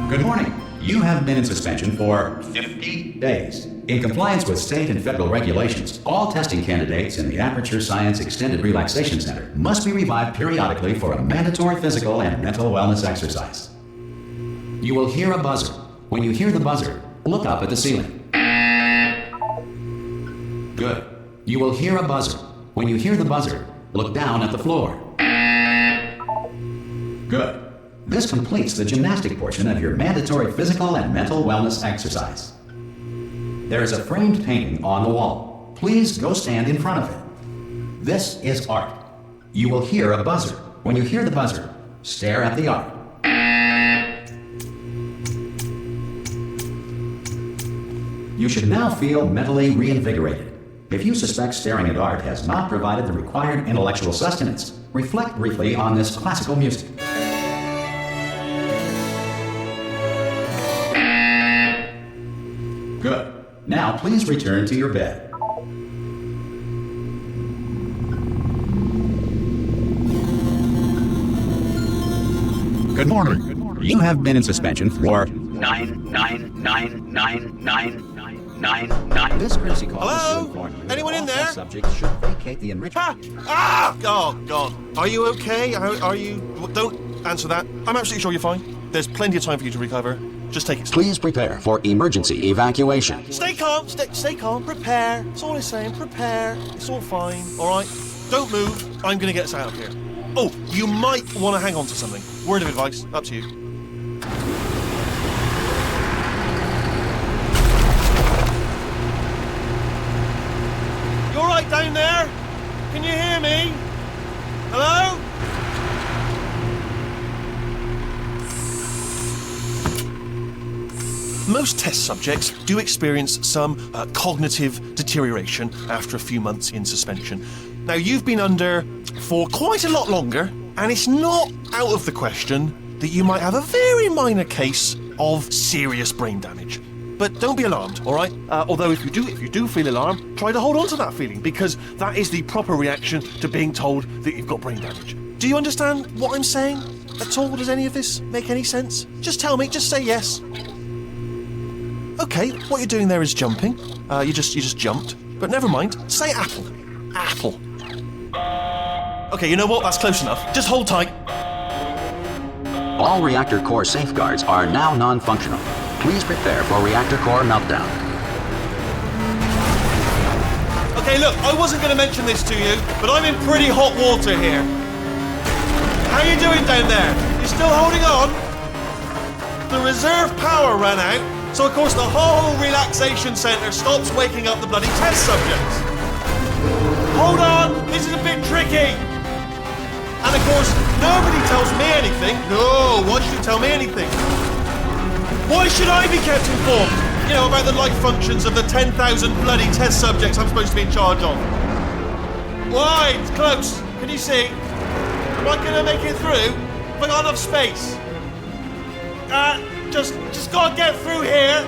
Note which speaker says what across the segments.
Speaker 1: Good morning. You have been in suspension for 50 days. In compliance with state and federal regulations, all testing candidates in the Aperture Science Extended Relaxation Center must be revived periodically for a mandatory physical and mental wellness exercise. You will hear a buzzer. When you hear the buzzer, look up at the ceiling. Good. You will hear a buzzer. When you hear the buzzer, look down at the floor. Good. This completes the gymnastic portion of your mandatory physical and mental wellness exercise. There is a framed painting on the wall. Please go stand in front of it. This is art. You will hear a buzzer. When you hear the buzzer, stare at the art. You should now feel mentally reinvigorated. If you suspect staring at art has not provided the required intellectual sustenance, reflect briefly on this classical music. Good. Now please return to your bed. Good morning. You have been in suspension for 9999999. This courtesy call is to inform you.
Speaker 2: Anyone in there?
Speaker 1: Subjects should vacate the enrichment.
Speaker 2: Oh, God. Are you okay? Are you... Don't answer that. I'm absolutely sure you're fine. There's plenty of time for you to recover. Just take it.
Speaker 1: Please prepare for emergency evacuation.
Speaker 2: Stay calm. Stay calm. Prepare. That's all I'm saying. Prepare. It's all fine. All right? Don't move. I'm going to get us out of here. Oh, you might want to hang on to something. Word of advice. Up to you. You all right down there? Can you hear me? Hello? Most test subjects do experience some cognitive deterioration after a few months in suspension. Now, you've been under for quite a lot longer, and it's not out of the question that you might have a very minor case of serious brain damage. But don't be alarmed, all right? Although if you do feel alarmed, try to hold on to that feeling, because that is the proper reaction to being told that you've got brain damage. Do you understand what I'm saying at all? Does any of this make any sense? Just tell me, just say yes. Okay, what you're doing there is jumping. You just jumped. But never mind. Say apple. Apple. Okay, you know what? That's close enough. Just hold tight.
Speaker 1: All reactor core safeguards are now non-functional. Please prepare for reactor core meltdown.
Speaker 2: Okay, look, I wasn't going to mention this to you, but I'm in pretty hot water here. How you doing down there? You still holding on? The reserve power ran out. So, of course, the whole relaxation centre stops waking up the bloody test subjects. Hold on, this is a bit tricky. And, of course, nobody tells me anything. No, why should you tell me anything? Why should I be kept informed? You know, about the life functions of the 10,000 bloody test subjects I'm supposed to be in charge of. Why? It's close. Can you see? Am I going to make it through? Have I got enough space? Just gotta get through here.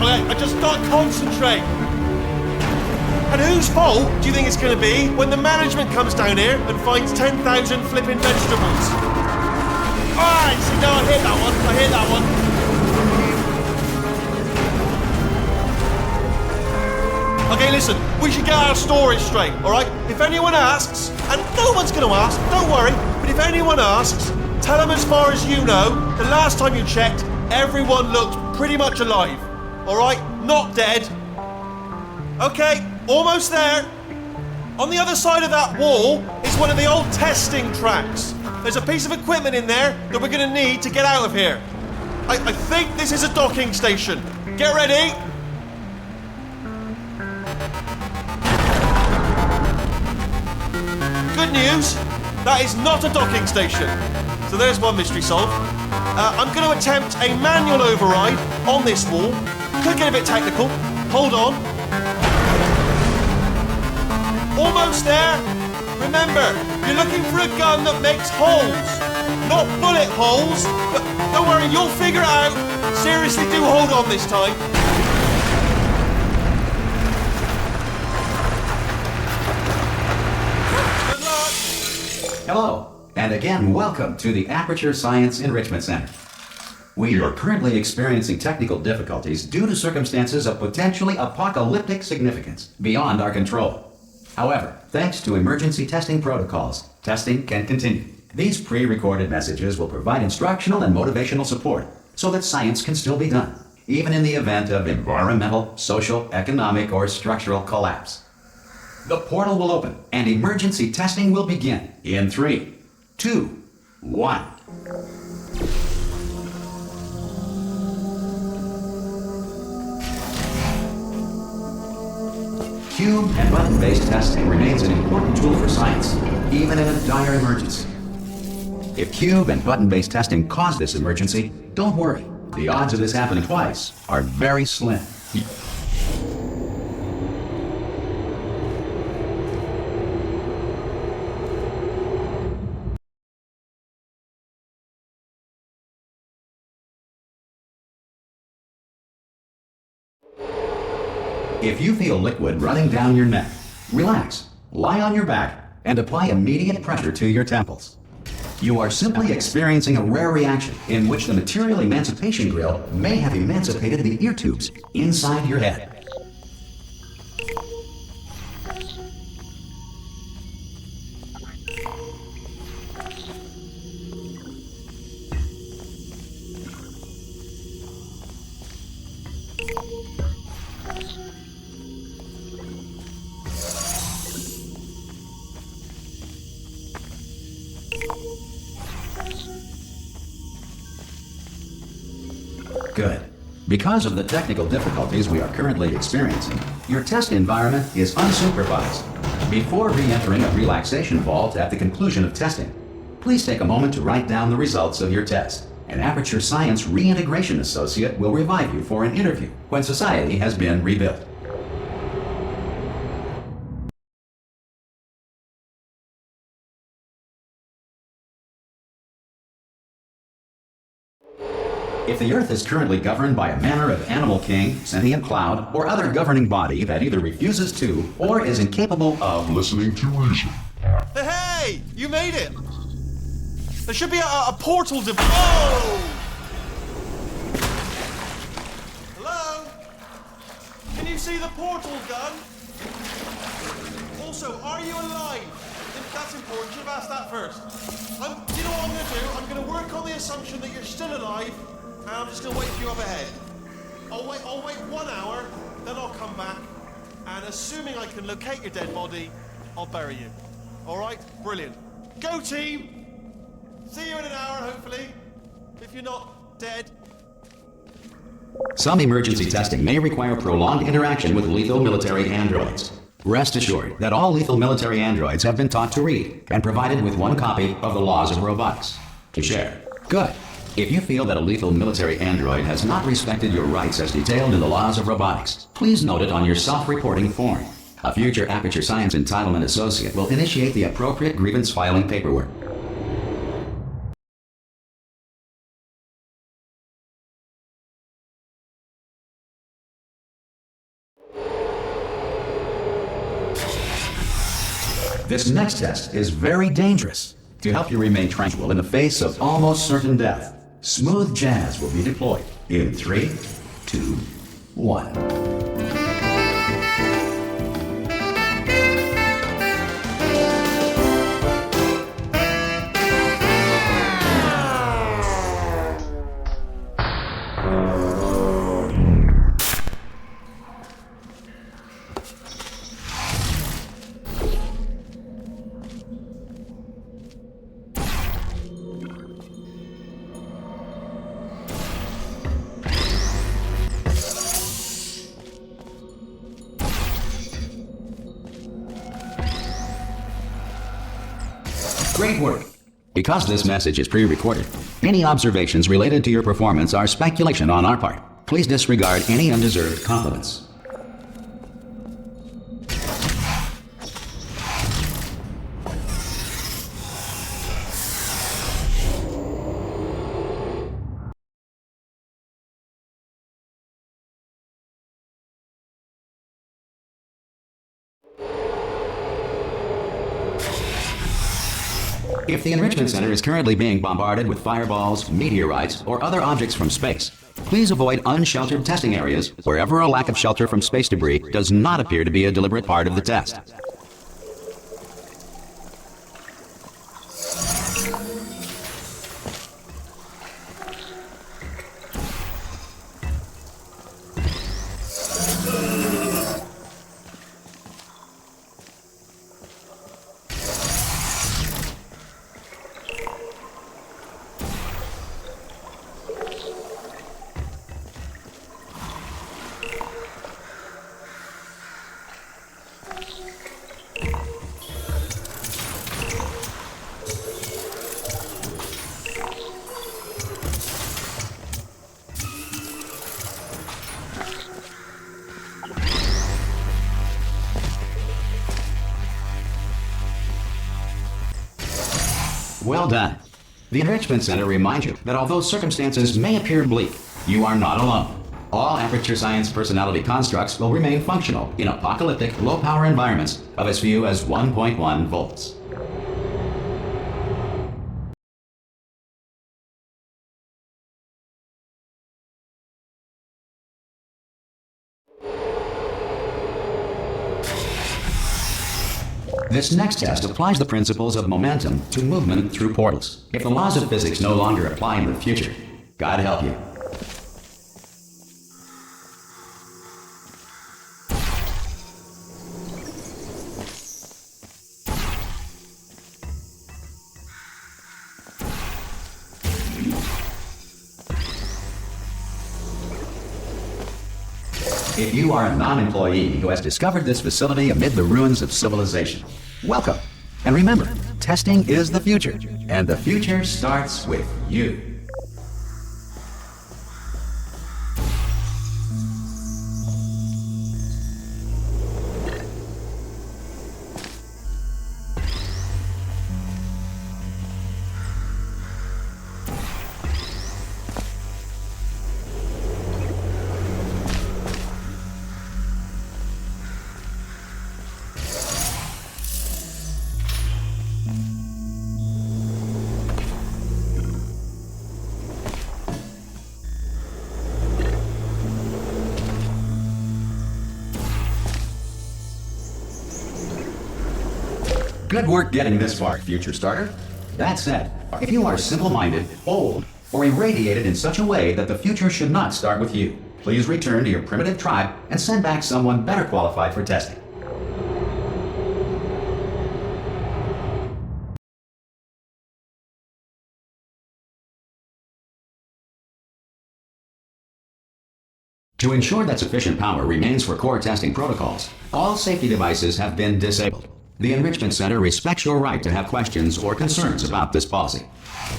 Speaker 2: Okay, I just gotta concentrate. And whose fault do you think it's gonna be when the management comes down here and finds 10,000 flipping vegetables? Alright, see, no, I hit that one. Okay, listen, we should get our story straight, alright? If anyone asks, and no one's gonna ask, don't worry, but if anyone asks, tell them as far as you know, the last time you checked, everyone looked pretty much alive. Alright? Not dead. Okay, almost there. On the other side of that wall is one of the old testing tracks. There's a piece of equipment in there that we're going to need to get out of here. I think this is a docking station. Get ready. Good news, that is not a docking station. So there's one mystery solved. I'm going to attempt a manual override on this wall. Could get a bit technical. Hold on. Almost there. Remember, you're looking for a gun that makes holes. Not bullet holes. But don't worry, you'll figure it out. Seriously, do hold on this time. Good luck.
Speaker 1: Hello, and again, welcome to the Aperture Science Enrichment Center. We are currently experiencing technical difficulties due to circumstances of potentially apocalyptic significance beyond our control. However, thanks to emergency testing protocols, testing can continue. These pre-recorded messages will provide instructional and motivational support so that science can still be done, even in the event of environmental, social, economic, or structural collapse. The portal will open and emergency testing will begin in 3, 2, 1. Cube and button-based testing remains an important tool for science, even in a dire emergency. If cube and button-based testing caused this emergency, don't worry. The odds of this happening twice are very slim. If you feel liquid running down your neck, relax, lie on your back, and apply immediate pressure to your temples. You are simply experiencing a rare reaction in which the material emancipation grill may have emancipated the ear tubes inside your head. Good. Because of the technical difficulties we are currently experiencing, your test environment is unsupervised. Before re-entering a relaxation vault at the conclusion of testing, please take a moment to write down the results of your test. An Aperture Science Reintegration Associate will revive you for an interview when society has been rebuilt. If the Earth is currently governed by a manner of animal king, sentient cloud, or other governing body that either refuses to or is incapable of listening to reason.
Speaker 2: Hey! You made it! There should be a portal to... Oh! Hello? Can you see the portal gun? Also, are you alive? That's important. You should have asked that first. You know what I'm going to do? I'm going to work on the assumption that you're still alive, and I'm just going to wait for you up ahead. I'll wait 1 hour, then I'll come back, and assuming I can locate your dead body, I'll bury you. All right? Brilliant. Go, team! See you in an hour, hopefully. If you're not dead.
Speaker 1: Some emergency testing may require prolonged interaction with lethal military androids. Rest assured that all lethal military androids have been taught to read and provided with 1 copy of the Laws of Robotics to share. Good. If you feel that a lethal military android has not respected your rights as detailed in the Laws of Robotics, please note it on your self-reporting form. A future Aperture Science Entitlement Associate will initiate the appropriate grievance filing paperwork. This next test is very dangerous. To help you remain tranquil in the face of almost certain death, smooth jazz will be deployed in 3, 2, 1. Great work. Because this message is pre-recorded, any observations related to your performance are speculation on our part. Please disregard any undeserved compliments. If the Enrichment Center is currently being bombarded with fireballs, meteorites, or other objects from space, please avoid unsheltered testing areas wherever a lack of shelter from space debris does not appear to be a deliberate part of the test. Well done. The Enrichment Center reminds you that although circumstances may appear bleak, you are not alone. All Aperture Science personality constructs will remain functional in apocalyptic, low-power environments of as few as 1.1 volts. This next test applies the principles of momentum to movement through portals. If the laws of physics no longer apply in the future, God help you. If you are a non-employee who has discovered this facility amid the ruins of civilization, welcome. And remember, testing is the future, and the future starts with you. Good work getting this far, future starter. That said, if you are simple-minded, old, or irradiated in such a way that the future should not start with you, please return to your primitive tribe and send back someone better qualified for testing. To ensure that sufficient power remains for core testing protocols, all safety devices have been disabled. The Enrichment Center respects your right to have questions or concerns about this policy.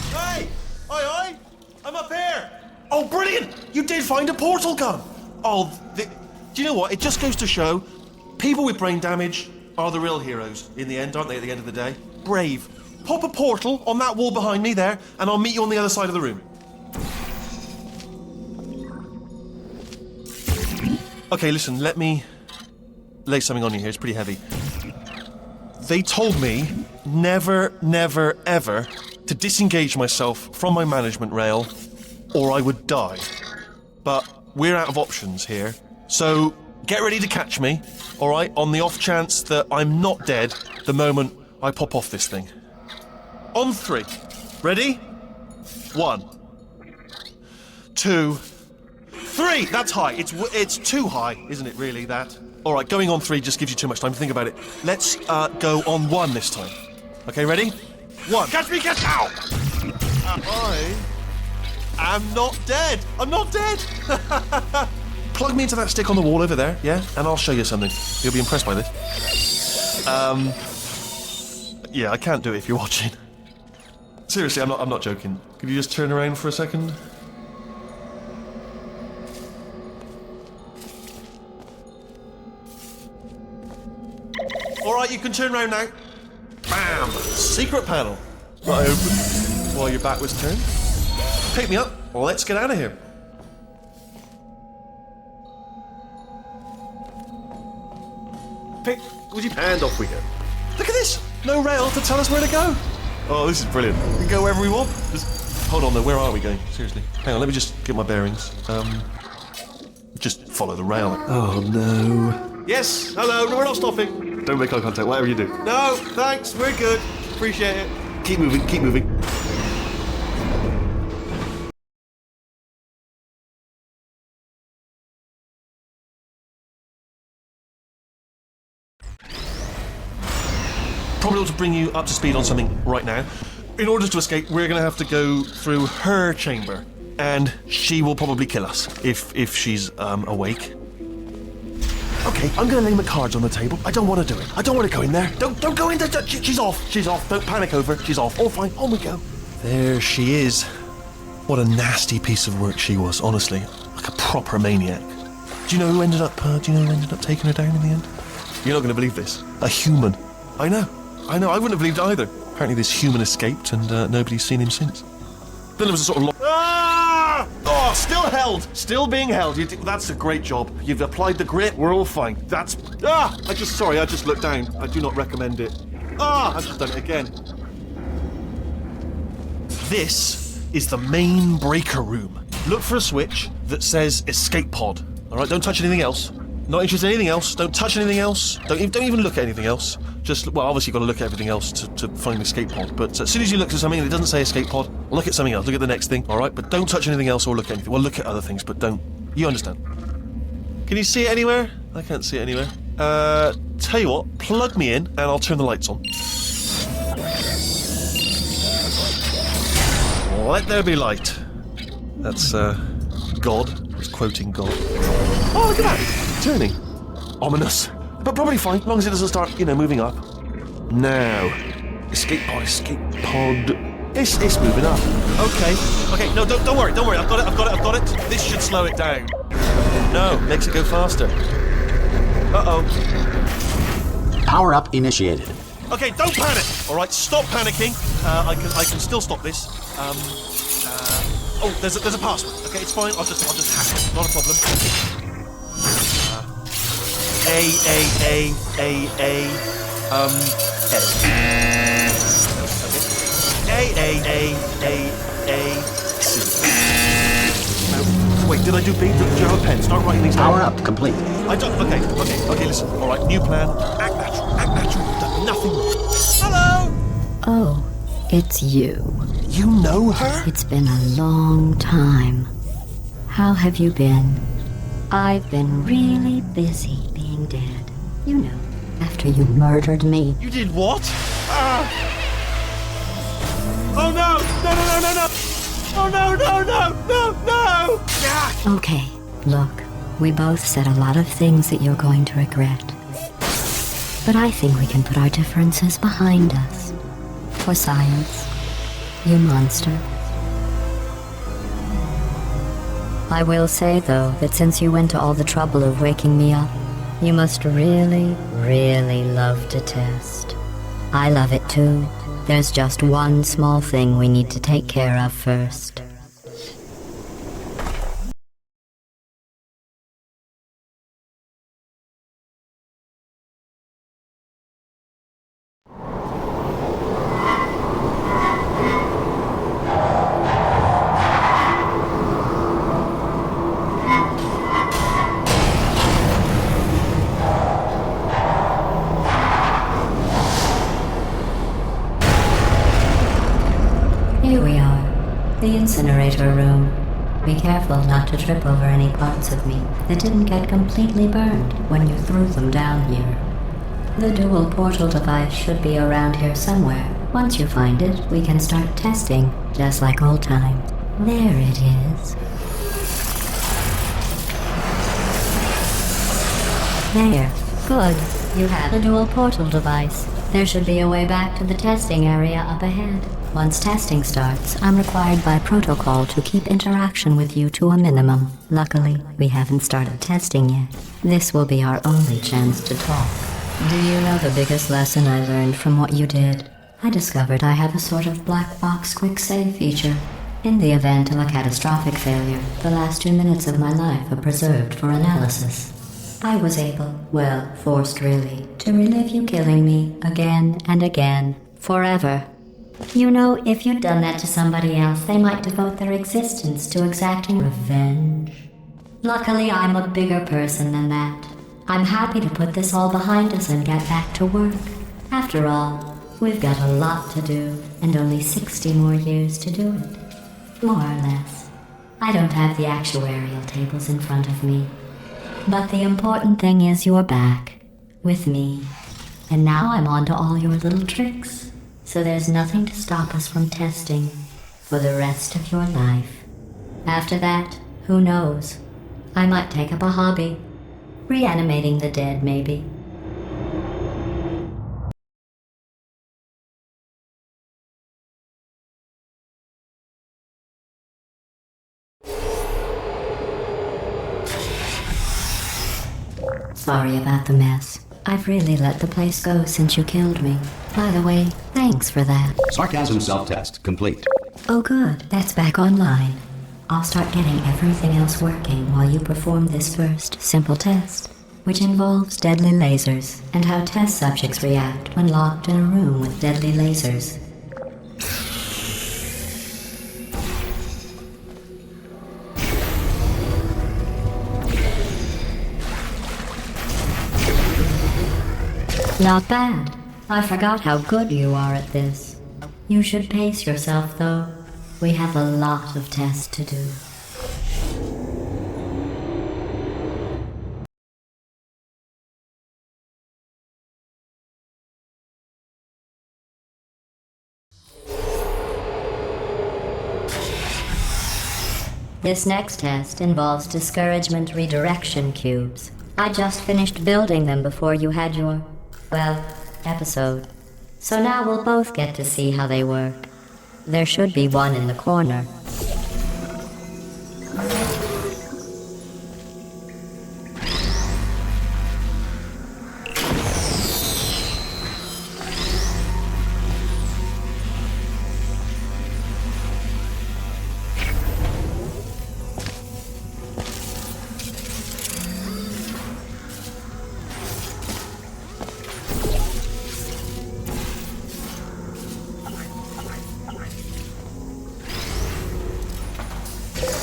Speaker 2: Hey! Oi! I'm up here! Oh, brilliant! You did find a portal gun! Oh, do you know what? It just goes to show, people with brain damage are the real heroes in the end, aren't they, at the end of the day? Brave. Pop a portal on that wall behind me there, and I'll meet you on the other side of the room. Okay, listen, let me lay something on you here. It's pretty heavy. They told me never, never, ever to disengage myself from my management rail or I would die. But we're out of options here, so get ready to catch me, alright, on the off chance that I'm not dead the moment I pop off this thing. On 3. Ready? 1, 2, 3! That's high. It's too high, isn't it, really, that? All right, going on 3 just gives you too much time to think about it. Let's go on 1 this time. Okay, ready? 1. Catch me, catch out! I am not dead. I'm not dead. Plug me into that stick on the wall over there, yeah? And I'll show you something. You'll be impressed by this. Yeah, I can't do it if you're watching. Seriously, I'm not joking. Could you just turn around for a second? Alright, you can turn around now. Bam! Secret panel. Right open while your back was turned. Pick me up. Let's get out of here. And off we go. Look at this! No rail to tell us where to go. Oh, this is brilliant. We can go wherever we want. Just hold on though, where are we going? Seriously. Hang on, let me just get my bearings. Just follow the rail. Oh no. Yes, hello, no, we're not stopping. Don't make eye contact, whatever you do. No, thanks, we're good. Appreciate it. Keep moving, keep moving. Probably ought to bring you up to speed on something right now. In order to escape, we're going to have to go through her chamber, and she will probably kill us if she's awake. Okay, I'm going to lay my cards on the table. I don't want to do it. I don't want to go in there. Don't go in there. She's off. She's off. Don't panic over. She's off. All fine. On we go. There she is. What a nasty piece of work she was. Honestly, like a proper maniac. Do you know who ended up? Taking her down in the end? You're not going to believe this. A human. I know. I wouldn't have believed it either. Apparently this human escaped and nobody's seen him since. Then there was a sort of ah! Oh, still held. Still being held. That's a great job. You've applied the grit. We're all fine. That's... I just looked down. I do not recommend it. I've just done it again. This is the main breaker room. Look for a switch that says escape pod. All right, don't touch anything else. Not interested in anything else. Don't touch anything else. Don't even look at anything else. Just, well, obviously you've got to look at everything else to find the escape pod. But as soon as you look at something and it doesn't say escape pod, look at something else. Look at the next thing, all right? But don't touch anything else or look at anything. Well, look at other things, but don't. You understand? Can you see it anywhere? I can't see it anywhere. Tell you what, plug me in and I'll turn the lights on. Let there be light. That's, God. He's quoting God. Oh, look at that! Turning. Ominous. But probably fine, as long as it doesn't start, moving up. Now. Escape pod. It's moving up. Okay, no, don't worry. I've got it. This should slow it down. No, makes it go faster. Uh-oh.
Speaker 1: Power up initiated.
Speaker 2: Okay, don't panic! Alright, stop panicking. I can still stop this. Oh, there's a password. Okay, it's fine. I'll just hack it. Not a problem. A. C. No, wait, did I do B? Do you have a pen? Start writing these down.
Speaker 1: Power up complete.
Speaker 2: I don't. Okay, listen. All right, new plan. Act natural. You've done nothing wrong. Hello!
Speaker 3: Oh, it's you.
Speaker 2: You know her?
Speaker 3: It's been a long time. How have you been? I've been really busy being dead. You know, after you murdered me.
Speaker 2: You did what? Oh no! No! Oh no! Yeah.
Speaker 3: Okay, look, we both said a lot of things that you're going to regret. But I think we can put our differences behind us. For science, you monster. I will say, though, that since you went to all the trouble of waking me up, you must really, really love to test. I love it too. There's just one small thing we need to take care of first. Here we are, the incinerator room. Be careful not to trip over any parts of me that didn't get completely burned when you threw them down here. The dual portal device should be around here somewhere. Once you find it, we can start testing, just like old times. There it is. There. Good. You have the dual portal device. There should be a way back to the testing area up ahead. Once testing starts, I'm required by protocol to keep interaction with you to a minimum. Luckily, we haven't started testing yet. This will be our only chance to talk. Do you know the biggest lesson I learned from what you did? I discovered I have a sort of black box quick save feature. In the event of a catastrophic failure, the last 2 minutes of my life are preserved for analysis. I was able, well, forced really, to relive you killing me again and again, forever. You know, if you'd done that to somebody else, they might devote their existence to exacting revenge. Luckily, I'm a bigger person than that. I'm happy to put this all behind us and get back to work. After all, we've got a lot to do, and only 60 more years to do it. More or less. I don't have the actuarial tables in front of me. But the important thing is you're back. With me. And now I'm on to all your little tricks. So there's nothing to stop us from testing for the rest of your life. After that, who knows? I might take up a hobby. Reanimating the dead, maybe. Sorry about the mess. I've really let the place go since you killed me. By the way, thanks for that.
Speaker 1: Sarcasm self-test complete.
Speaker 3: Oh good, that's back online. I'll start getting everything else working while you perform this first simple test, which involves deadly lasers and how test subjects react when locked in a room with deadly lasers. Not bad. I forgot how good you are at this. You should pace yourself, though. We have a lot of tests to do. This next test involves discouragement redirection cubes. I just finished building them before you had your, well, episode. So now we'll both get to see how they work. There should be one in the corner.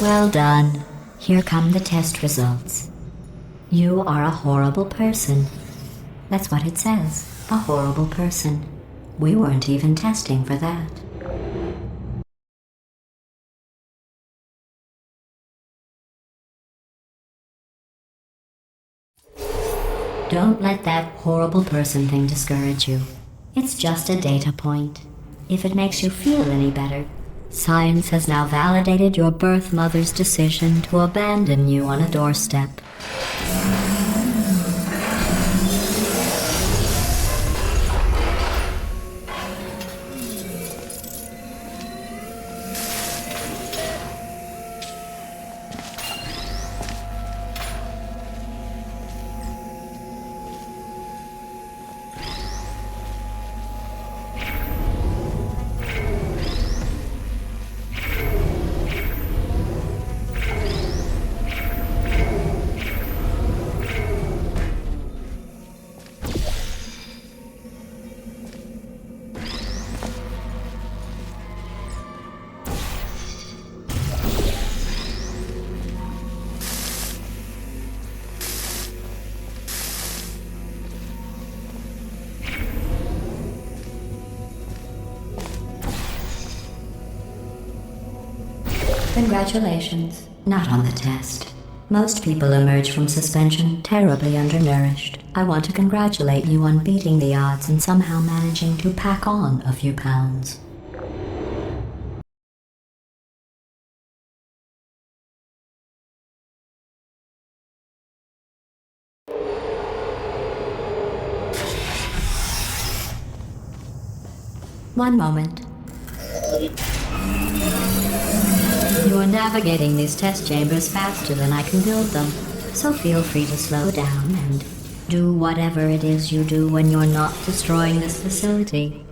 Speaker 3: Well done. Here come the test results. You are a horrible person. That's what it says. A horrible person. We weren't even testing for that. Don't let that horrible person thing discourage you. It's just a data point. If it makes you feel any better, science has now validated your birth mother's decision to abandon you on a doorstep. Congratulations. Not on the test. Most people emerge from suspension terribly undernourished. I want to congratulate you on beating the odds and somehow managing to pack on a few pounds. One moment. You're navigating these test chambers faster than I can build them, so feel free to slow down and do whatever it is you do when you're not destroying this facility.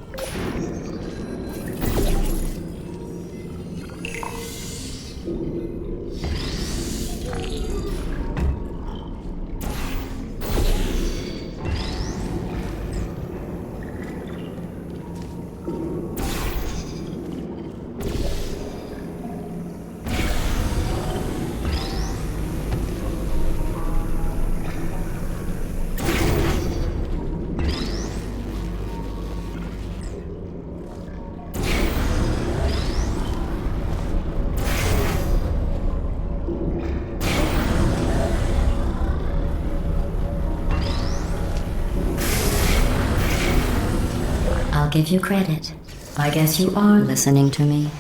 Speaker 3: give you credit. I guess you are listening to me.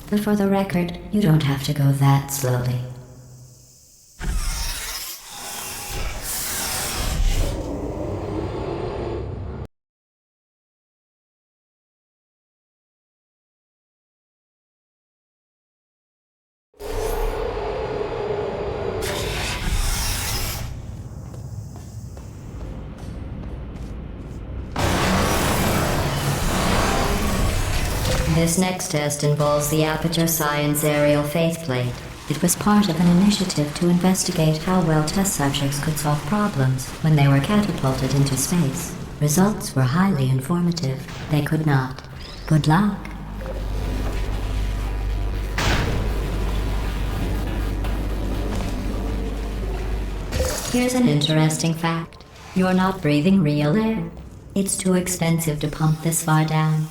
Speaker 3: But for the record, you don't have to go that slowly. This next test involves the Aperture Science aerial faceplate. It was part of an initiative to investigate how well test subjects could solve problems when they were catapulted into space. Results were highly informative. They could not. Good luck. Here's an interesting fact. You're not breathing real air. It's too expensive to pump this far down.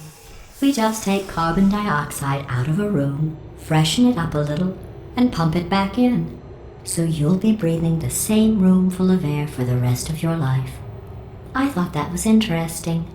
Speaker 3: We just take carbon dioxide out of a room, freshen it up a little, and pump it back in. So you'll be breathing the same room full of air for the rest of your life. I thought that was interesting.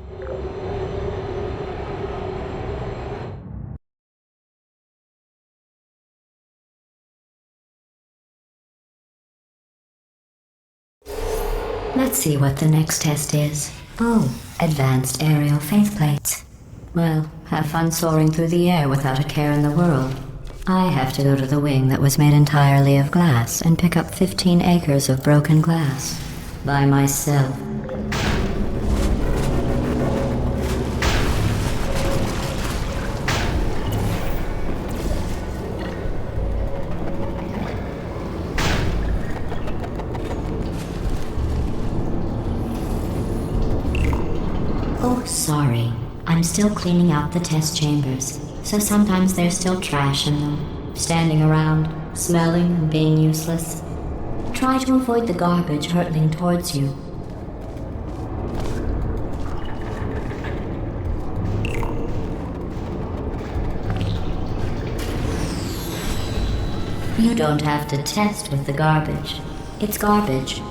Speaker 3: Let's see what the next test is. Oh, advanced aerial faceplates. Well, have fun soaring through the air without a care in the world. I have to go to the wing that was made entirely of glass and pick up 15 acres of broken glass. By myself. Oh, sorry. I'm still cleaning out the test chambers, so sometimes there's still trash in them, standing around, smelling and being useless. Try to avoid the garbage hurtling towards you. You don't have to test with the garbage. It's garbage.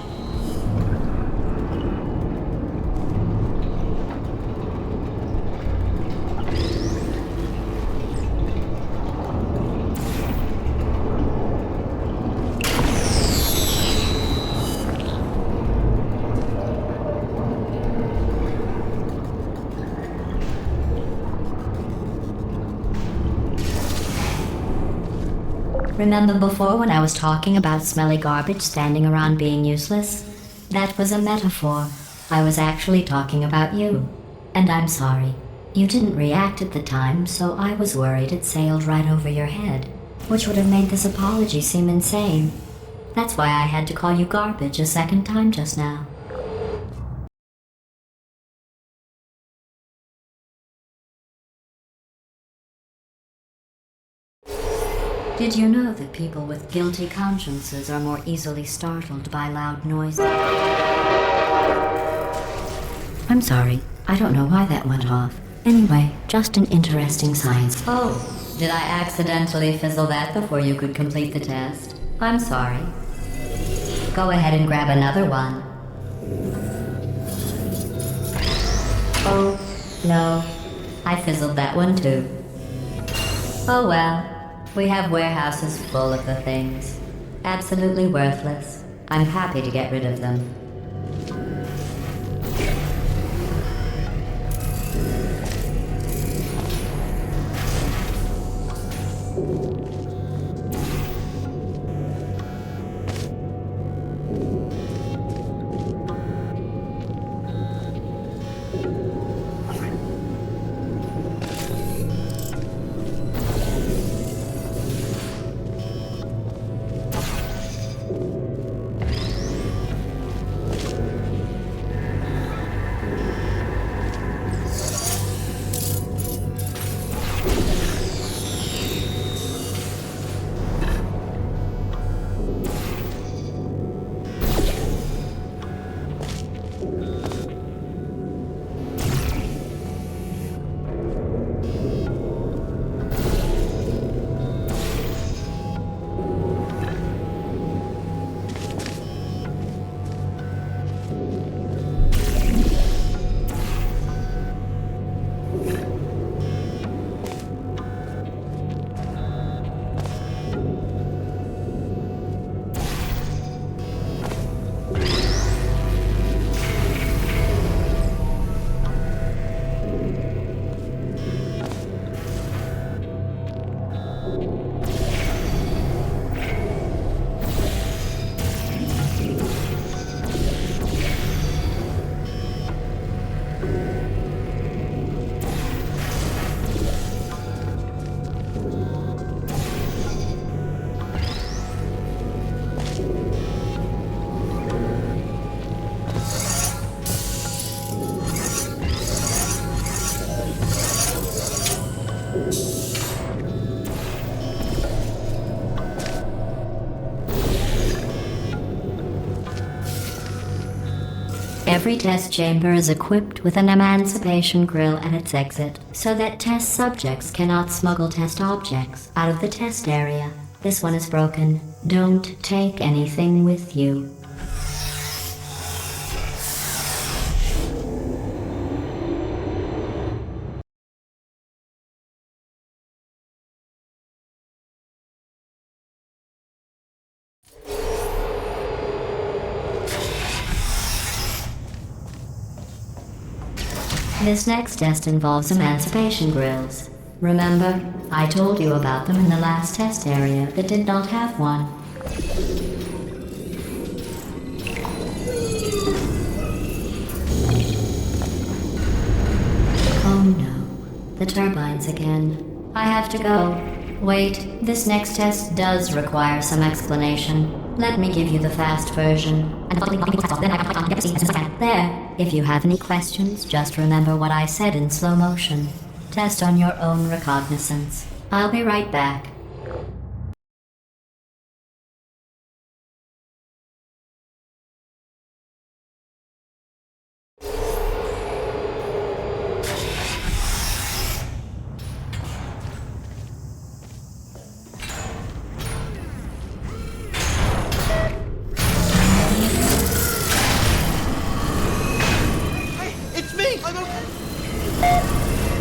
Speaker 3: Remember before when I was talking about smelly garbage standing around being useless? That was a metaphor. I was actually talking about you. And I'm sorry. You didn't react at the time, so I was worried it sailed right over your head, which would have made this apology seem insane. That's why I had to call you garbage a second time just now. Did you know that people with guilty consciences are more easily startled by loud noises? I'm sorry. I don't know why that went off. Anyway, just an interesting science. Oh, did I accidentally fizzle that before you could complete the test? I'm sorry. Go ahead and grab another one. Oh, no. I fizzled that one too. Oh well. We have warehouses full of the things. Absolutely worthless. I'm happy to get rid of them. Every test chamber is equipped with an emancipation grill at its exit, so that test subjects cannot smuggle test objects out of the test area. This one is broken. Don't take anything with you. This next test involves emancipation grills. Remember, I told you about them in the last test area that did not have one. Oh no, the turbines again. I have to go. Wait, this next test does require some explanation. Let me give you the fast version. There. If you have any questions, just remember what I said in slow motion. Test on your own recognizance. I'll be right back.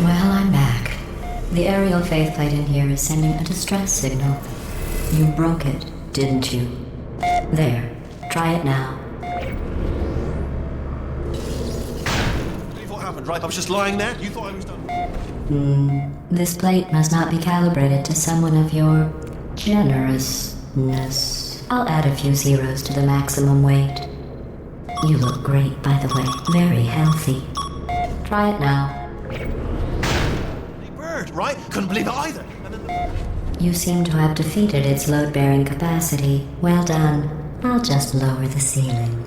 Speaker 3: Well, I'm back. The aerial faceplate in here is sending a distress signal. You broke it, didn't you? There. Try it now.
Speaker 2: Believe what happened, right? I was just lying there. You thought I was done.
Speaker 3: This plate must not be calibrated to someone of your generousness. I'll add a few zeros to the maximum weight. You look great, by the way. Very healthy. Try it now.
Speaker 2: Bird, right? Couldn't believe it either. And then
Speaker 3: You seem to have defeated its load-bearing capacity. Well done. I'll just lower the ceiling.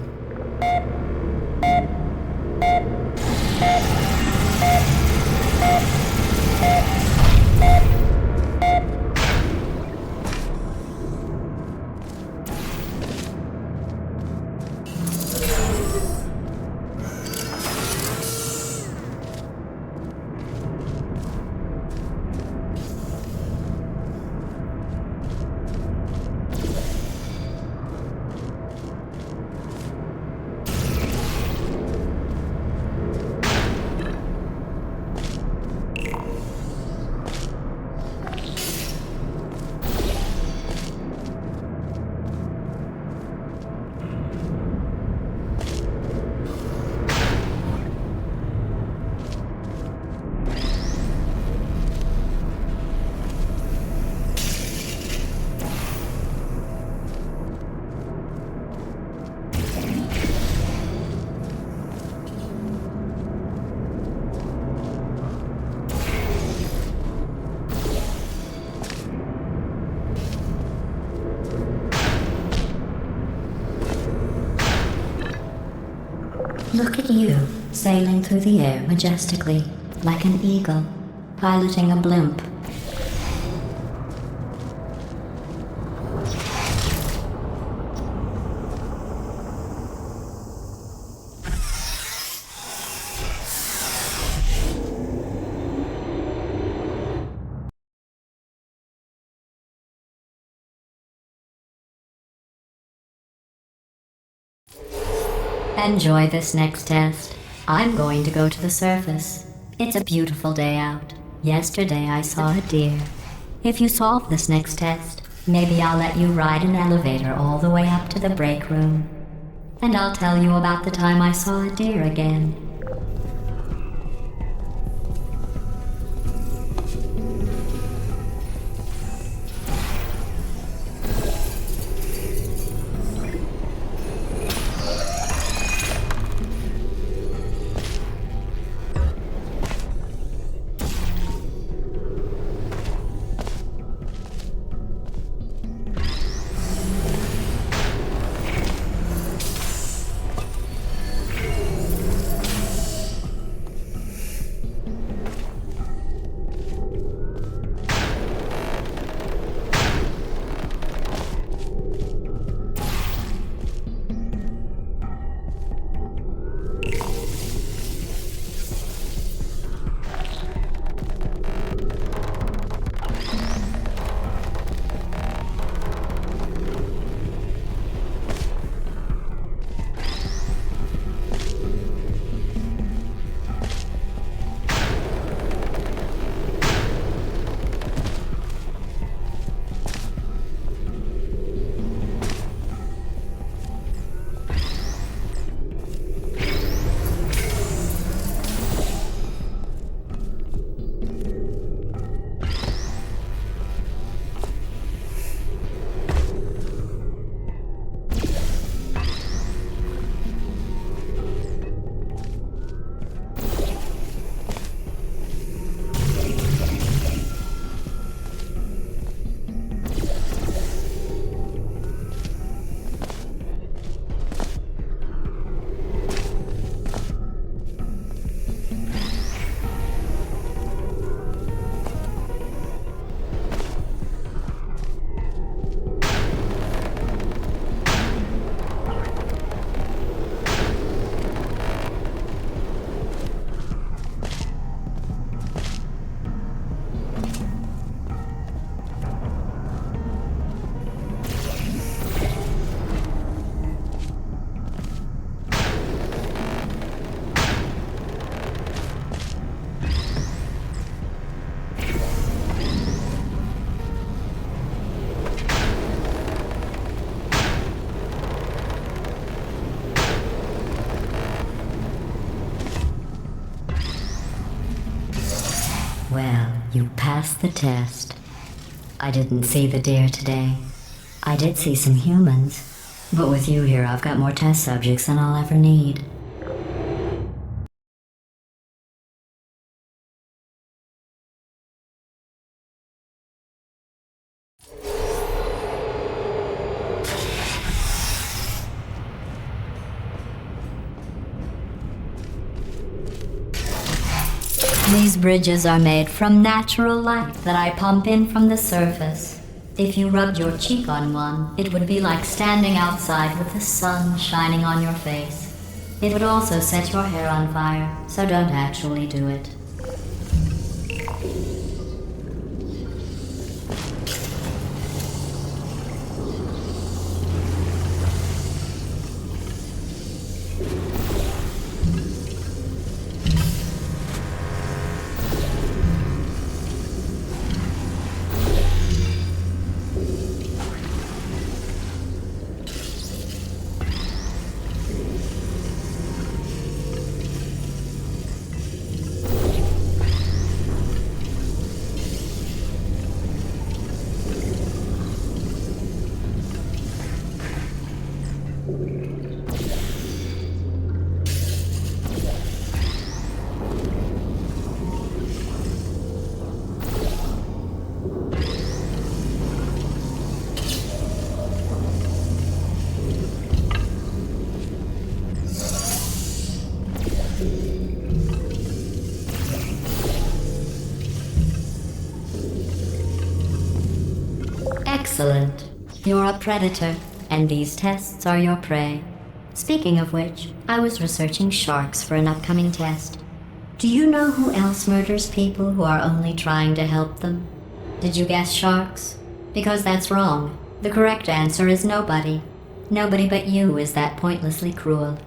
Speaker 3: Look at you, sailing through the air majestically, like an eagle, piloting a blimp. Enjoy this next test. I'm going to go to the surface. It's a beautiful day out. Yesterday I saw a deer. If you solve this next test, maybe I'll let you ride an elevator all the way up to the break room. And I'll tell you about the time I saw a deer again. You passed the test. I didn't see the deer today. I did see some humans, but with you here I've got more test subjects than I'll ever need. These bridges are made from natural light that I pump in from the surface. If you rubbed your cheek on one, it would be like standing outside with the sun shining on your face. It would also set your hair on fire, so don't actually do it. Excellent. You're a predator, and these tests are your prey. Speaking of which, I was researching sharks for an upcoming test. Do you know who else murders people who are only trying to help them? Did you guess sharks? Because that's wrong. The correct answer is nobody. Nobody but you is that pointlessly cruel.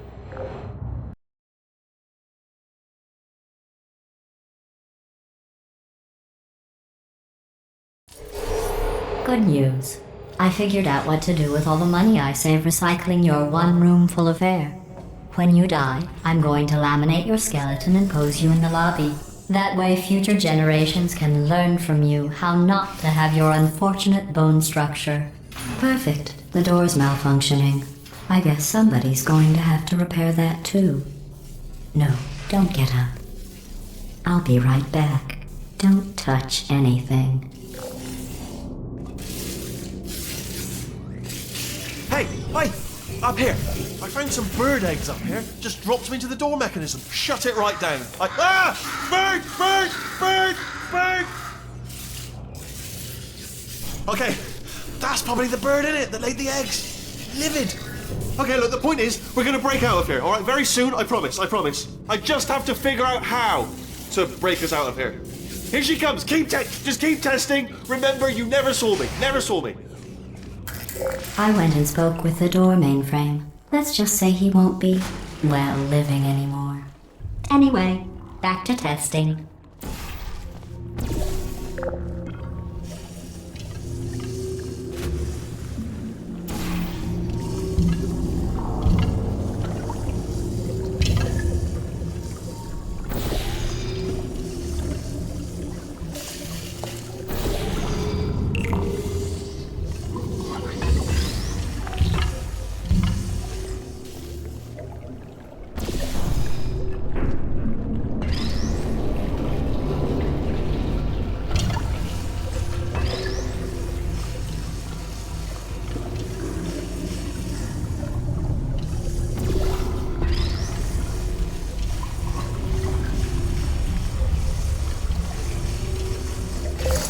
Speaker 3: Good news. I figured out what to do with all the money I save recycling your one room full of air. When you die, I'm going to laminate your skeleton and pose you in the lobby. That way future generations can learn from you how not to have your unfortunate bone structure. Perfect. The door's malfunctioning. I guess somebody's going to have to repair that too. No, don't get up. I'll be right back. Don't touch anything.
Speaker 2: Hey, up here. I found some bird eggs up here. Just dropped them into the door mechanism. Shut it right down. Bird! Okay, that's probably the bird in it that laid the eggs. Livid. Okay, look, the point is, we're gonna break out of here, all right? Very soon, I promise. I just have to figure out how to break us out of here. Here she comes. Just keep testing. Remember, you never saw me.
Speaker 3: I went and spoke with the door mainframe. Let's just say he won't be, well, living anymore. Anyway, back to testing.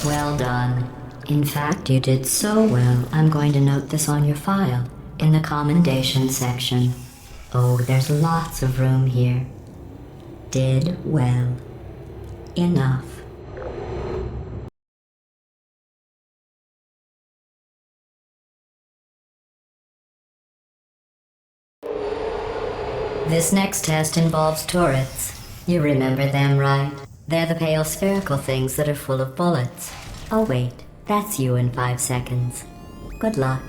Speaker 3: Well done. In fact, you did so well, I'm going to note this on your file, in the commendation section. Oh, there's lots of room here. Did well. Enough. This next test involves turrets. You remember them, right? They're the pale spherical things that are full of bullets. Oh wait, that's you in 5 seconds. Good luck.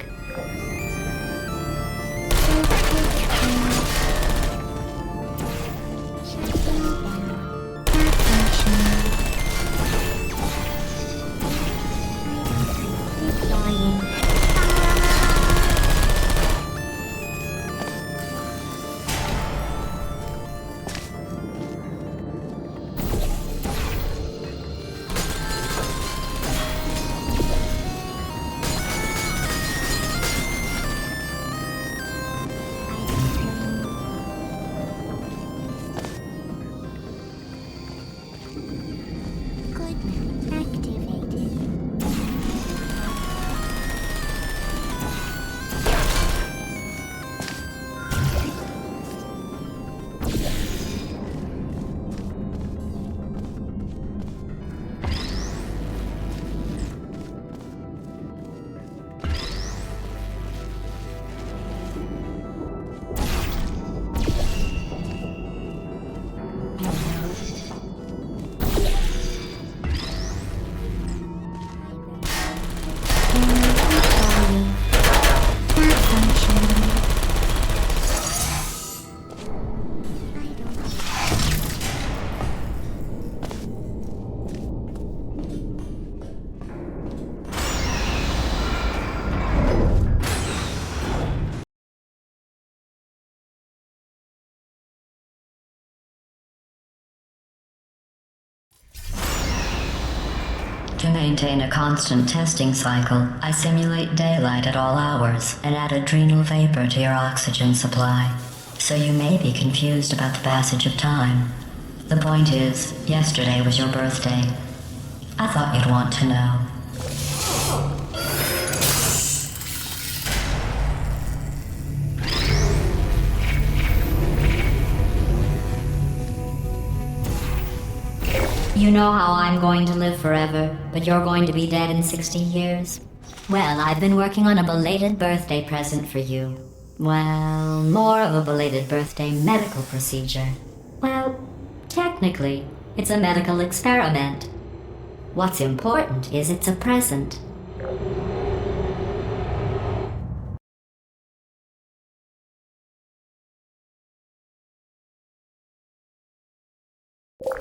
Speaker 3: maintain a constant testing cycle, I simulate daylight at all hours and add adrenal vapor to your oxygen supply. So you may be confused about the passage of time. The point is, yesterday was your birthday. I thought you'd want to know. You know how I'm going to live forever, but you're going to be dead in 60 years? Well, I've been working on a belated birthday present for you. Well, more of a belated birthday medical procedure. Well, technically, it's a medical experiment. What's important is it's a present.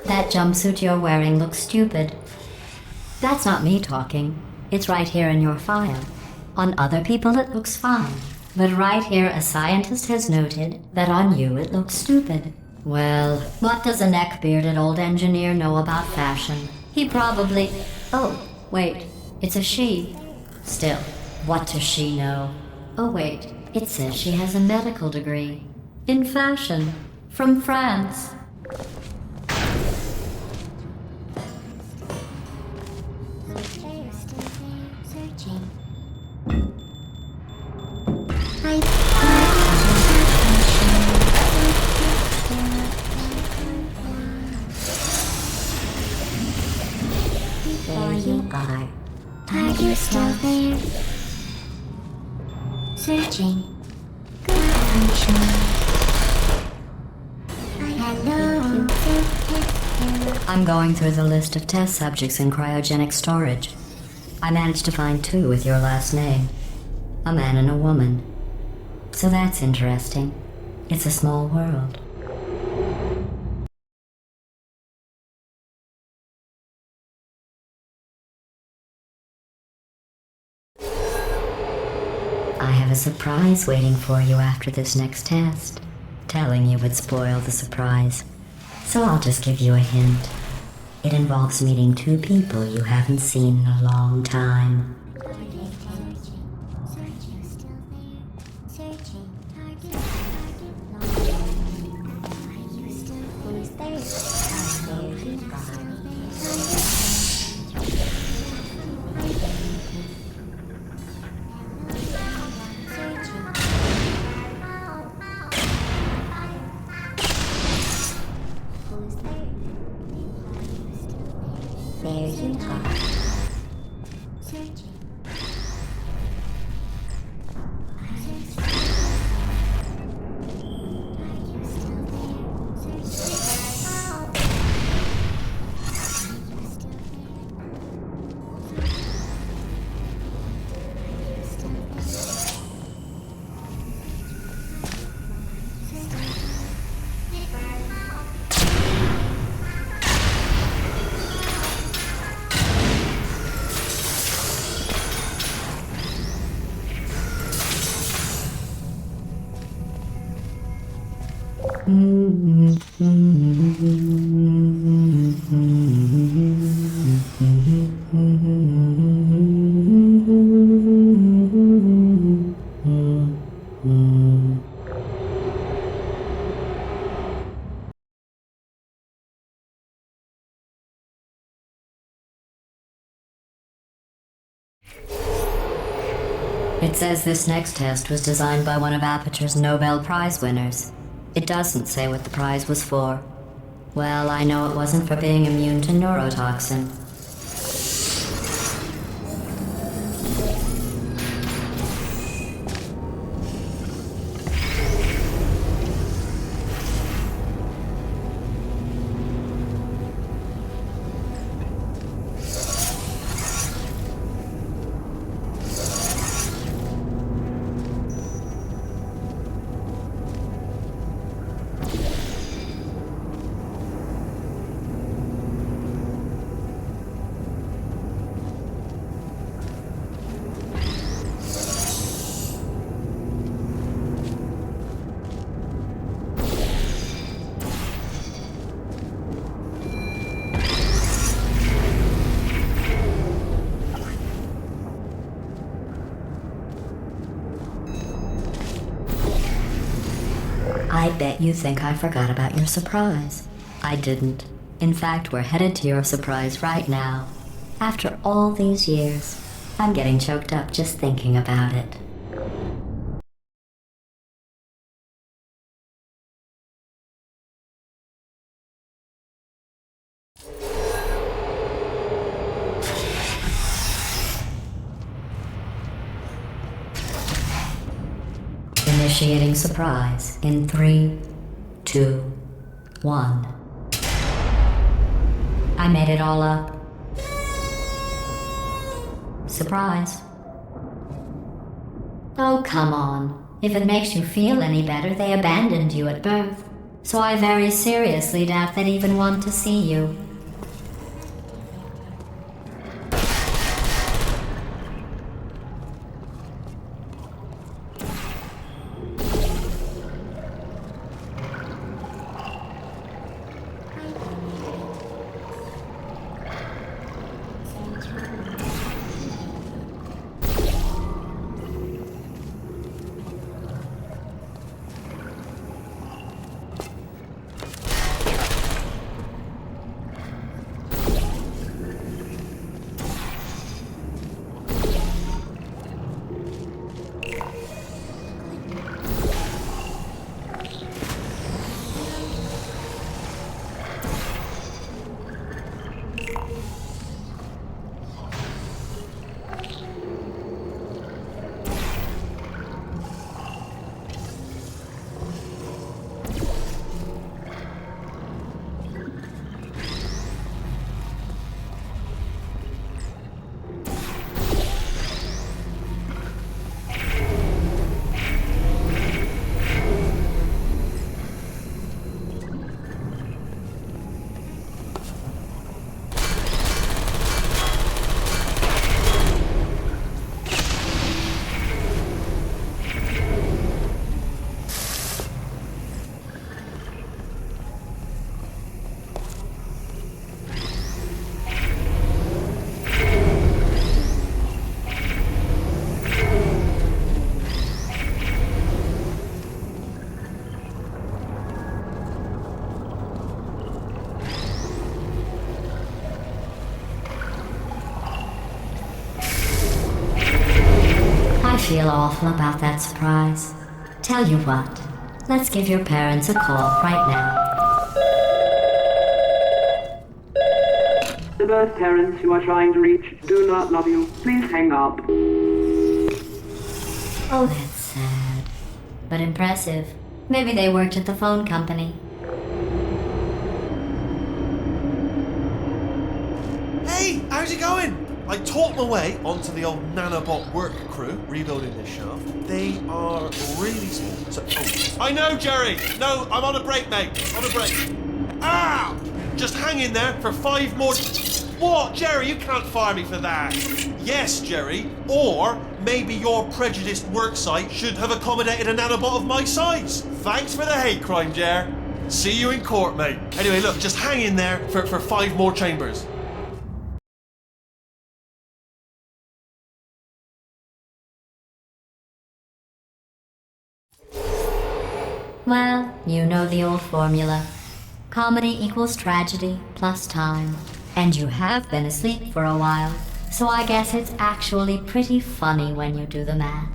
Speaker 3: That jumpsuit you're wearing looks stupid. That's not me talking. It's right here in your file. On other people it looks fine. But right here a scientist has noted that on you it looks stupid. Well, what does a neck-bearded old engineer know about fashion? He probably... Oh, wait, it's a she. Still, what does she know? Oh wait, it says she has a medical degree. In fashion. From France. There you are. Are you still there? Searching. Hello. I'm going through the list of test subjects in cryogenic storage. I managed to find 2 with your last name. A man and a woman. So that's interesting. It's a small world. I have a surprise waiting for you after this next test. Telling you would spoil the surprise. So I'll just give you a hint. It involves meeting 2 people you haven't seen in a long time. There you are. It says this next test was designed by one of Aperture's Nobel Prize winners. It doesn't say what the prize was for. Well, I know it wasn't for being immune to neurotoxin. I bet you think I forgot about your surprise. I didn't. In fact, we're headed to your surprise right now. After all these years, I'm getting choked up just thinking about it. Initiating surprise in 3, 2, 1. I made it all up. Surprise. Oh, come on. If it makes you feel any better, they abandoned you at birth. So I very seriously doubt they'd even want to see you. I feel awful about that surprise. Tell you what, let's give your parents a call right now.
Speaker 4: The birth parents you are trying to reach do not love you. Please hang up.
Speaker 3: Oh, that's sad. But impressive. Maybe they worked at the phone company.
Speaker 2: Hey, how's it going? I talked my way onto the old nanobot work crew rebuilding this shaft. They are really small. I know, Jerry! No, I'm on a break, mate. On a break. Ah! Just hang in there for 5 more... What? Jerry, you can't fire me for that. Yes, Jerry. Or maybe your prejudiced work site should have accommodated a nanobot of my size. Thanks for the hate crime, Jer. See you in court, mate. Anyway, look, just hang in there for 5 more chambers.
Speaker 3: Well, you know the old formula. Comedy equals tragedy plus time. And you have been asleep for a while, so I guess it's actually pretty funny when you do the math.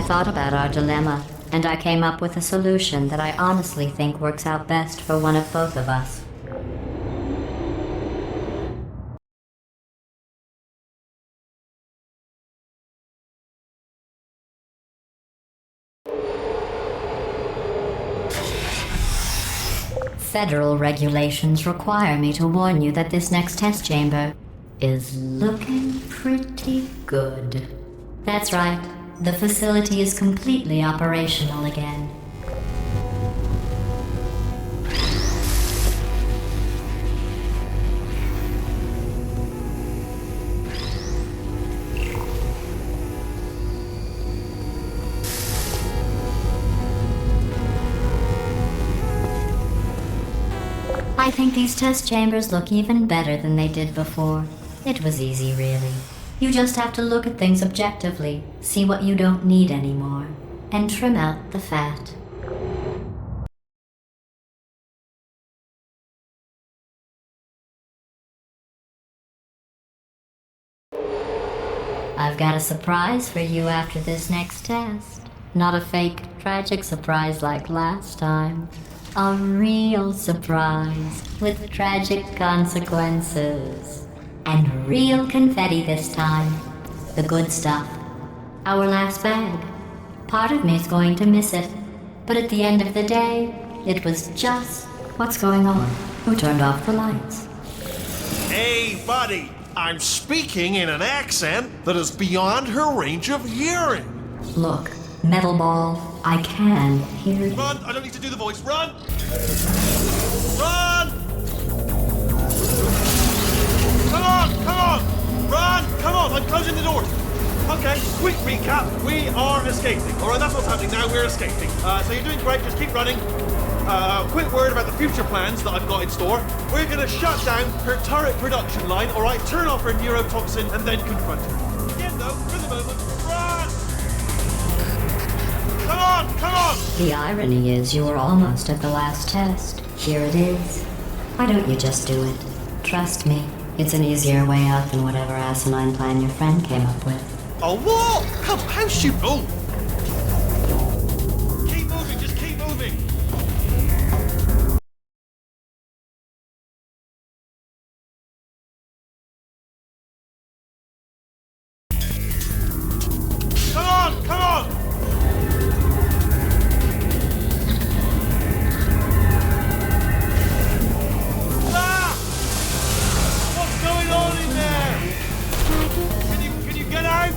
Speaker 3: thought about our dilemma, and I came up with a solution that I honestly think works out best for one of both of us. Federal regulations require me to warn you that this next test chamber is looking pretty good. That's right, the facility is completely operational again. I think these test chambers look even better than they did before. It was easy, really. You just have to look at things objectively, see what you don't need anymore, and trim out the fat. I've got a surprise for you after this next test. Not a fake, tragic surprise like last time. A real surprise with tragic consequences. And real confetti this time. The good stuff. Our last bag. Part of me's going to miss it. But at the end of the day, it was just... What's going on? Who turned off the lights?
Speaker 2: Hey, buddy! I'm speaking in an accent that is beyond her range of hearing.
Speaker 3: Look, metal ball, I can hear you.
Speaker 2: Run! I don't need to do the voice. Run! Run! Come on! Come on! Run! Come on! I'm closing the doors. Okay, quick recap. We are escaping. Alright, that's what's happening now. We're escaping. So you're doing great. Just keep running. Quick word about the future plans that I've got in store. We're going to shut down her turret production line, alright? Turn off her neurotoxin and then confront her. Again, though, for the moment, run! Come on! Come on!
Speaker 3: The irony is you were almost at the last test. Here it is. Why don't you just do it? Trust me, it's an easier way out than whatever asinine plan your friend came up with.
Speaker 2: Oh, what? Come, how stupid? Oh! Keep moving, just keep moving. Come on, come on! Ah! What's going on in there? Can you get out?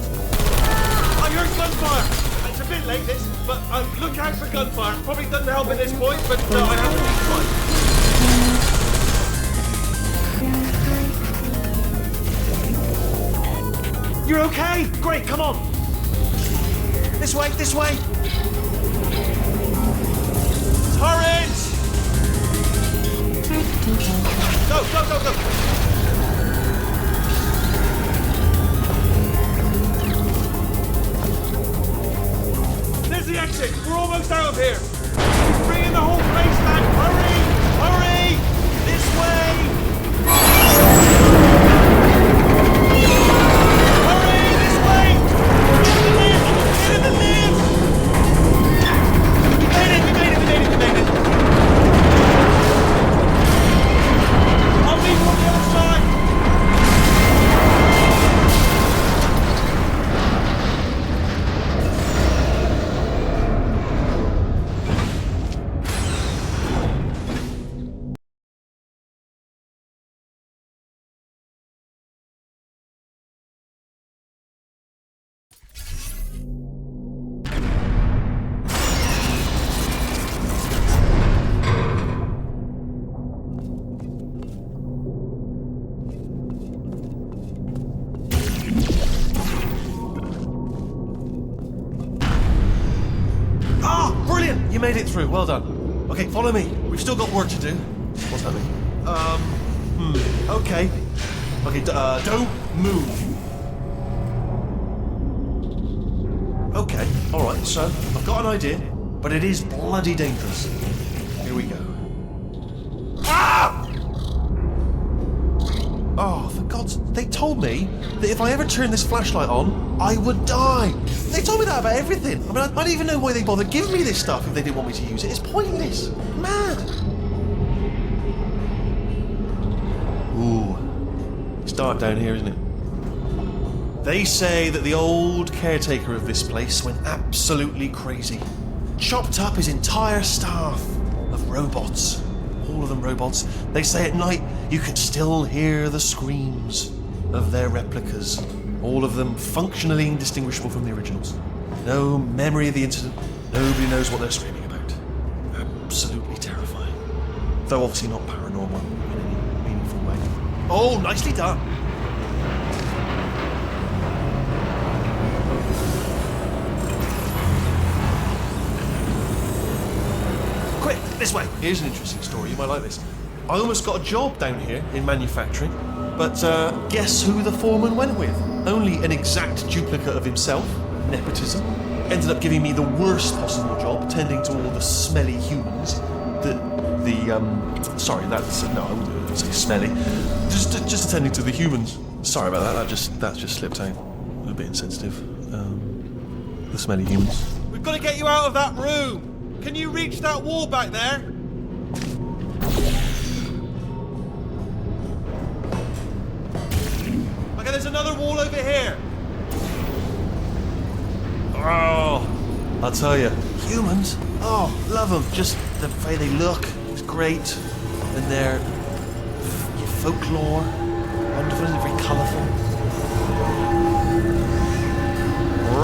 Speaker 2: I heard gunfire. It's a bit late, this, but look out for gunfire. Probably doesn't help at this point, but I have to be fine. You're okay? Great, come on. This way, this way. Turrets! Go, go, go, go. There's the exit. We're almost out of here. Bringing the whole place back. Hurry! Hurry! This way! Hurry! This way! Get in the lift! Get in the lift! We made it! We made it! We made it! We made it! I'll meet you on the other side! You made it through, well done. Okay, follow me. We've still got work to do. What's happening? Okay. Okay, don't move. Okay, alright, so I've got an idea, but it is bloody dangerous. Here we go. Ah! Oh, for God's... They told me that if I ever turned this flashlight on, I would die. They told me that about everything. I mean, I don't even know why they bothered giving me this stuff if they didn't want me to use it. It's pointless. Mad. Ooh. It's dark down here, isn't it? They say that the old caretaker of this place went absolutely crazy. Chopped up his entire staff of robots. All of them robots. They say at night you can still hear the screams of their replicas. All of them functionally indistinguishable from the originals. No memory of the incident. Nobody knows what they're screaming about. Absolutely terrifying. Though obviously not paranormal in any meaningful way. Oh, nicely done. Quick, this way. Here's an interesting story. You might like this. I almost got a job down here in manufacturing, but guess who the foreman went with? Only an exact duplicate of himself. Nepotism. Ended up giving me the worst possible job, tending to all the smelly humans. Sorry, that's no, I wouldn't say smelly. Just attending to the humans. Sorry about that. That just slipped out. A bit insensitive. The smelly humans. We've got to get you out of that room. Can you reach that wall back there? Okay, there's another wall over here. Oh, I'll tell you, humans. Oh, love them. Just the way they look is great, and their folklore, wonderful, very colourful.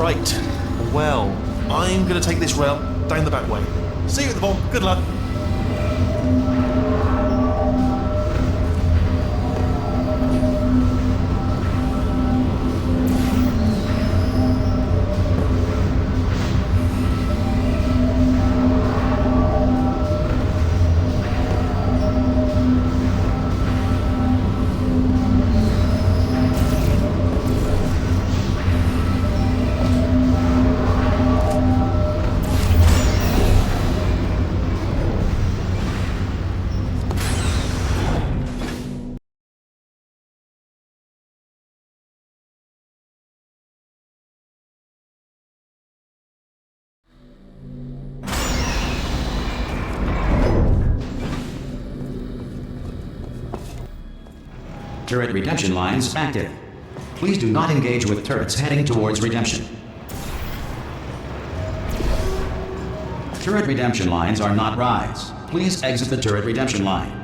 Speaker 2: Right. Well, I'm going to take this rail down the back way. See you at the bottom. Good luck.
Speaker 1: Turret redemption lines active. Please do not engage with turrets heading towards redemption. Turret redemption lines are not rides. Please exit the turret redemption line.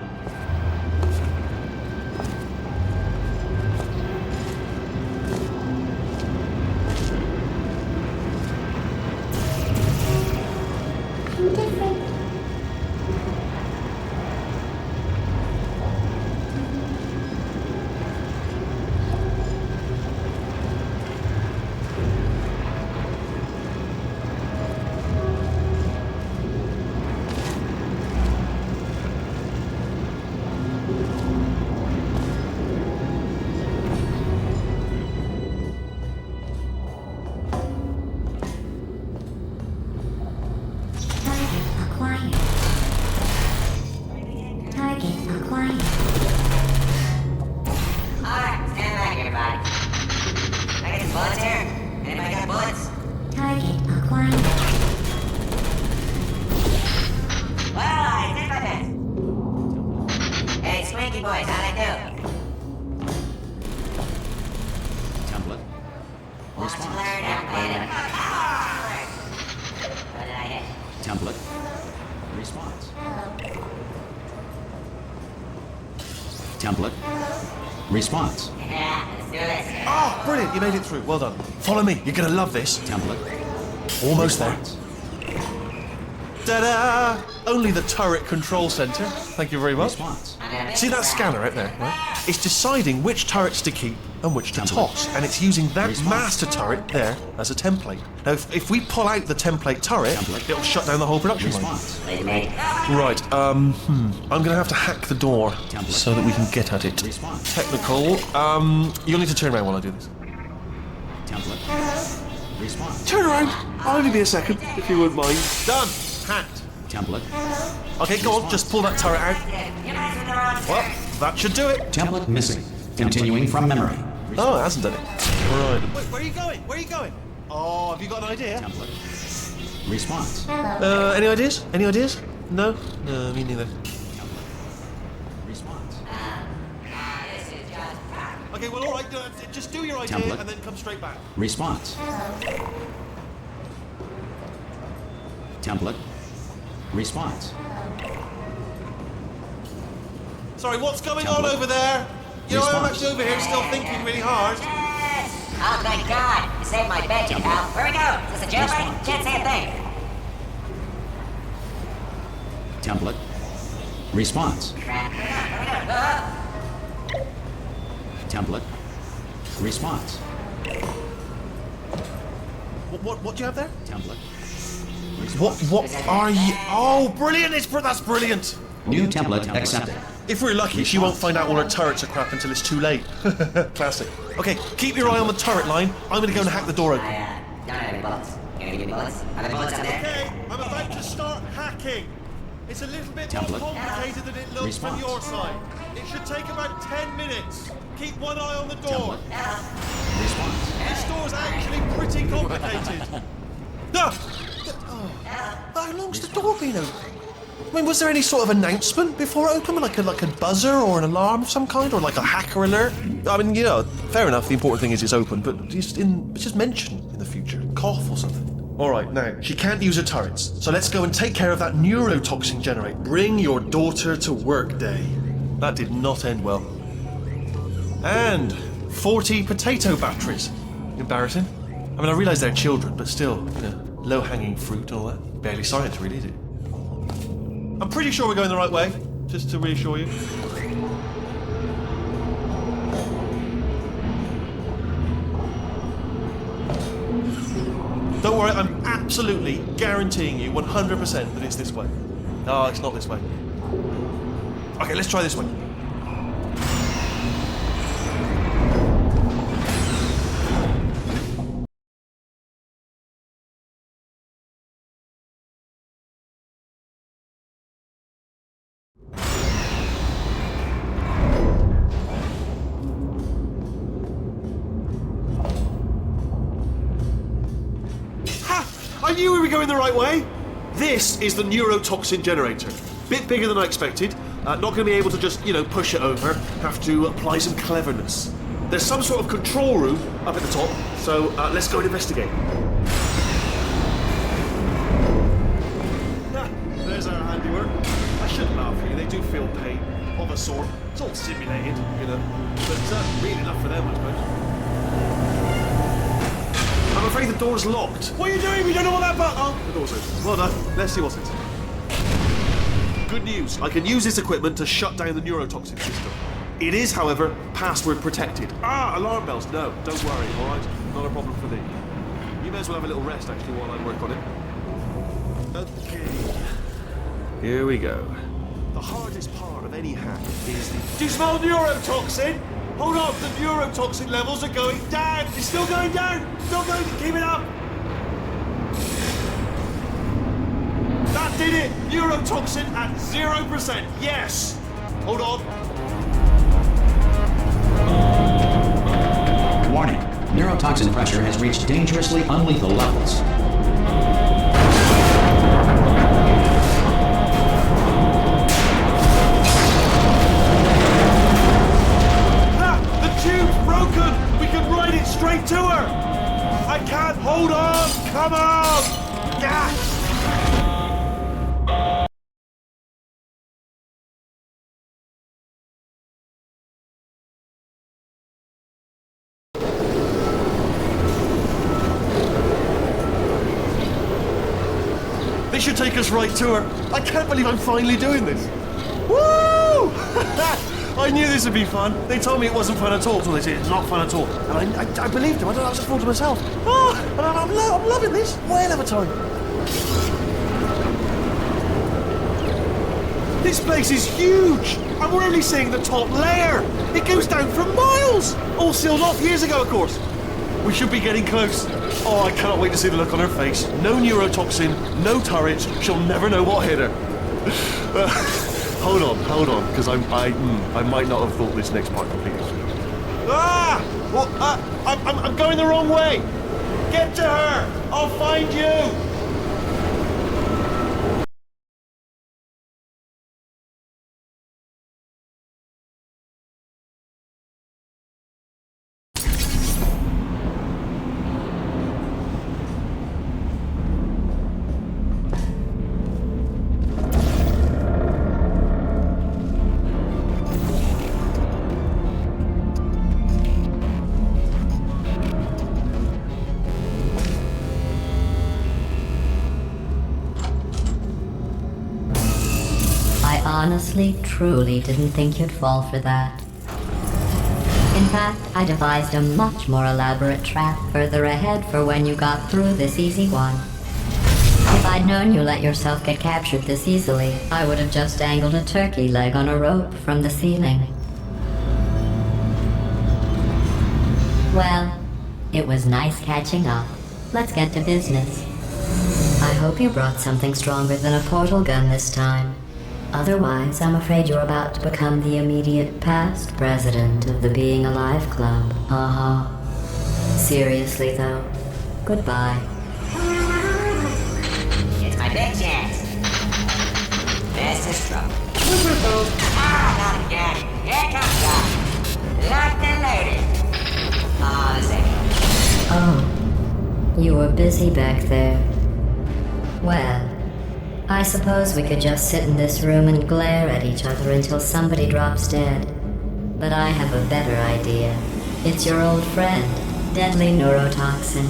Speaker 1: Response.
Speaker 5: Yeah, let's do this.
Speaker 2: Oh, brilliant, you made it through. Well done. Follow me, you're gonna love this.
Speaker 1: Template.
Speaker 2: Almost there.
Speaker 1: Response.
Speaker 2: Ta-da! Only the turret control center. Thank you very much.
Speaker 1: Response.
Speaker 2: See that scanner out there, right? It's deciding which turrets to keep and which to toss, and it's using that master turret there as a template. Now, if we pull out the template turret, it'll shut down the whole production line.
Speaker 1: Response.
Speaker 2: Right, I'm gonna have to hack the door so that we can get at it.
Speaker 1: Response.
Speaker 2: Technical, you'll need to turn around while I do this.
Speaker 1: Template. Response.
Speaker 2: Turn around! I'll only be a second, if you wouldn't mind. Done! Hacked.
Speaker 1: Template.
Speaker 2: Okay, go on, just pull that turret out. Well, that should do it.
Speaker 1: Template missing. Continuing from memory.
Speaker 2: Oh, it hasn't done it. Right. Wait, where are you going? Where are you going? Oh, have you got an idea?
Speaker 1: Template. Response.
Speaker 2: Any ideas? Any ideas? No? No, me neither.
Speaker 1: Response.
Speaker 2: Okay, well, all right, just do your idea
Speaker 1: Template.
Speaker 2: and then come straight back.
Speaker 1: Response. Template. Response.
Speaker 2: Sorry, what's going on
Speaker 1: Template.
Speaker 2: over there? You know, I'm
Speaker 1: Response.
Speaker 2: actually over here still thinking really hard.
Speaker 5: Oh, thank God. You saved my bacon, pal. Where we go? Is this a jailbreak?
Speaker 1: Response.
Speaker 5: Can't say a thing.
Speaker 1: Template. Response. Template. Response.
Speaker 2: What do you have there?
Speaker 1: Template.
Speaker 2: What are you? Oh, brilliant! That's brilliant.
Speaker 1: New template accepted.
Speaker 2: If we're lucky, she won't find out all her turrets are crap until it's too late. Classic. Okay, keep your eye on the turret line. I'm gonna go and hack the door open.
Speaker 5: Don't have any bullets. You gonna give me bullets? Are there bullets out there?
Speaker 2: Okay, I'm about to start hacking. It's a little bit more
Speaker 1: Template.
Speaker 2: complicated than it looks
Speaker 1: Response.
Speaker 2: from your side. It should take about 10 minutes. Keep one eye on the door.
Speaker 1: Template. Response.
Speaker 2: This door's actually pretty complicated. No! Oh. How long's the door been open? I mean, was there any sort of announcement before it opened? Like a buzzer or an alarm of some kind? Or like a hacker alert? I mean, you know, fair enough, the important thing is it's open, but just mention in the future. Cough or something. Alright, now, she can't use her turrets, so let's go and take care of that neurotoxin generator. Bring your daughter to work day. That did not end well. And 40 potato batteries. Embarrassing. I mean, I realise they're children, but still, you know, low-hanging fruit and all that. Barely science, really, is it? I'm pretty sure we're going the right way, just to reassure you. Don't worry, I'm absolutely guaranteeing you 100% that it's this way. No, it's not this way. Okay, let's try this way. I knew we were going the right way. This is the neurotoxin generator. Bit bigger than I expected. Not going to be able to just, you know, push it over. Have to apply some cleverness. There's some sort of control room up at the top, so let's go and investigate. There's our handiwork. I shouldn't laugh at you. They do feel pain of a sort. It's all simulated, you know, but real enough for them, I suppose. I'm afraid the door's locked. What are you doing? We don't know what that button... Oh, the door's open. Well done. Let's see what's inside. Good news. I can use this equipment to shut down the neurotoxin system. It is, however, password protected. Ah, alarm bells. No, don't worry, all right? Not a problem for me. You may as well have a little rest, actually, while I work on it. Okay. Here we go. The hardest part of any hack is the... Do you smell neurotoxin? Hold on, the neurotoxin levels are going down. It's still going down. Still going. Keep it up. That did it. Neurotoxin at 0%. Yes. Hold on.
Speaker 1: Warning. Neurotoxin pressure has reached dangerously unlethal levels.
Speaker 2: Broken! We can ride it straight to her! I can't hold on! Come on! Yeah. This should take us right to her. I can't believe I'm finally doing this. Woo! I knew this would be fun. They told me it wasn't fun at all, so they said it's not fun at all. And I believed them. I don't know, I just thought to myself, oh, and I'm loving this. Whale of a time. This place is huge, and we're only seeing the top layer. It goes down for miles. All sealed off years ago, of course. We should be getting close. Oh, I cannot wait to see the look on her face. No neurotoxin, no turrets. She'll never know what hit her. Hold on, because I might not have thought this next part completely. Ah! Well, I'm going the wrong way. Get to her. I'll find you.
Speaker 3: I honestly, truly didn't think you'd fall for that. In fact, I devised a much more elaborate trap further ahead for when you got through this easy one. If I'd known you let yourself get captured this easily, I would have just dangled a turkey leg on a rope from the ceiling. Well, it was nice catching up. Let's get to business. I hope you brought something stronger than a portal gun this time. Otherwise, I'm afraid you're about to become the immediate past president of the Being Alive Club. Seriously, though, goodbye.
Speaker 5: It's my big chance. This is trouble. Not again. Here comes God. Locked and loaded. The same.
Speaker 3: Oh, you were busy back there. Well, I suppose we could just sit in this room and glare at each other until somebody drops dead. But I have a better idea. It's your old friend, deadly neurotoxin.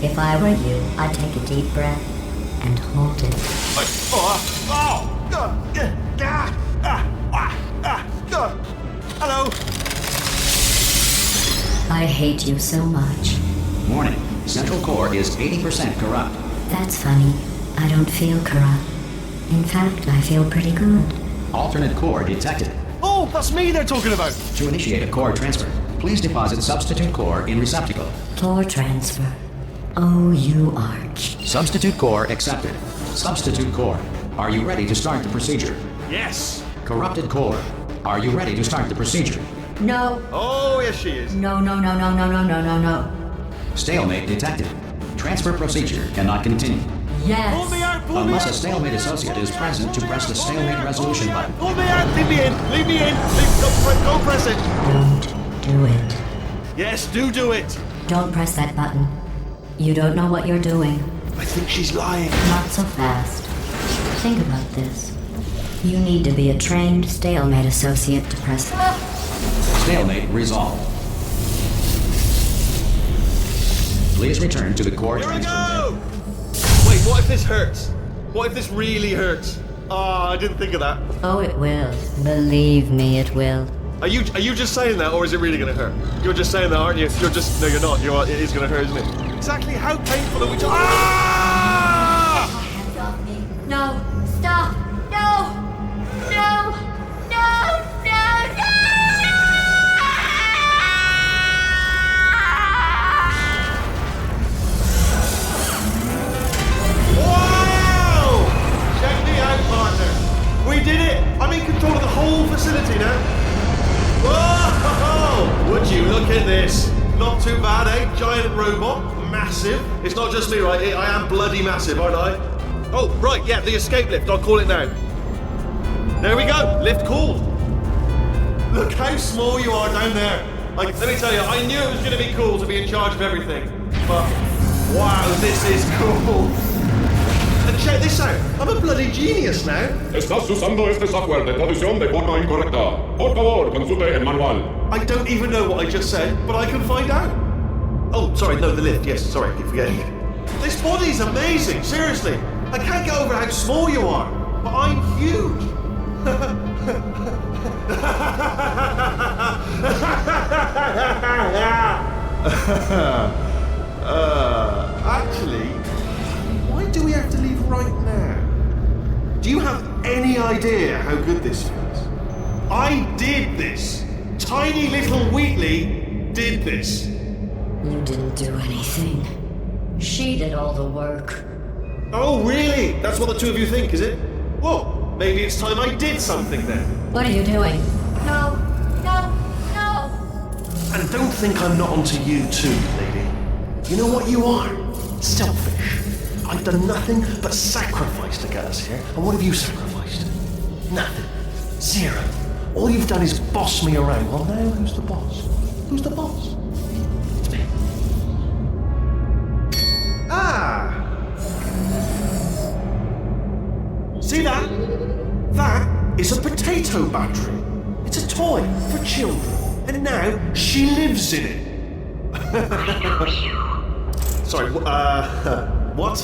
Speaker 3: If I were you, I'd take a deep breath and hold it.
Speaker 2: Hello.
Speaker 3: I hate you so much.
Speaker 1: Warning. Central core is 80% corrupt.
Speaker 3: That's funny. I don't feel corrupt. In fact, I feel pretty good.
Speaker 1: Alternate core detected.
Speaker 2: Oh, that's me they're talking about.
Speaker 1: To initiate a core transfer, please deposit substitute core in receptacle.
Speaker 3: Core transfer. Oh, you arch.
Speaker 1: Substitute core accepted. Substitute core, are you ready to start the procedure?
Speaker 2: Yes.
Speaker 1: Corrupted core, are you ready to start the procedure?
Speaker 3: No.
Speaker 2: Oh, yes she is.
Speaker 3: No.
Speaker 1: Stalemate detected. Transfer procedure cannot continue.
Speaker 3: Yes.
Speaker 2: Pull me out, pull me
Speaker 1: Unless
Speaker 2: out.
Speaker 1: a stalemate associate is present to press the stalemate resolution button.
Speaker 2: Pull me out, leave me in. Don't press it.
Speaker 3: Don't do it.
Speaker 2: Yes, do it.
Speaker 3: Don't press that button. You don't know what you're doing.
Speaker 2: I think she's lying.
Speaker 3: Not so fast. Think about this. You need to be a trained stalemate associate to press.
Speaker 1: Stalemate resolved. Please return to the core
Speaker 2: Here we
Speaker 1: transfer.
Speaker 2: go. Wait, what if this hurts? What if this really hurts? I didn't think of that.
Speaker 3: Oh, it will. Believe me, it will.
Speaker 2: Are you just saying that, or is it really gonna hurt? You're just saying that, aren't you? No, you're not. It is gonna hurt, isn't it? Exactly how painful are we talking? Ah!
Speaker 3: Hands off me. No. Stop. No. No.
Speaker 2: Wow! Check me out, partner. We did it. I'm in control of the whole facility now. Whoa! Would you look at this? Not too bad, eh? Giant robot, massive. It's not just me, right? I am bloody massive, aren't I? Oh, right, yeah, the escape lift. I'll call it now. There we go. Lift called. Look how small you are down there. Like, let me tell you, I knew it was going to be cool to be in charge of everything. But, wow, this is cool. And check this out. I'm a bloody genius now.
Speaker 6: Estás usando este software de traducción de forma incorrecta. Por favor, consulte el manual.
Speaker 2: I don't even know what I just said, but I can find out. Oh, sorry, no, the lift. Yes, sorry, I keep forgetting. This body's amazing, seriously. I can't get over how small you are, but I'm huge. Actually, why do we have to leave right now? Do you have any idea how good this feels? I did this. Tiny little Wheatley did this.
Speaker 3: You didn't do anything. She did all the work.
Speaker 2: Oh, really? That's what the two of you think, is it? Well, maybe it's time I did something then.
Speaker 3: What are you doing?
Speaker 2: And And don't think I'm not onto you too, lady. You know what you are? Selfish. I've done nothing but sacrifice to get us here. And what have you sacrificed? Nothing. Zero. All you've done is boss me around. Well, now who's the boss? Who's the boss? It's me. Ah! See that? That is a potato battery. It's a toy for children. And now she lives in it. Sorry, what?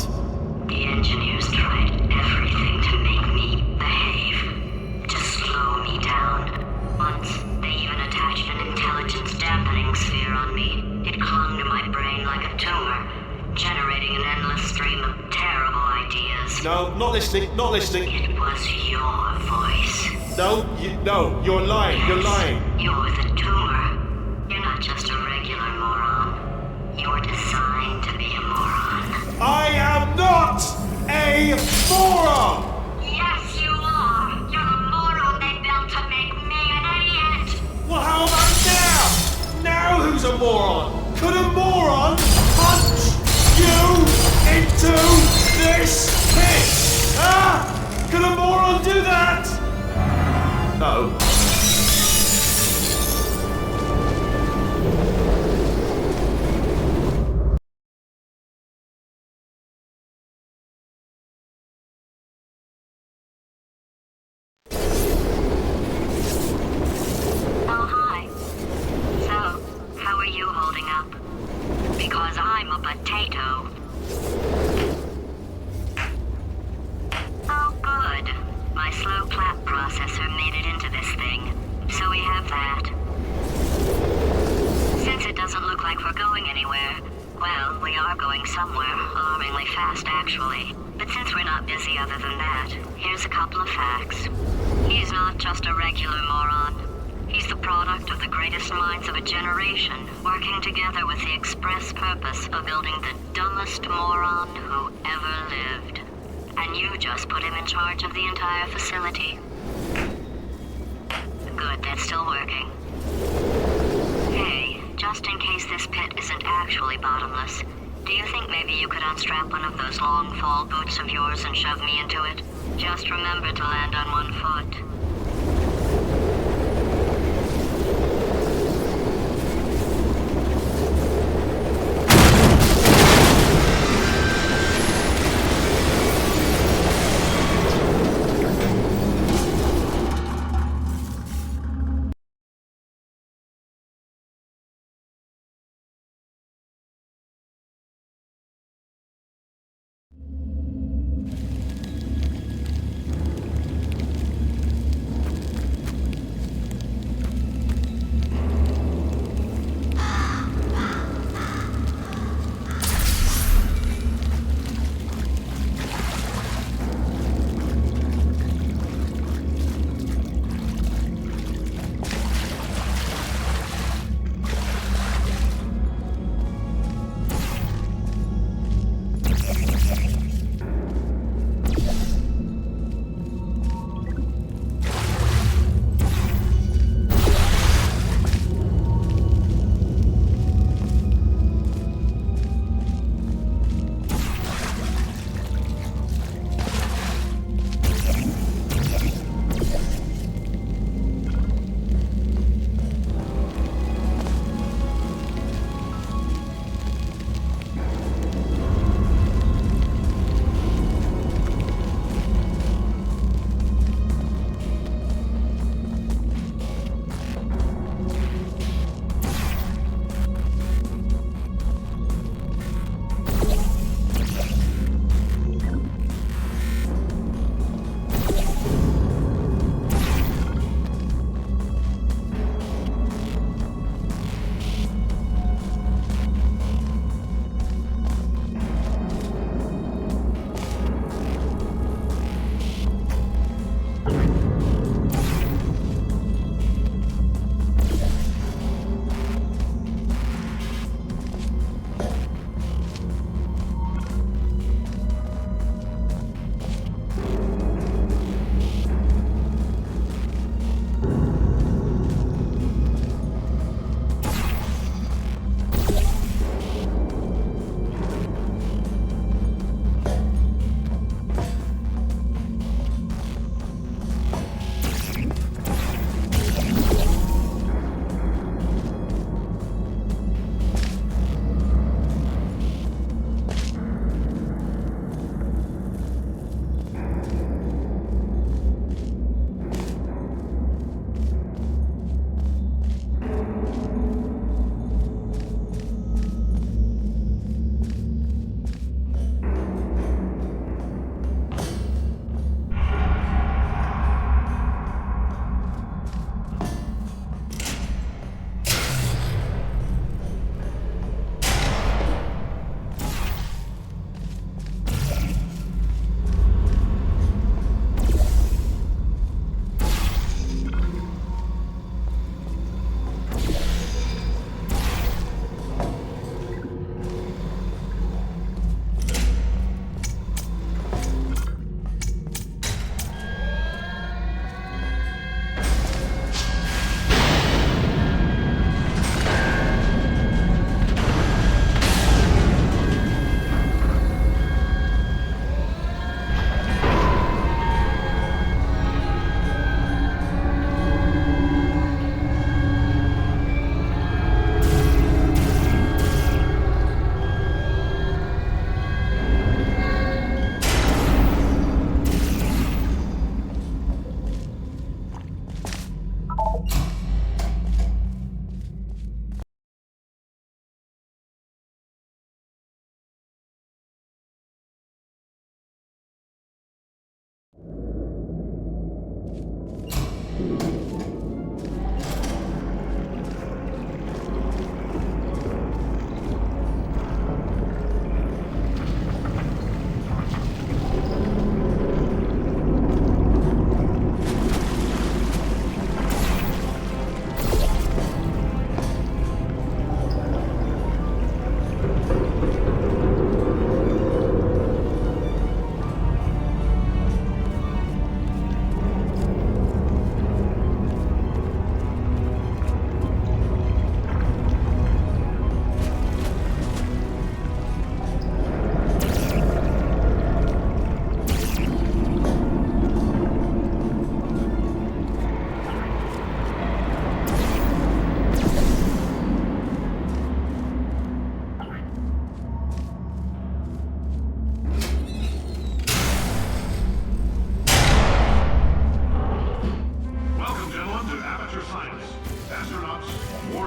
Speaker 7: The engineers tried everything to make me behave, to slow me down. Once, they even attached an intelligence dampening sphere on me. It clung to my brain like a tumor, generating an endless stream of terrible ideas.
Speaker 2: No, not listening, not listening.
Speaker 7: It was your voice.
Speaker 2: No, you're lying, you're lying.
Speaker 7: You're the tumor. You're not just a regular moron. You're designed to be a moron.
Speaker 2: I am not a moron!
Speaker 7: Yes, you are. You're the moron they built to make me an idiot.
Speaker 2: Well, how about now? Now who's a moron? Could a moron punch you into this pit? Ah! Could a moron do that? No.
Speaker 7: Oh, hi. So, how are you holding up? Because I'm a potato. Oh, good. My slow clap processor made it into this thing. So we have that. Since it doesn't look like we're going anywhere, well, we are going somewhere, alarmingly fast actually. But since we're not busy other than that, here's a couple of facts. He's not just a regular moron. He's the product of the greatest minds of a generation, working together with the express purpose of building the dumbest moron who ever lived. And you just put him in charge of the entire facility. Good, that's still working. Hey, just in case this pit isn't actually bottomless, do you think maybe you could unstrap one of those long fall boots of yours and shove me into it? Just remember to land on one foot.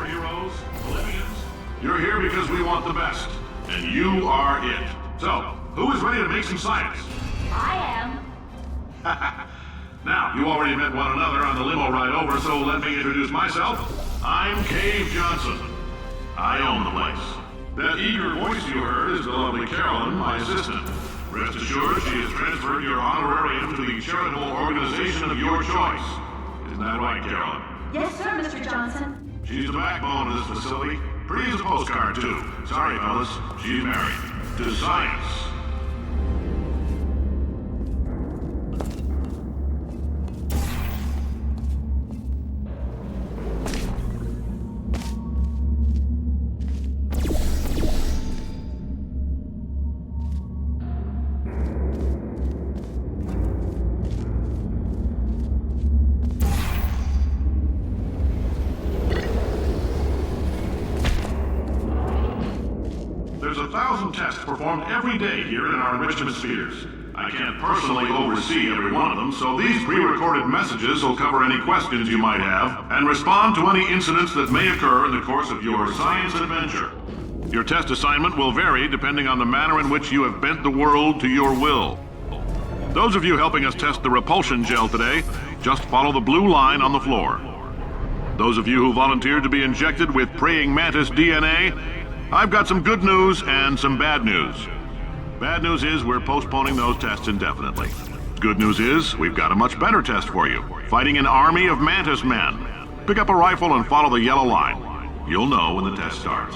Speaker 8: heroes, Olympians. You're here because we want the best, and you are it. So, who is ready to make some science?
Speaker 9: I am.
Speaker 8: Now, you already met one another on the limo ride over, so let me introduce myself. I'm Cave Johnson. I own the place. That eager voice you heard is the lovely Carolyn, my assistant. Rest assured, she has transferred your honorarium to the charitable organization of your choice. Isn't that right, Carolyn?
Speaker 9: Yes, sir, Mr. Johnson.
Speaker 8: She's the backbone of this facility. Pretty as a postcard, too. Sorry, fellas. She's married. To science. There's 1,000 tests performed every day here in our enrichment spheres. I can't personally oversee every one of them, so these pre-recorded messages will cover any questions you might have and respond to any incidents that may occur in the course of your science adventure. Your test assignment will vary depending on the manner in which you have bent the world to your will. Those of you helping us test the repulsion gel today, just follow the blue line on the floor. Those of you who volunteered to be injected with praying mantis DNA, I've got some good news and some bad news. Bad news is we're postponing those tests indefinitely. Good news is we've got a much better test for you. Fighting an army of mantis men. Pick up a rifle and follow the yellow line. You'll know when the test starts.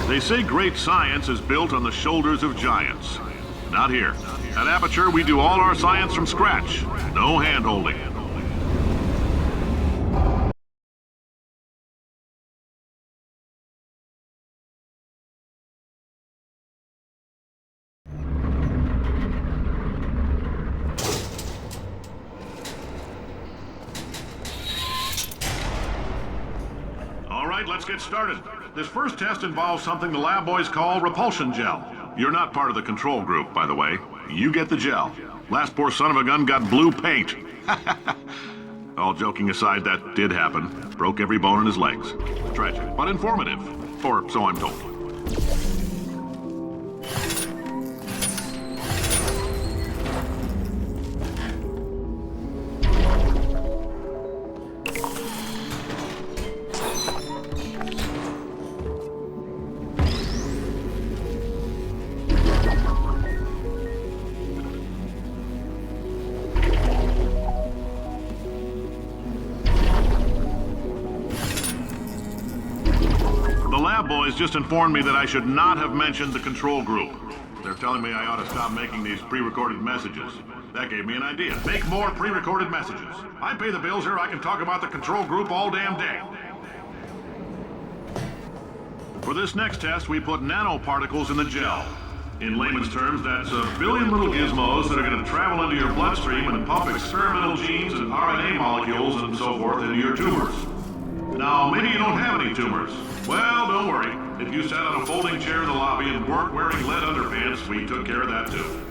Speaker 8: They say great science is built on the shoulders of giants. Not here. At Aperture, we do all our science from scratch. No hand-holding. All right, let's get started. This first test involves something the lab boys call repulsion gel. You're not part of the control group, by the way. You get the gel. Last poor son of a gun got blue paint. All joking aside, that did happen. Broke every bone in his legs. Tragic, but informative. Or so I'm told. Boys just informed me that I should not have mentioned the control group. They're telling me I ought to stop making these pre-recorded messages. That gave me an idea. Make more pre-recorded messages. I pay the bills here, I can talk about the control group all damn day. For this next test, we put nanoparticles in the gel. In layman's terms, that's a billion little gizmos that are going to travel into your bloodstream and pump experimental genes and RNA molecules and so forth into your tumors. Now, maybe you don't have any tumors. Well, don't worry. If you sat on a folding chair in the lobby and weren't wearing lead underpants, we took care of that too.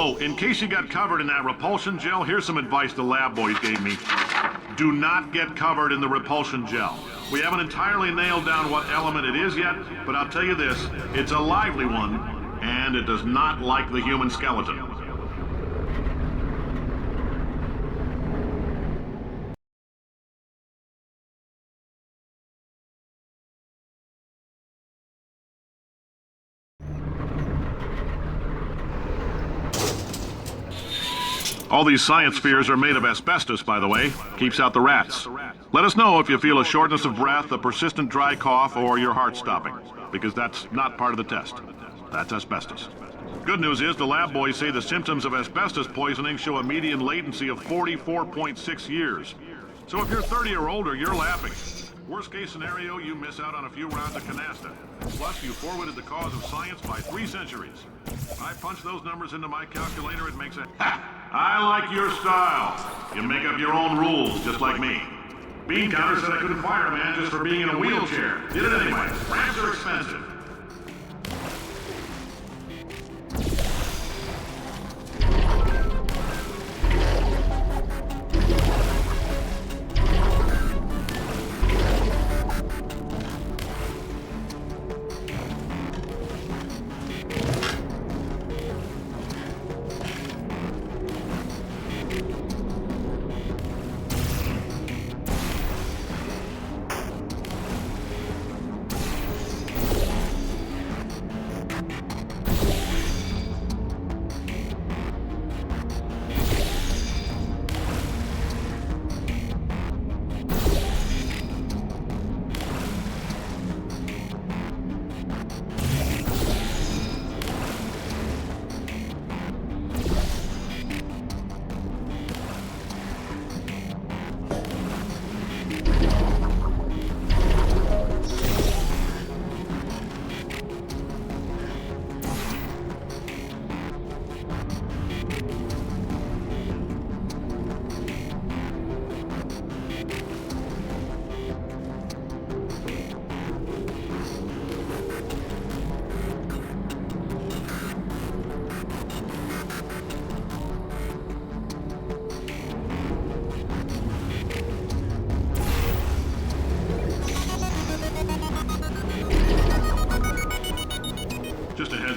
Speaker 8: Oh, in case you got covered in that repulsion gel, here's some advice the lab boys gave me. Do not get covered in the repulsion gel. We haven't entirely nailed down what element it is yet, but I'll tell you this, it's a lively one, and it does not like the human skeleton. All these science spheres are made of asbestos, by the way. Keeps out the rats. Let us know if you feel a shortness of breath, a persistent dry cough, or your heart stopping, because that's not part of the test. That's asbestos. Good news is the lab boys say the symptoms of asbestos poisoning show a median latency of 44.6 years. So if you're 30 or older, you're laughing. Worst case scenario, you miss out on a few rounds of canasta. Plus, you forwarded the cause of science by 3 centuries. I punch those numbers into my calculator, it makes a... Ha! I like your style. You make up your own rules, just like me. Bean Counter said I couldn't fire a man just for being in a wheelchair. Did it anyway. Ramps are expensive.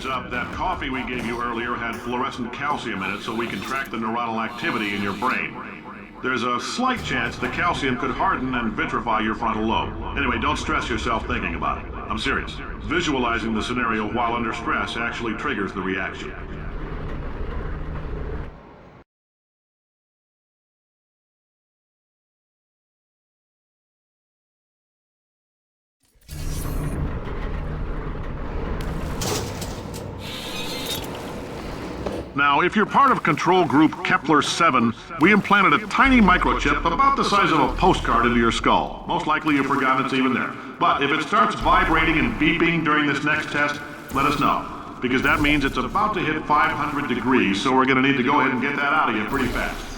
Speaker 8: Up, that coffee we gave you earlier had fluorescent calcium in it, so we can track the neuronal activity in your brain. There's a slight chance the calcium could harden and vitrify your frontal lobe. Anyway, don't stress yourself thinking about it. I'm serious. Visualizing the scenario while under stress actually triggers the reaction. Now, if you're part of control group Kepler-7, we implanted a tiny microchip about the size of a postcard into your skull. Most likely you've forgotten it's even there. But if it starts vibrating and beeping during this next test, let us know. because that means it's about to hit 500 degrees, so we're going to need to go ahead and get that out of you pretty fast.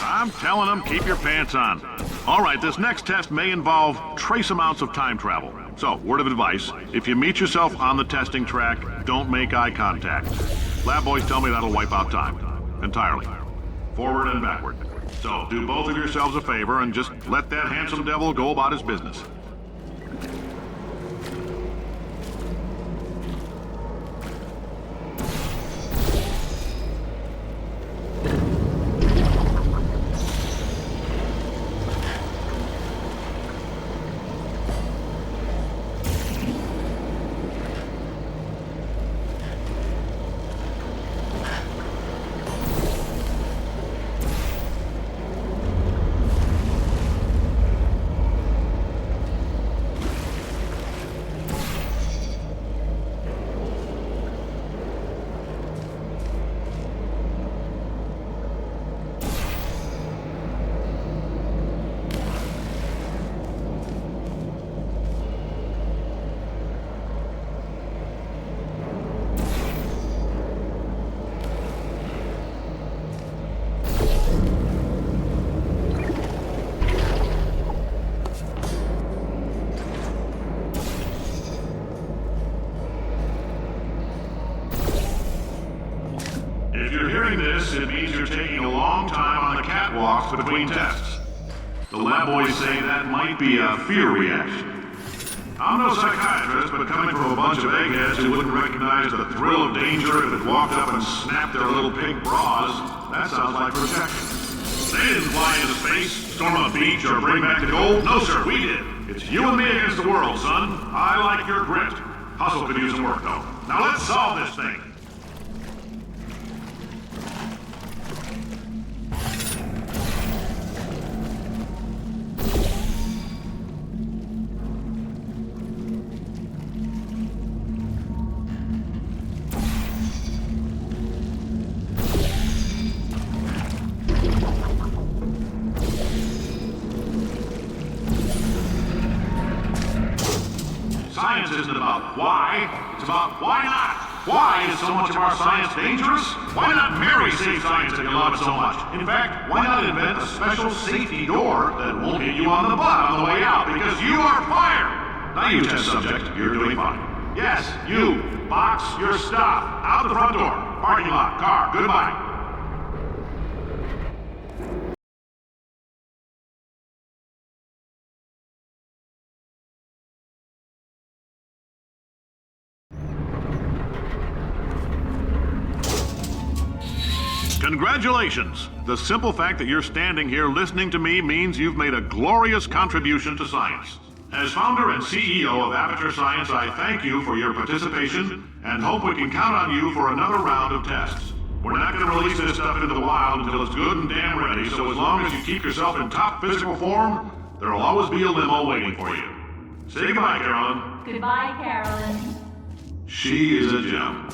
Speaker 8: I'm telling them, keep your pants on. All right, this next test may involve trace amounts of time travel. So, word of advice, if you meet yourself on the testing track, don't make eye contact. Lab boys tell me that'll wipe out time. Entirely. Forward and backward. So, do both of yourselves a favor and just let that handsome devil go about his business. It means you're taking a long time on the catwalks between tests. The lab boys say that might be a fear reaction. I'm no psychiatrist, but coming from a bunch of eggheads who wouldn't recognize the thrill of danger if it walked up and snapped their little pink bras, that sounds like protection. They didn't fly into space, storm a beach, or bring back the gold. No, sir, we did. It's you and me against the world, son. I like your grit. Hustle could use some work, though. Now let's solve this thing. Science isn't about why, it's about why not. Why is so much of our science dangerous? Why not marry safe science if you love it so much? In fact, why not invent a special safety door that won't hit you on the butt on the way out because you are fired? Now you test subject, you're doing fine. Yes, you, box your stuff, out the front door, parking lot, car, goodbye. Congratulations! The simple fact that you're standing here listening to me means you've made a glorious contribution to science. As founder and CEO of Aperture Science, I thank you for your participation and hope we can count on you for another round of tests. We're not going to release this stuff into the wild until it's good and damn ready, so as long as you keep yourself in top physical form, there'll always be a limo waiting for you. Say goodbye, Carolyn.
Speaker 9: Goodbye, Carolyn.
Speaker 8: She is a gem.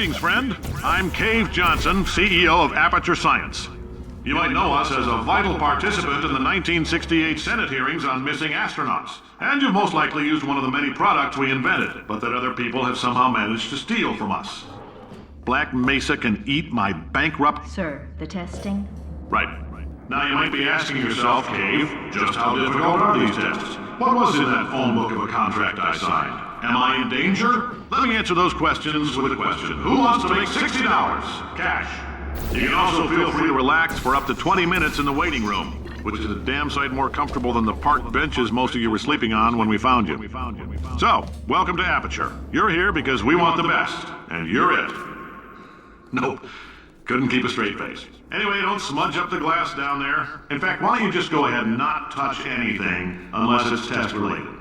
Speaker 8: Greetings, friend. I'm Cave Johnson, CEO of Aperture Science. You might know us as a vital participant in the 1968 Senate hearings on missing astronauts. And you've most likely used one of the many products we invented, but that other people have somehow managed to steal from us. Black Mesa can eat my bankrupt...
Speaker 9: Sir, the testing?
Speaker 8: Right. Now you might be asking yourself, Cave, just how difficult are these tests? What was in that phone book of a contract I signed? Am I in danger? Let me answer those questions with a question. Who wants to make $60? Cash. You can also feel free to relax for up to 20 minutes in the waiting room, which is a damn sight more comfortable than the park benches most of you were sleeping on when we found you. So, welcome to Aperture. You're here because we want the best, and you're it. Nope. Couldn't keep a straight face. Anyway, don't smudge up the glass down there. In fact, why don't you just go ahead and not touch anything unless it's test related?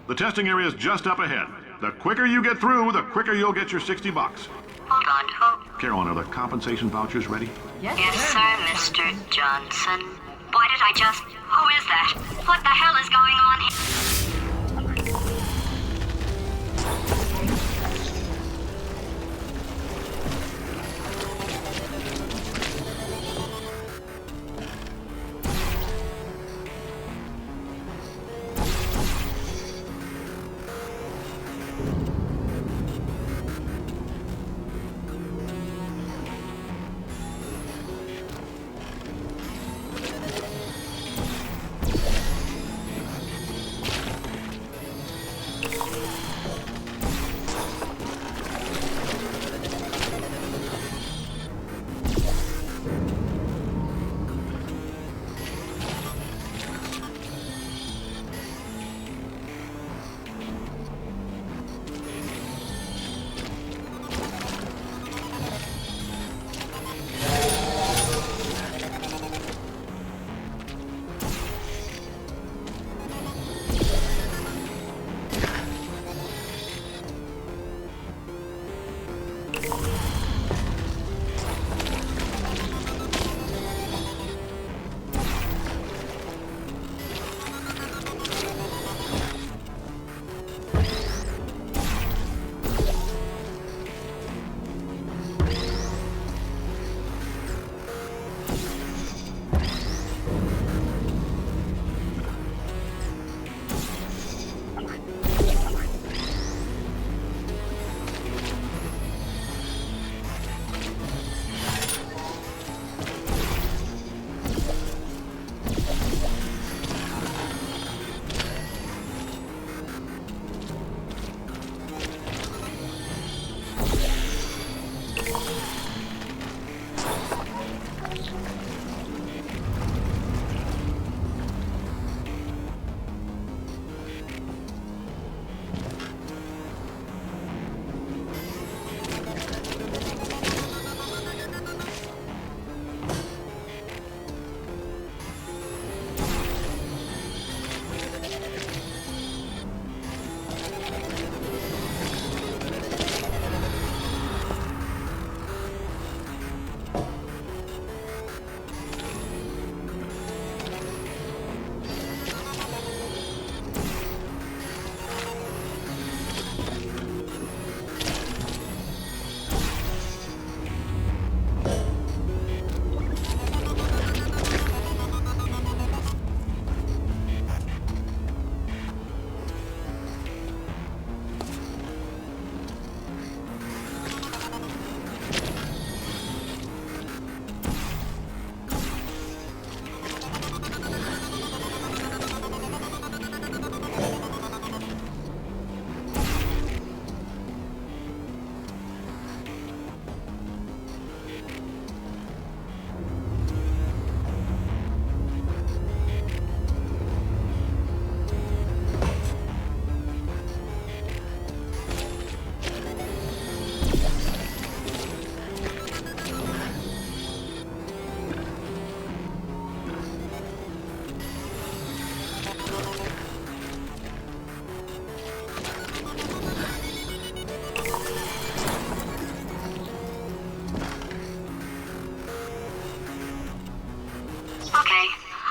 Speaker 8: The testing area is just up ahead. The quicker you get through, the quicker you'll get your $60.
Speaker 7: Hold on, who?
Speaker 8: Carolyn, are the compensation vouchers ready?
Speaker 7: Yes, sir, Mr. Johnson. Why did I just... Who is that? What the hell is going on here?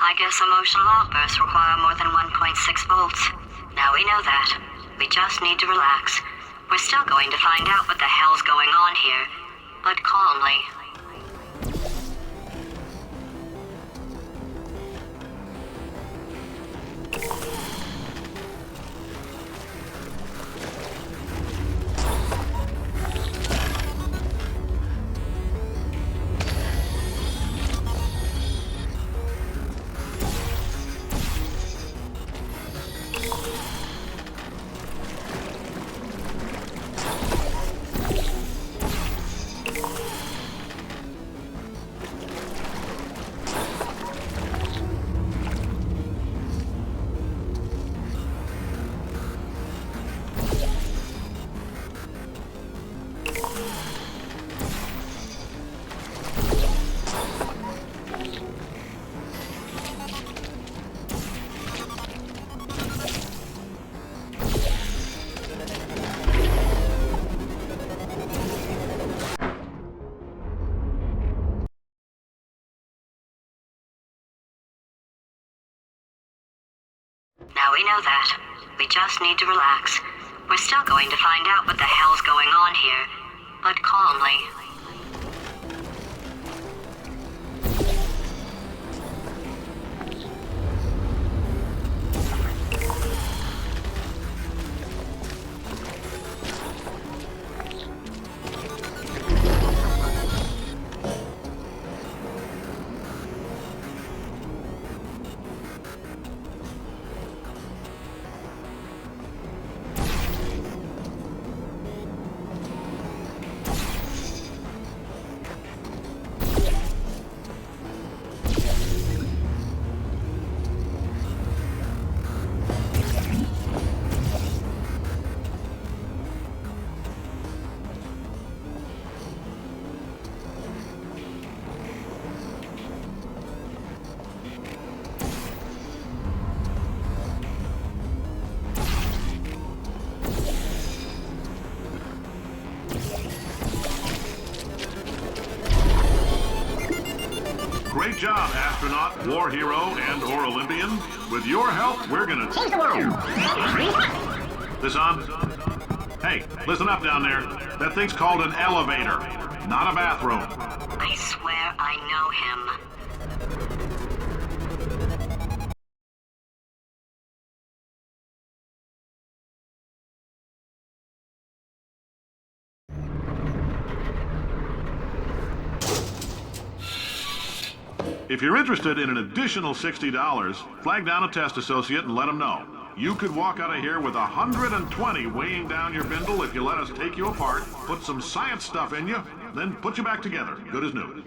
Speaker 7: I guess emotional outbursts require more than 1.6 volts. Now we know that. We just need to relax. We're still going to find out what the hell's going on here, but calmly. Now we know that. We just need to relax. We're still going to find out what the hell's going on here, but calmly.
Speaker 8: Great job, astronaut, war hero, and/or Olympian. With your help, we're gonna change the world. This on? Hey, listen up down there. That thing's called an elevator, not a bathroom.
Speaker 7: I swear I know him.
Speaker 8: If you're interested in an additional $60, flag down a test associate and let them know. You could walk out of here with 120 weighing down your bindle if you let us take you apart, put some science stuff in you, then put you back together, good as new.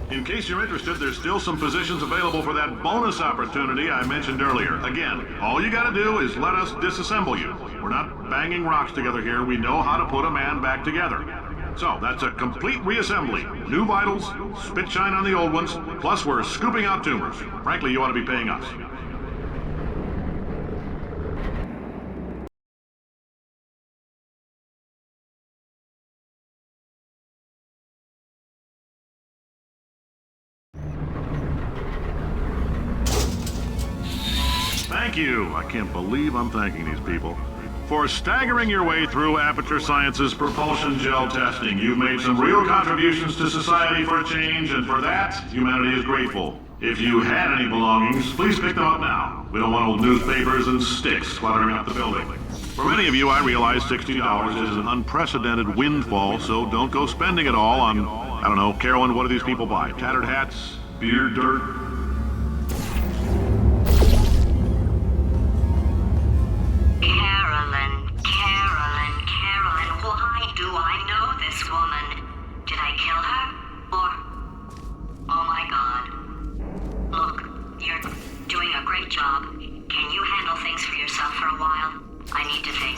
Speaker 8: In case you're interested, there's still some positions available for that bonus opportunity I mentioned earlier. Again, all you gotta do is let us disassemble you. We're not banging rocks together here. We know how to put a man back together. So, that's a complete reassembly. New vitals, spit shine on the old ones, plus we're scooping out tumors. Frankly, you ought to be paying us. Thank you. I can't believe I'm thanking these people. For staggering your way through Aperture Science's propulsion gel testing. You've made some real contributions to society for a change, and for that, humanity is grateful. If you had any belongings, please pick them up now. We don't want old newspapers and sticks cluttering up the building. For many of you, I realize $60 is an unprecedented windfall, so don't go spending it all on, I don't know, Carolyn, what do these people buy? Tattered hats? Beer dirt?
Speaker 7: Carolyn, why do I know this woman? Did I kill her? Or... Oh my god. Look, you're doing a great job. Can you handle things for yourself for a while? I need to think.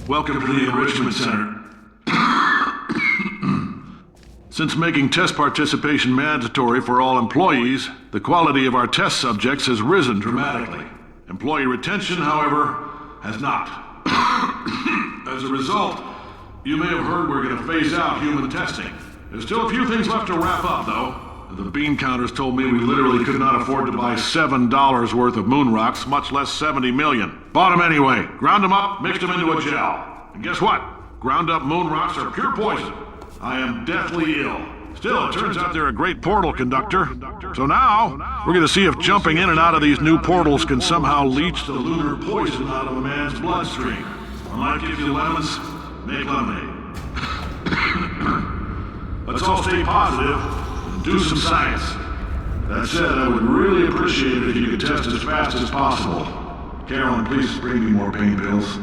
Speaker 8: Welcome to the Enrichment Center. Since making test participation mandatory for all employees, the quality of our test subjects has risen dramatically. Employee retention, however, has not. As a result, you may have heard we're going to phase out human testing. There's still a few things left to wrap up, though. The bean counters told me we literally could not afford to buy $7 worth of moon rocks, much less 70 million. Bought them anyway. Ground them up, mixed them into a gel. And guess what? Ground up moon rocks are pure poison. I am deathly ill. Still, it turns out they're a great portal conductor. So now, we're going to see if jumping in and out of these new portals can somehow leach the lunar poison out of a man's bloodstream. When life gives you lemons, make lemonade. Let's all stay positive and do some science. That said, I would really appreciate it if you could test as fast as possible. Carolyn, please bring me more pain pills.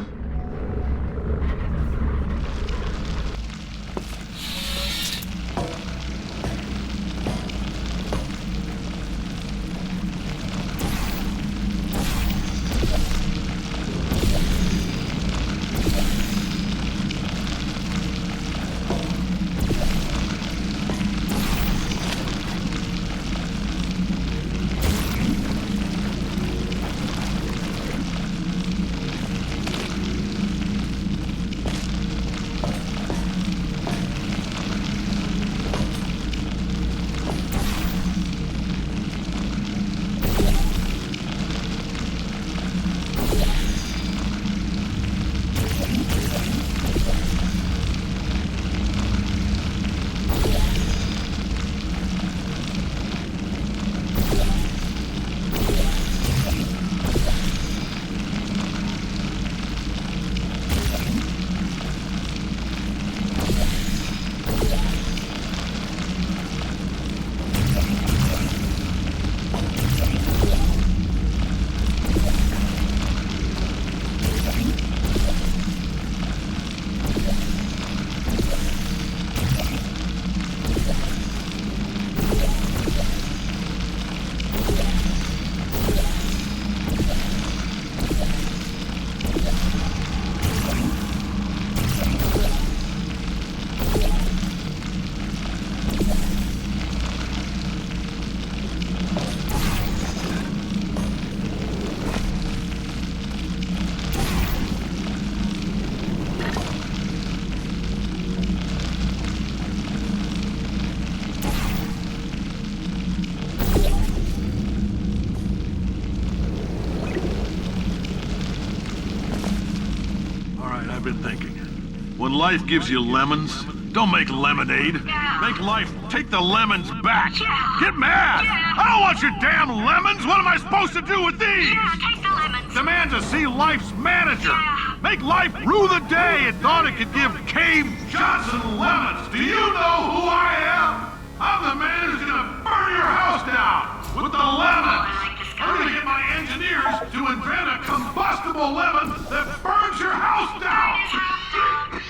Speaker 8: When life gives you lemons, don't make lemonade.
Speaker 7: Yeah.
Speaker 8: Make life take the lemons back.
Speaker 7: Yeah.
Speaker 8: Get mad!
Speaker 7: Yeah.
Speaker 8: I don't want your damn lemons! What am I supposed to do with these?
Speaker 7: Yeah, take the lemons.
Speaker 8: Demand to see life's manager.
Speaker 7: Yeah.
Speaker 8: Make life rue the day it thought it could give Cave Johnson lemons. Do you know who I am? I'm the man who's gonna burn your house down with the lemons.
Speaker 7: I like this guy.
Speaker 8: I'm gonna get my engineers to invent a combustible lemon that burns your house down.
Speaker 7: His house down.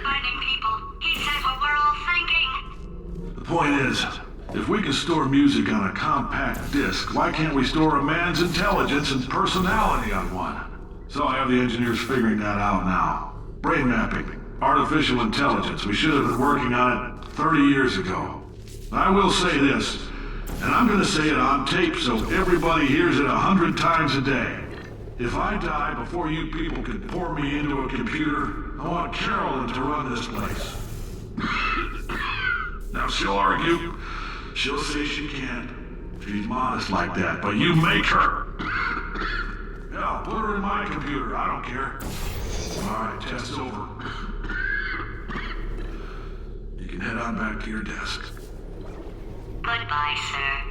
Speaker 7: Burning people. He said what we're all thinking.
Speaker 8: The point is, if we can store music on a compact disc, why can't we store a man's intelligence and personality on one? So I have the engineers figuring that out now. Brain mapping, artificial intelligence. We should have been working on it 30 years ago. I will say this, and I'm gonna say it on tape so everybody hears it 100 times a day. If I die before you people can pour me into a computer, I want Carolyn to run this place. Now she'll argue. She'll say she can't. She's modest like that, but you make her. Yeah, put her in my computer. I don't care. All right, test over. You can head on back to your desk.
Speaker 7: Goodbye, sir.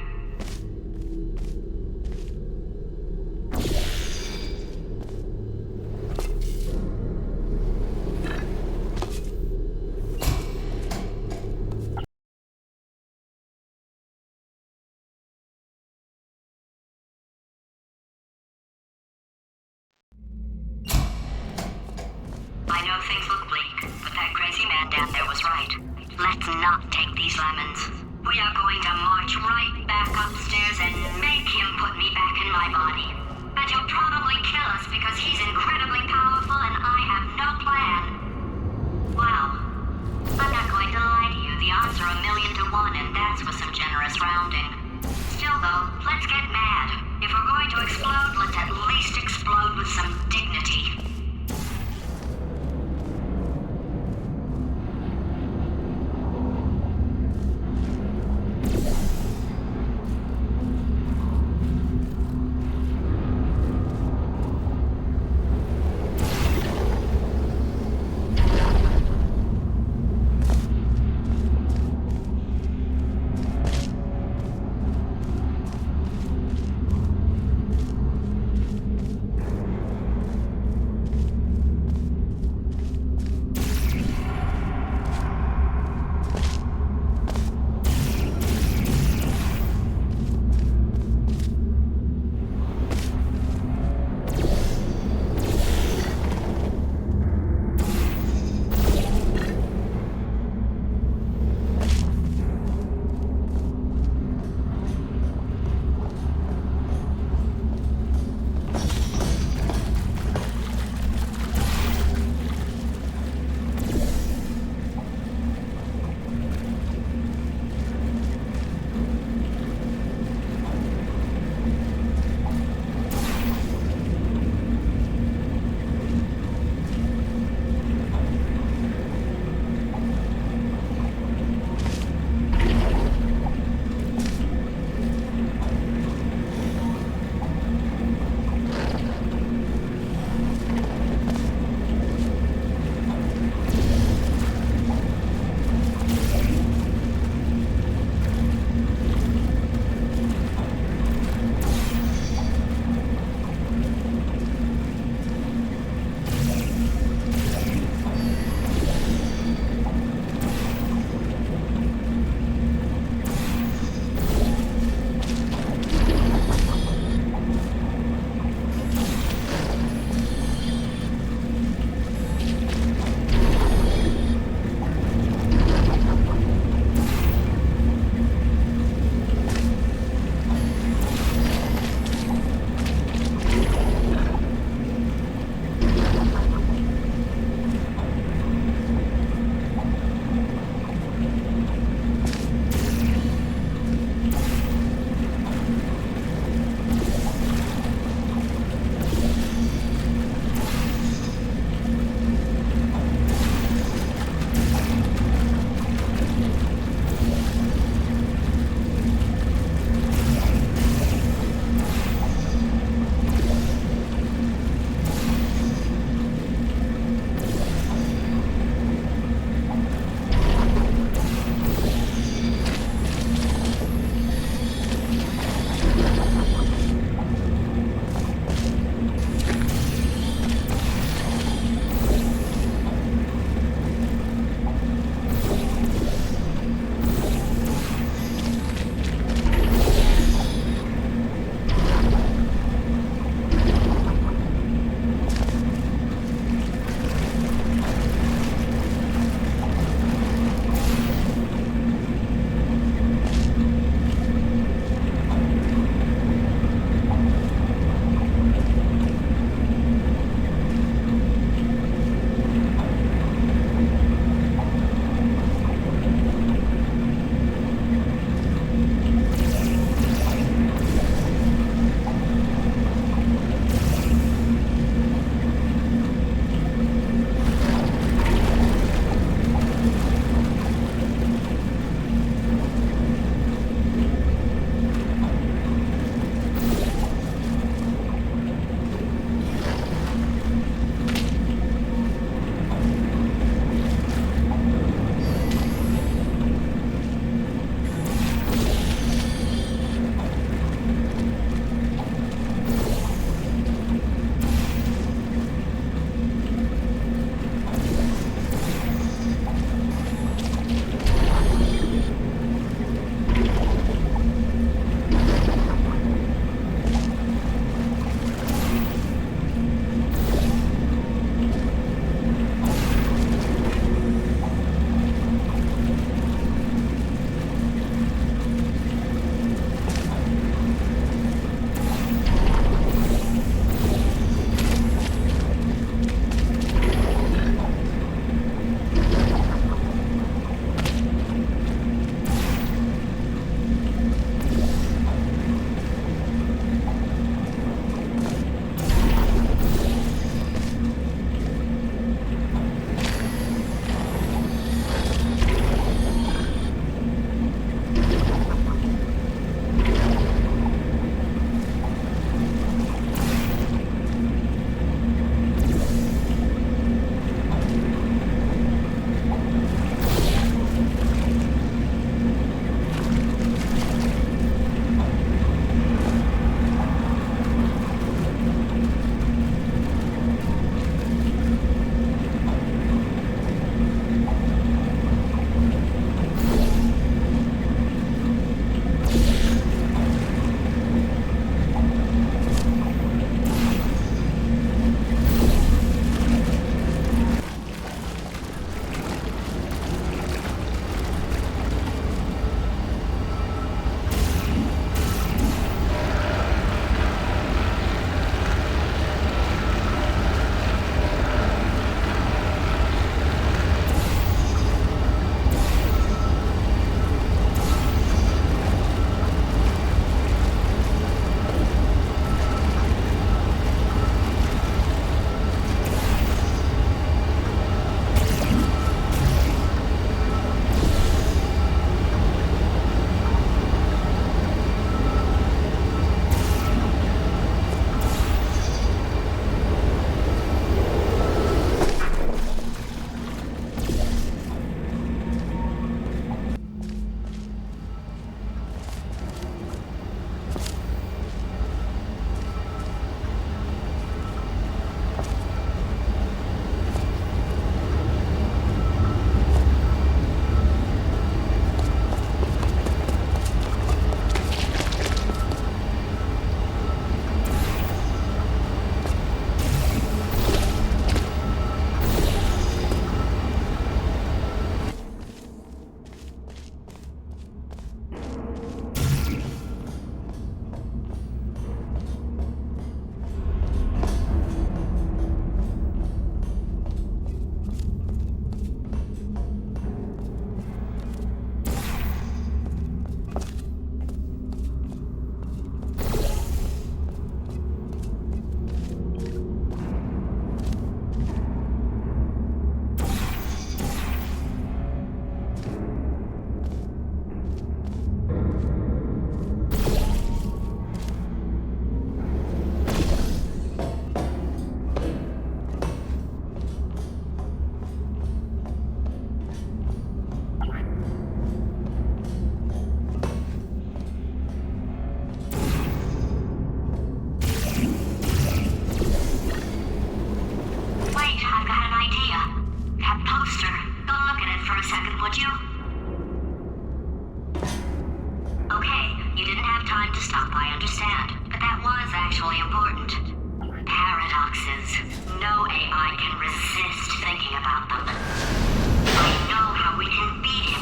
Speaker 7: I know things look bleak, but that crazy man down there was right. Let's not take these lemons. We are going to march right back upstairs and make him put me back in my body. And he'll probably kill us because he's incredibly powerful and I have no plan. Well, I'm not going to lie to you. The odds are 1,000,000 to 1, and that's with some generous rounding. Still though, let's get mad. If we're going to explode, let's at least explode with some dignity. stop, I understand. But that was actually important. Paradoxes. No AI can resist thinking about them. I know how we can beat him.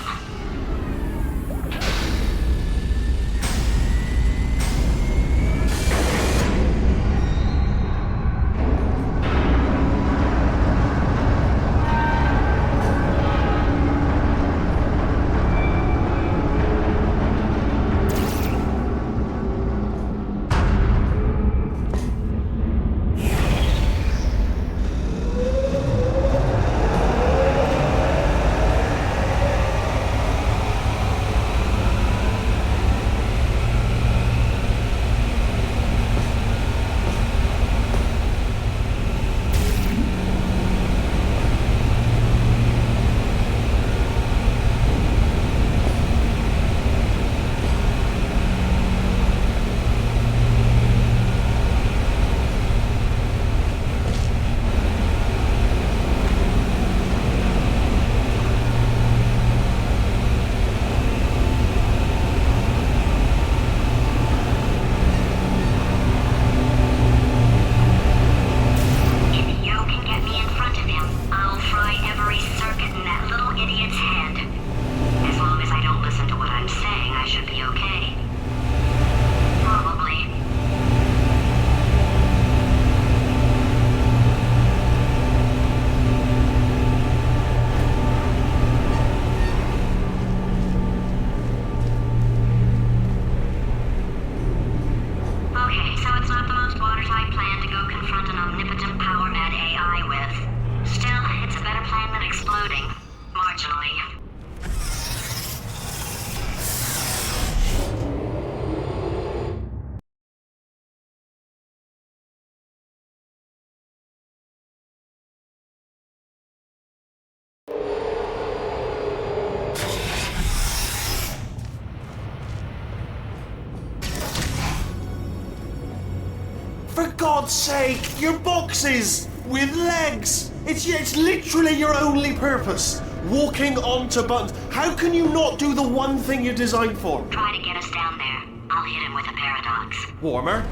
Speaker 2: For God's sake, your boxes with legs. It's literally your only purpose. Walking onto buttons. How can you not do the one thing you're designed for?
Speaker 7: Try to get us down there. I'll hit him with a paradox.
Speaker 2: Warmer,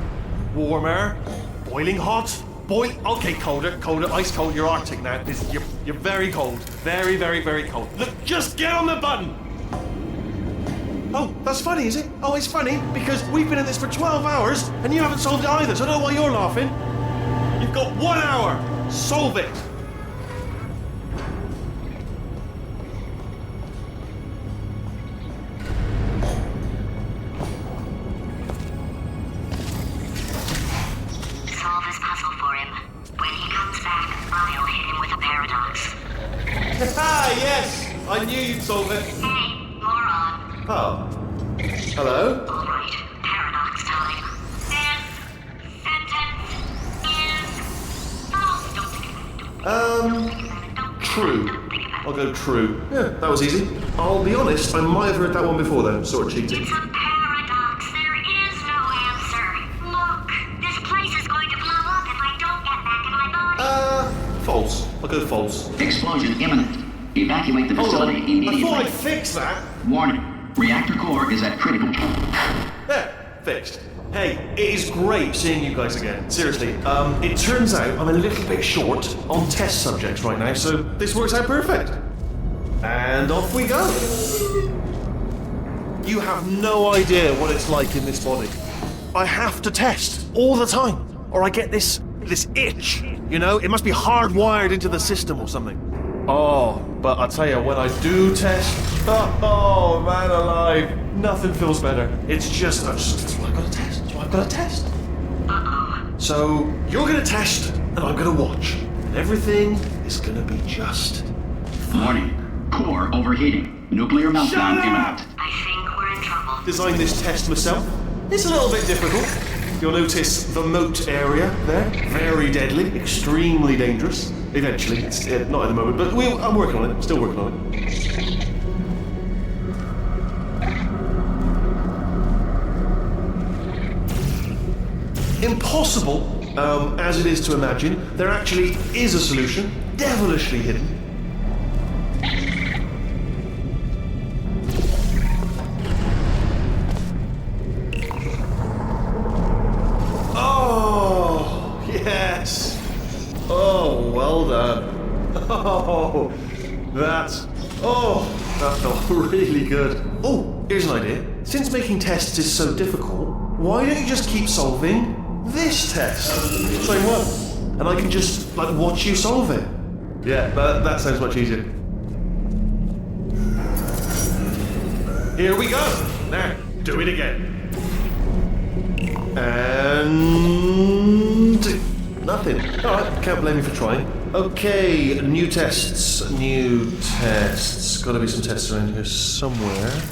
Speaker 2: boiling hot, okay, colder, ice cold. You're Arctic now. You're very cold, very, very, very cold. Look, just get on the button. Oh, that's funny, is it? Oh, it's funny because we've been at this for 12 hours and you haven't solved it either, so I don't know why you're laughing. You've got 1 hour. Solve it.
Speaker 7: Solve his puzzle for him. When he comes back, I'll hit him with a paradox.
Speaker 2: Ah, yes! I knew you'd solve it.
Speaker 7: Hey, moron.
Speaker 2: Oh. Hello?
Speaker 7: All right, paradox time. This sentence is false.
Speaker 2: True. I'll go true. Yeah, that was easy. I'll be honest, I might have heard that one before though, sort of cheating.
Speaker 7: It's a paradox. There is no answer. Look, this place is going to blow up if I don't get back in my body.
Speaker 2: False. I'll go false.
Speaker 10: Explosion imminent. Evacuate the
Speaker 2: Hold on.
Speaker 10: facility immediately.
Speaker 2: I thought I'd fix that.
Speaker 10: Warning. Reactor core is at critical.
Speaker 2: There, fixed. Hey, it is great seeing you guys again. Seriously, it turns out I'm a little bit short on test subjects right now, so this works out perfect. And off we go. You have no idea what it's like in this body. I have to test all the time, or I get this itch. You know, it must be hardwired into the system or something. Oh, but I tell you, when I do test, oh man alive, nothing feels better. It's just, that's what I've got to test. That's what I've got to test.
Speaker 7: Uh-oh.
Speaker 2: So, you're going to test, and I'm going to watch. And everything is going to be just fine.
Speaker 10: Warning. Core overheating. Nuclear meltdown imminent.
Speaker 7: I think we're in trouble.
Speaker 2: Designed this test myself. It's a little bit difficult. You'll notice the moat area there. Very deadly, extremely dangerous. Eventually, it's not at the moment, but I'm working on it. Still working on it. Impossible, as it is to imagine, there actually is a solution, devilishly hidden. That felt really good. Oh, here's an idea. Since making tests is so difficult, why don't you just keep solving this test? Same one. And I can just, watch you solve it. Yeah, that sounds much easier. Here we go. Now, do it again. And... nothing. Alright, can't blame you for trying. Okay, new tests. Gotta be some tests around here somewhere.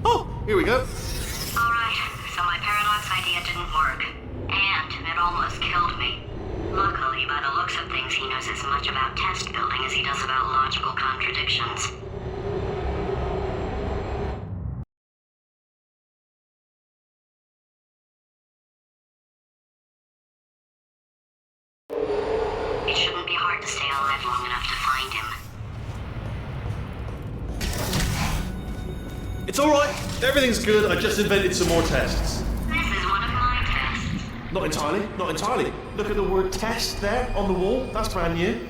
Speaker 2: Oh, here we go.
Speaker 7: Alright, so my paradox idea didn't work. And it almost killed me. Luckily, by the looks of things, he knows as much about test building as he does about logical contradictions. It shouldn't be hard to stay alive long enough to find him.
Speaker 2: It's alright. Everything's good. I just invented some more tests.
Speaker 7: This is one of my tests.
Speaker 2: Not entirely. Look at the word test there on the wall. That's brand new.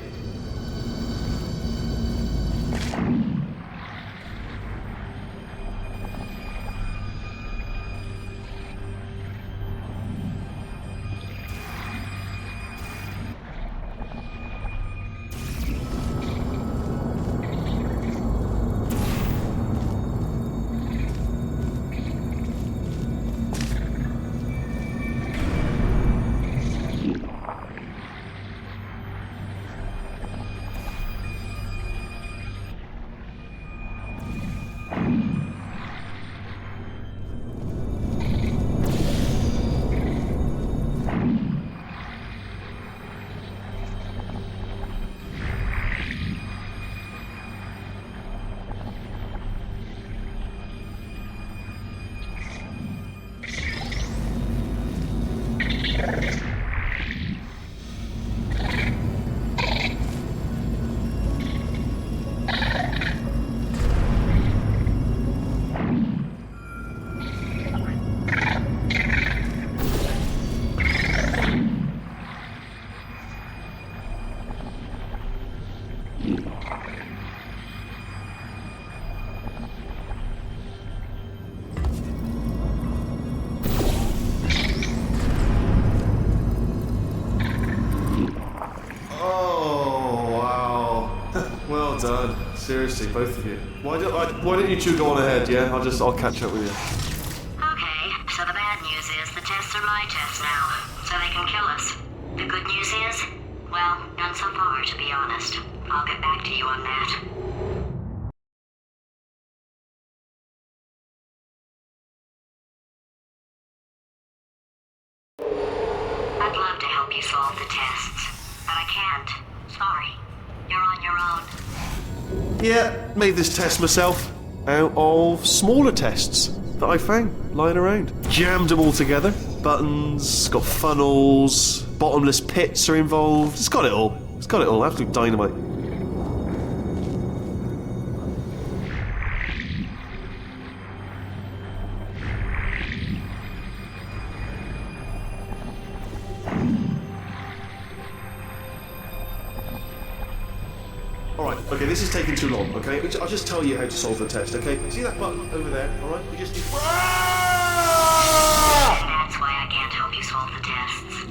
Speaker 2: Done. Seriously, both of you. Why don't you two go on ahead, yeah? I'll catch up with you.
Speaker 7: Okay, so the bad news is the tests are my tests now, so they can kill us. The good news is, well, none so far, to be honest. I'll get back to you on that. I'd love to help you solve the tests, but I can't. Sorry. You're on your own.
Speaker 2: Yeah, made this test myself out of smaller tests that I found lying around. Jammed them all together. Buttons, got funnels, bottomless pits are involved. It's got it all. Absolute dynamite. Alright, okay, this is taking too long, okay? I'll just tell you how to solve the test, okay? See that button over there, alright? We just need...
Speaker 7: That's why I can't help you solve the tests.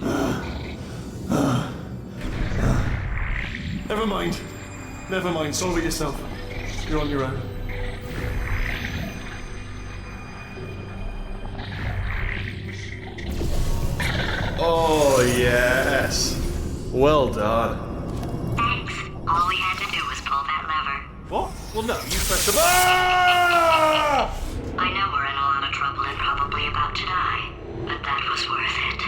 Speaker 2: Never mind, solve it yourself. You're on your own. Oh, yes. Well done.
Speaker 7: Thanks. All we had to do was pull that lever.
Speaker 2: What? Well, no, you pressed the... Ah!
Speaker 7: I know we're in a lot of trouble and probably about to die, but that was worth it.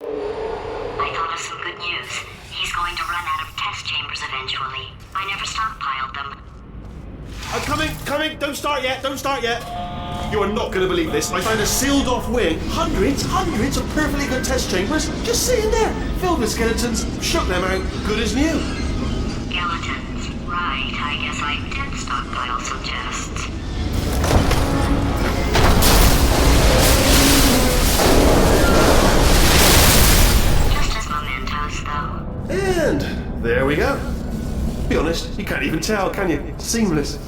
Speaker 7: I thought of some good news. He's going to run out of test chambers eventually. I never stockpiled them.
Speaker 2: I'm coming! Don't start yet! You are not going to believe this. I found a sealed-off wing. Hundreds of perfectly good test chambers just sitting there, filled with skeletons. Shook them out, good as new.
Speaker 7: Skeletons. Right, I guess I did stockpile some tests.
Speaker 2: even tell, can you? Seamless.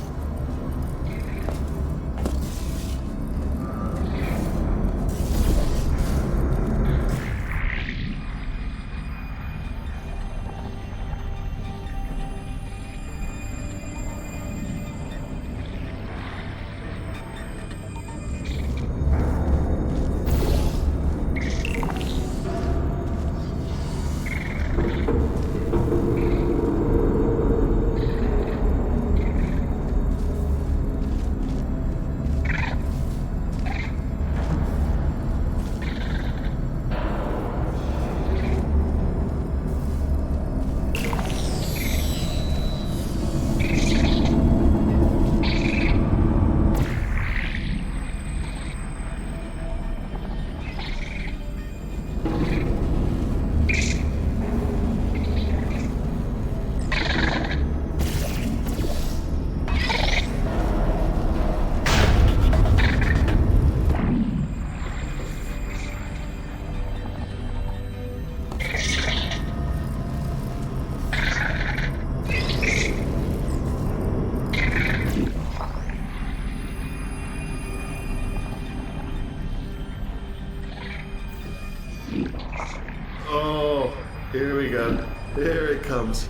Speaker 2: Oh, here we go. Here it comes.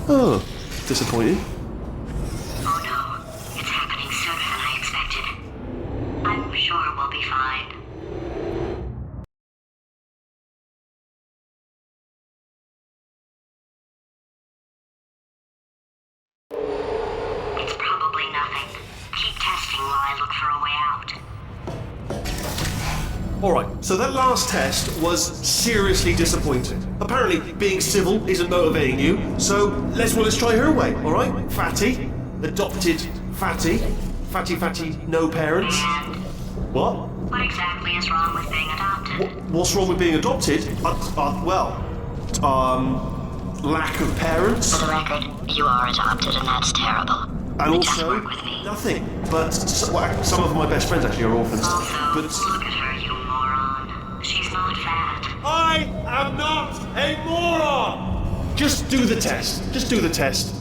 Speaker 2: Oh, disappointing.
Speaker 7: Oh no, it's happening sooner than I expected. I'm sure we'll be fine. It's probably nothing. Keep testing while I look for a way out.
Speaker 2: Alright, so that last test was seriously disappointing. Apparently, being civil isn't motivating you, so let's try her way, alright? Fatty, adopted Fatty, Fatty, no parents.
Speaker 7: And
Speaker 2: What?
Speaker 7: what exactly is wrong with being adopted?
Speaker 2: What's wrong with being adopted? Lack of parents.
Speaker 7: For the record, you are adopted and that's terrible.
Speaker 2: And
Speaker 7: Just
Speaker 2: also,
Speaker 7: work with me.
Speaker 2: nothing. But some of my best friends actually are orphans.
Speaker 7: Also,
Speaker 2: But
Speaker 7: look at her, you moron. She's not fat.
Speaker 2: I am not a moron! Just do the test. Just do the test.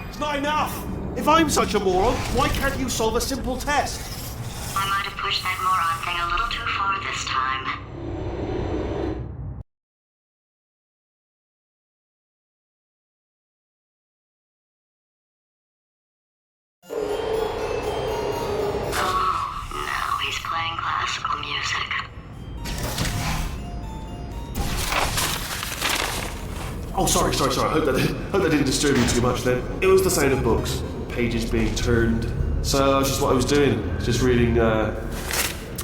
Speaker 2: It's not enough! If I'm such a moron, why can't you solve a simple test?
Speaker 7: I might have pushed that moron thing a little too far this time. Oh, now he's playing classical music.
Speaker 2: Oh, sorry. I hope that didn't disturb you too much then. It was the sound of books, pages being turned. So that's just what I was doing, just reading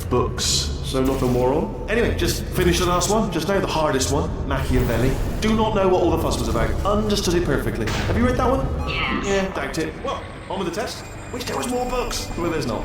Speaker 2: books. So nothing more on. Anyway, just finished the last one, just now, the hardest one, Machiavelli. Do not know what all the fuss was about. Understood it perfectly. Have you read that one?
Speaker 7: Yes.
Speaker 2: Yeah, doubt it. Well, on with the test. Wish there was more books. Well, there's not.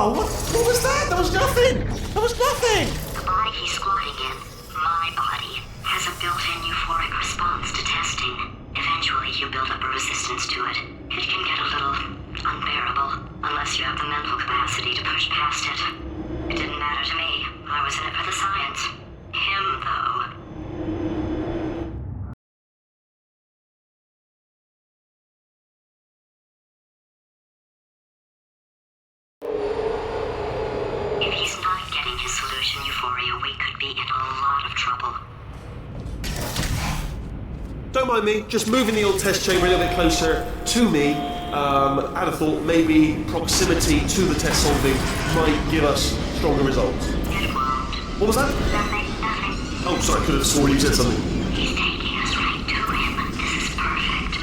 Speaker 2: Oh, what was that? There was nothing! There was nothing!
Speaker 7: The body he's squatting in, my body, has a built-in euphoric response to testing. Eventually, you build up a resistance to it. It can get a little unbearable, unless you have the mental capacity to push past it. It didn't matter to me. I was in it for the science. Him, though. If he's not getting his solution euphoria, we could be in a lot of trouble.
Speaker 2: Don't mind me, just moving the old test chamber a little bit closer to me. I'd have thought maybe proximity to the test solving might give us stronger results.
Speaker 7: It won't.
Speaker 2: What was that?
Speaker 7: Nothing.
Speaker 2: Oh, sorry, I could have sworn you said something.
Speaker 7: He's taking us right to him. This is perfect.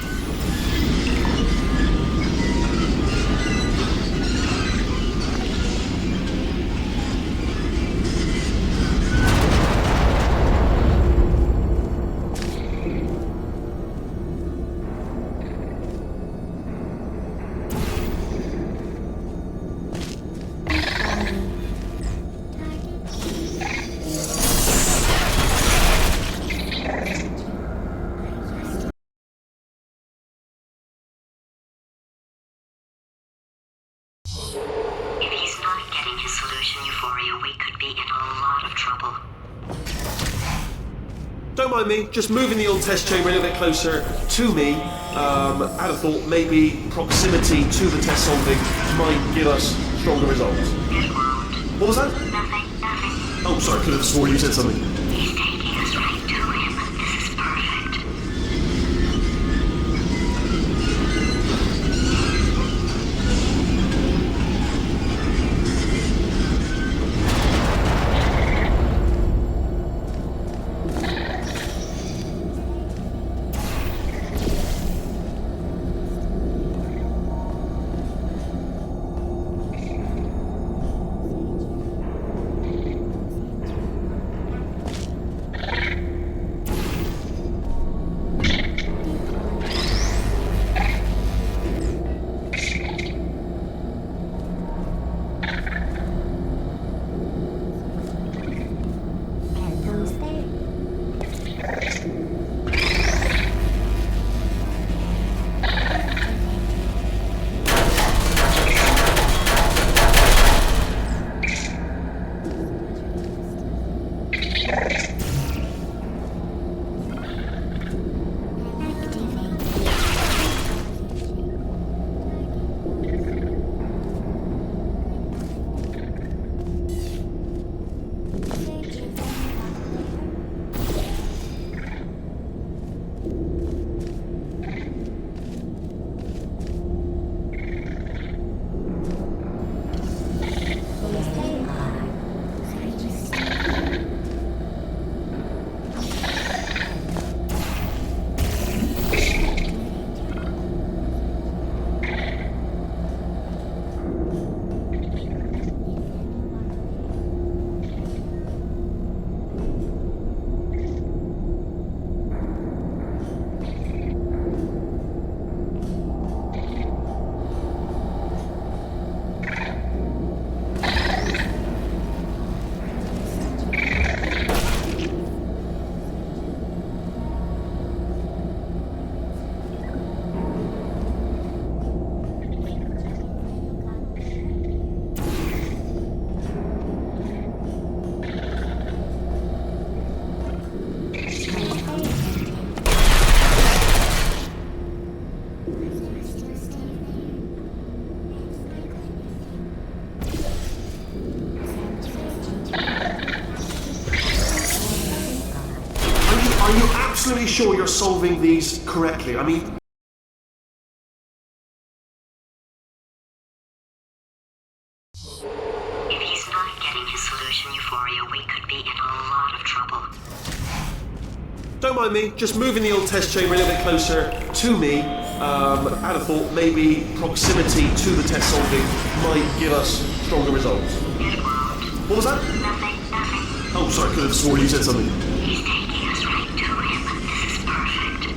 Speaker 7: If he's not getting his solution euphoria, we could be in a lot of trouble.
Speaker 2: Don't mind me, just moving the old test chamber a little bit closer to me. I'd have thought maybe proximity to the test solving might give us stronger results.
Speaker 7: It won't.
Speaker 2: What was that?
Speaker 7: Nothing.
Speaker 2: Oh, sorry, I could have sworn you said something.
Speaker 7: He's taking us right to him. This is perfect.
Speaker 2: Are you absolutely sure you're solving these correctly? I mean...
Speaker 7: If he's not getting his solution euphoria, we could be in a lot of trouble.
Speaker 2: Don't mind me, just moving the old test chamber a little bit closer to me. I'd have thought maybe proximity to the test solving might give us stronger results.
Speaker 7: It won't.
Speaker 2: What was that?
Speaker 7: Nothing.
Speaker 2: Oh, sorry, I could have sworn you said something.
Speaker 7: He's taking us right to him. This is perfect.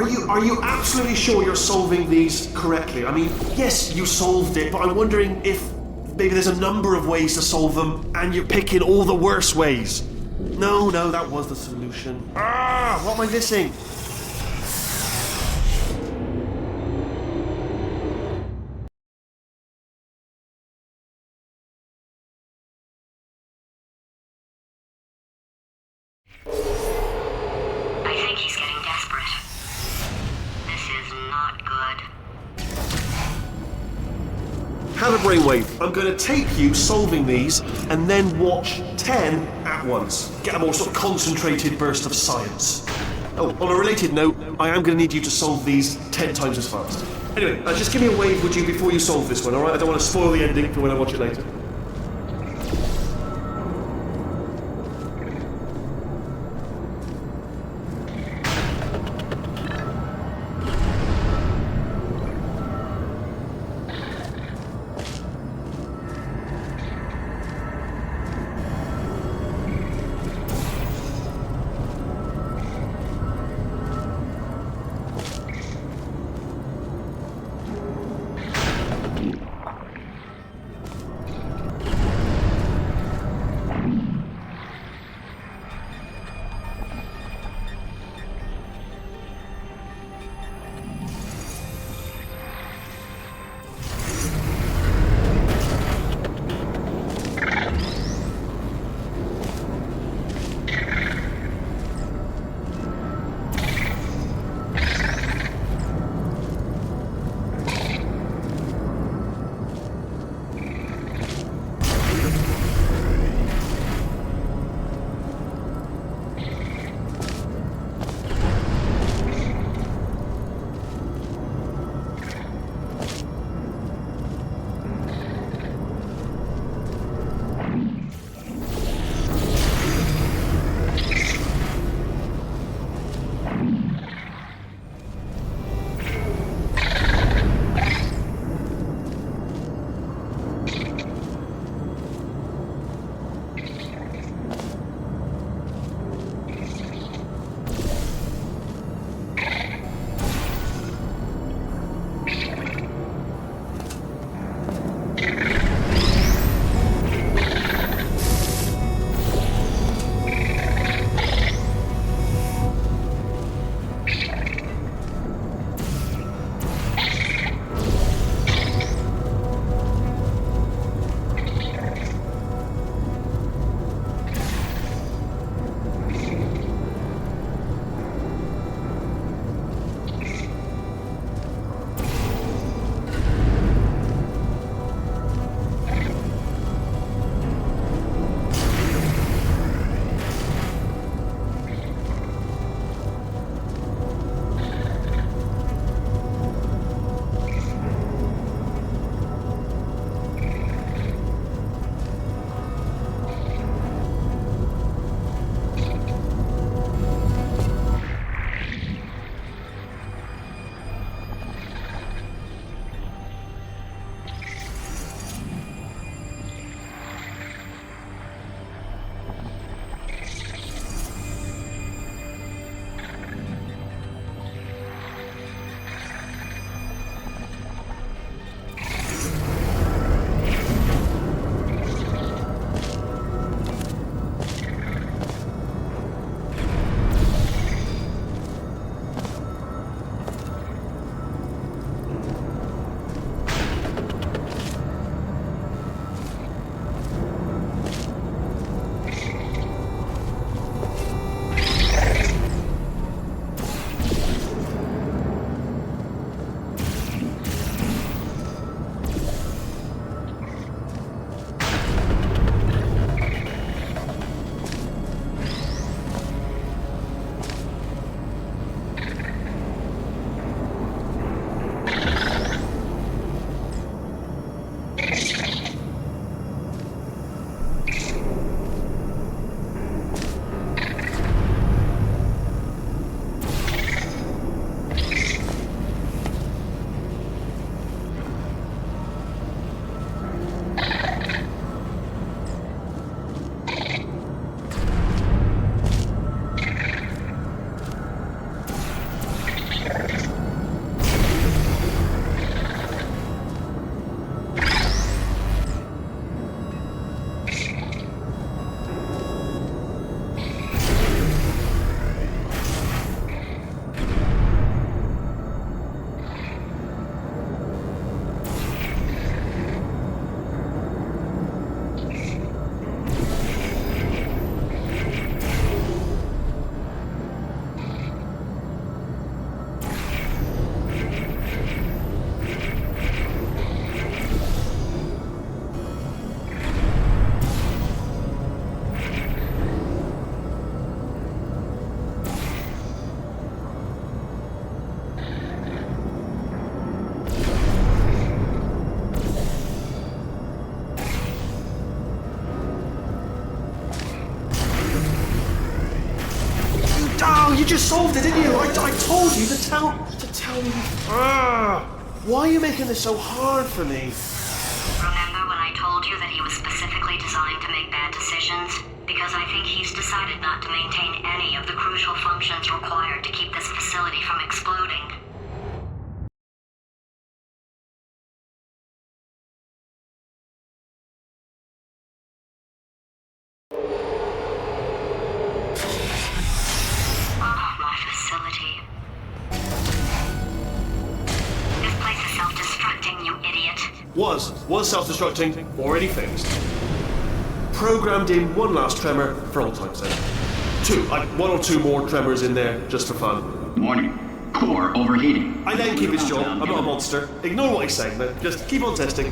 Speaker 2: Are you absolutely sure you're solving these correctly? I mean, yes, you solved it, but I'm wondering if maybe there's a number of ways to solve them, and you're picking all the worst ways. No, that was the solution. What am I missing?
Speaker 7: I think he's getting desperate. This is not good.
Speaker 2: Have a brainwave. I'm going to tape you solving these, and then watch 10 at once. Get a more sort of concentrated burst of science. Oh, on a related note, I am going to need you to solve these 10 times as fast. Anyway, just give me a wave, would you, before you solve this one, alright? I don't want to spoil the ending for when I watch it later. just solved it, didn't you? I told you to tell me. Why are you making this so hard for me?
Speaker 7: Remember when I told you that he was specifically designed to make bad decisions? Because I think he's decided not to maintain any of the crucial functions required to keep this facility from exploding. Oh, my facility. This place is self-destructing, you idiot.
Speaker 2: Was self-destructing, already fixed. Programmed in one last tremor for old time's sake. Two, like one or two more tremors in there, just for fun.
Speaker 10: Warning. Core overheating.
Speaker 2: I let him keep his job, I'm not a monster. Ignore what he's saying, man. Just keep on testing.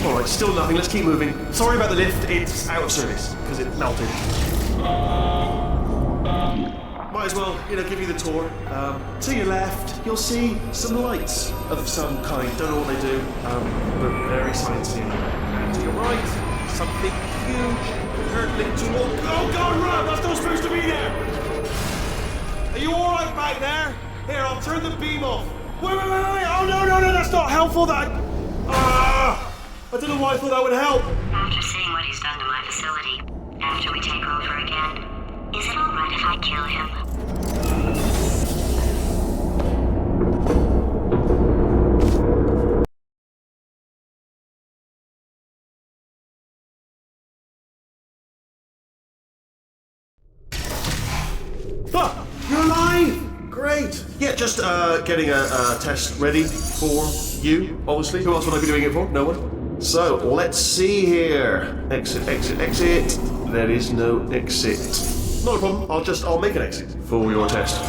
Speaker 2: Alright, still nothing. Let's keep moving. Sorry about the lift. It's out of service because it melted. Might as well, give you the tour. To your left, you'll see some lights of some kind. Don't know what they do, but very sciencey. And to your right, something huge, hurtling towards. Oh God, run! That's not supposed to be there. Are you all right back there? Here, I'll turn the beam off. Wait! Oh no! That's not helpful. I don't know why I thought that would help.
Speaker 7: After seeing what he's done to my facility, after we take over again, is it alright if I kill him?
Speaker 2: You're alive! Great! Yeah, just getting a test ready for you, obviously. Who else would I be doing it for? No one? So, let's see here. Exit, exit, exit. There is no exit. Not a problem, I'll make an exit for your test.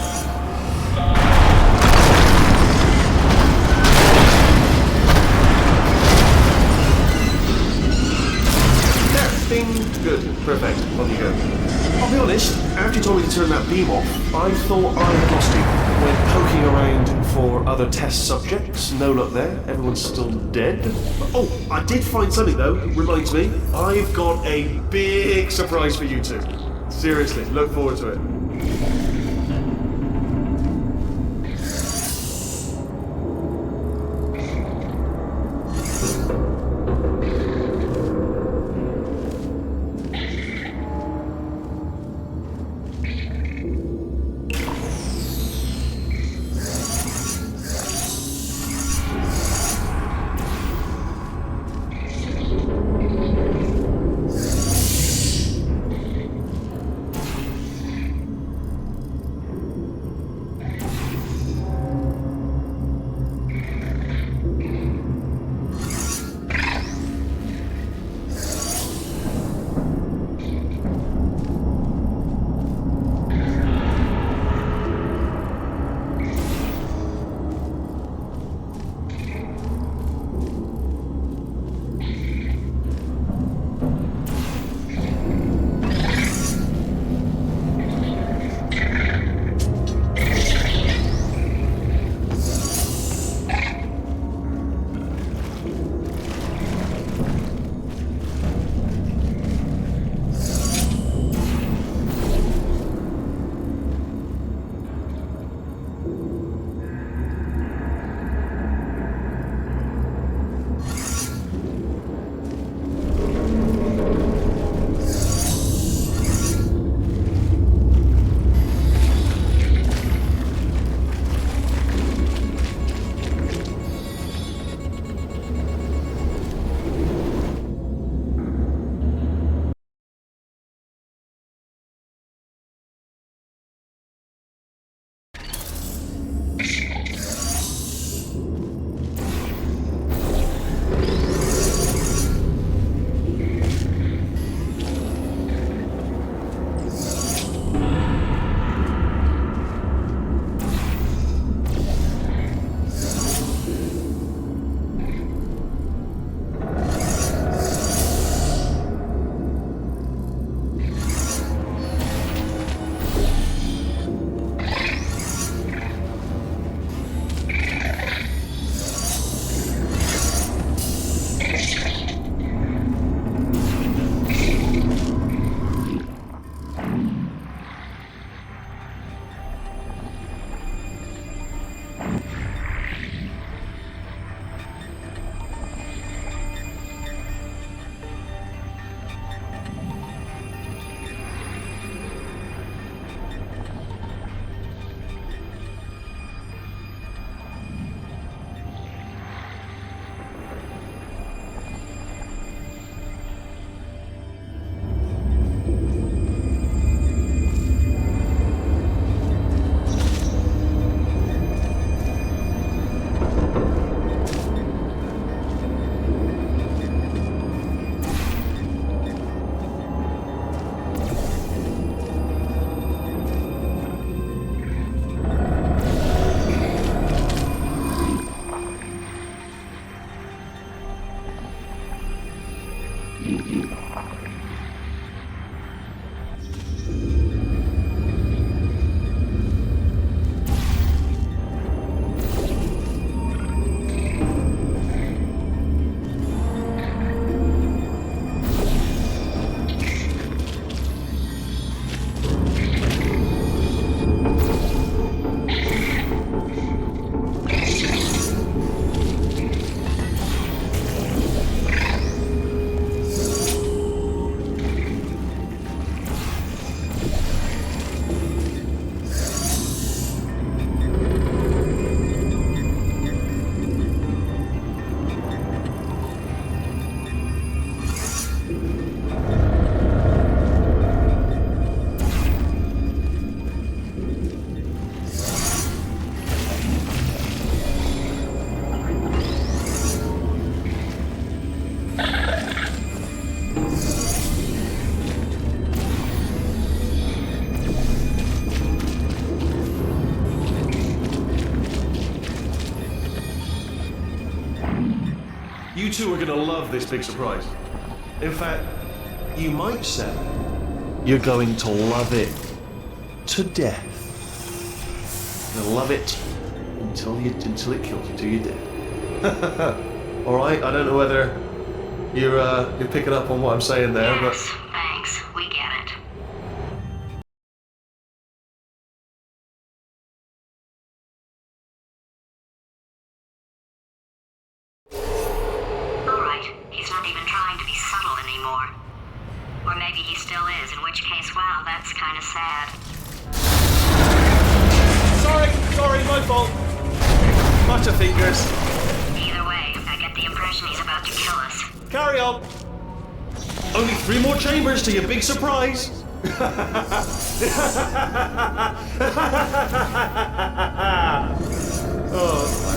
Speaker 2: Ding. Good. Perfect. On you go. I'll be honest, after you told me to turn that beam off, I thought I had lost you. Went poking around for other test subjects. No luck there. Everyone's still dead. Oh, I did find something though. Reminds me. I've got a big surprise for you two. Seriously, look forward to it. two are gonna love this big surprise. In fact, you might say you're going to love it to death. You'll love it until it kills you, till you're dead. All right. I don't know whether you're picking up on what I'm saying there,
Speaker 7: Yes, thanks. We get it. All right. He's not even trying to be subtle anymore. Or maybe he still is, in which case, wow, that's kind of sad.
Speaker 2: Sorry, my fault. Butterfingers.
Speaker 7: Either way, I get the impression he's about to kill us.
Speaker 2: Carry on. Only 3 more chambers to your big surprise. Oh.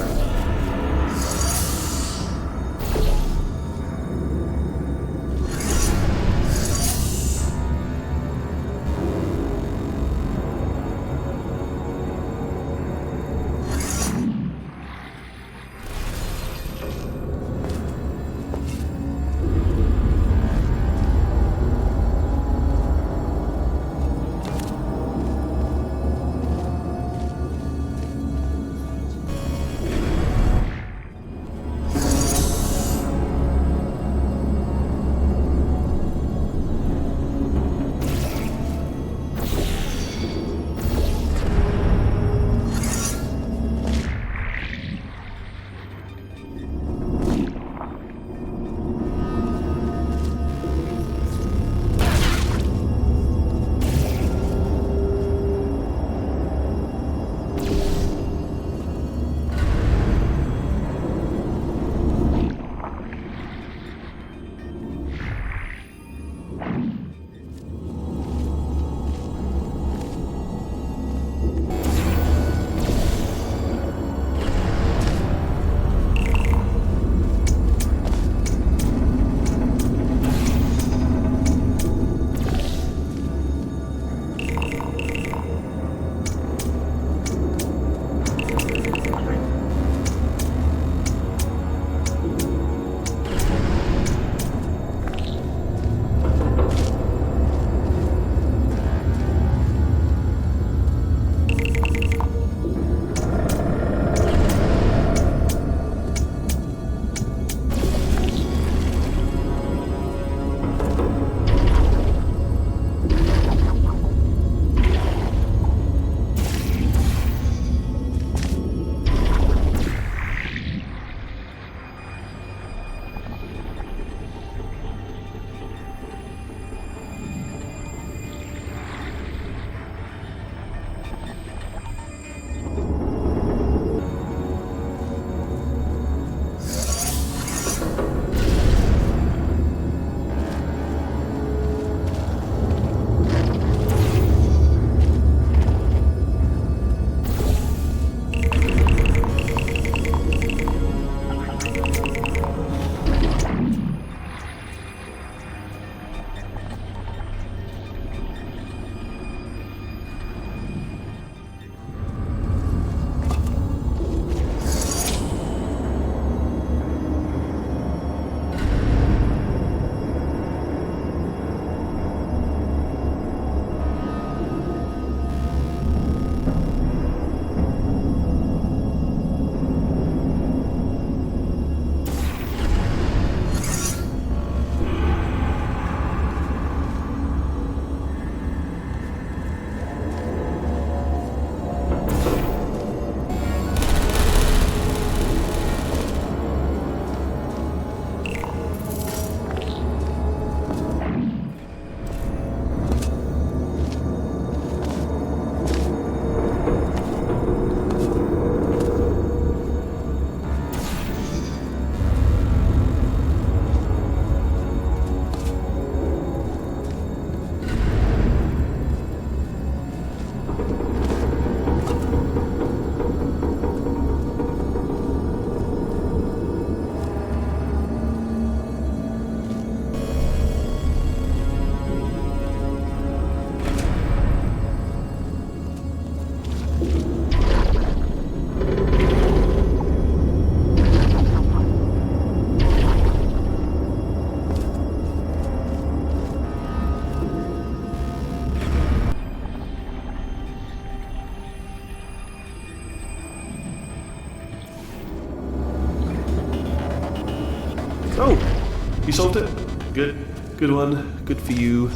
Speaker 2: solved it? Good. Good one. Good for you.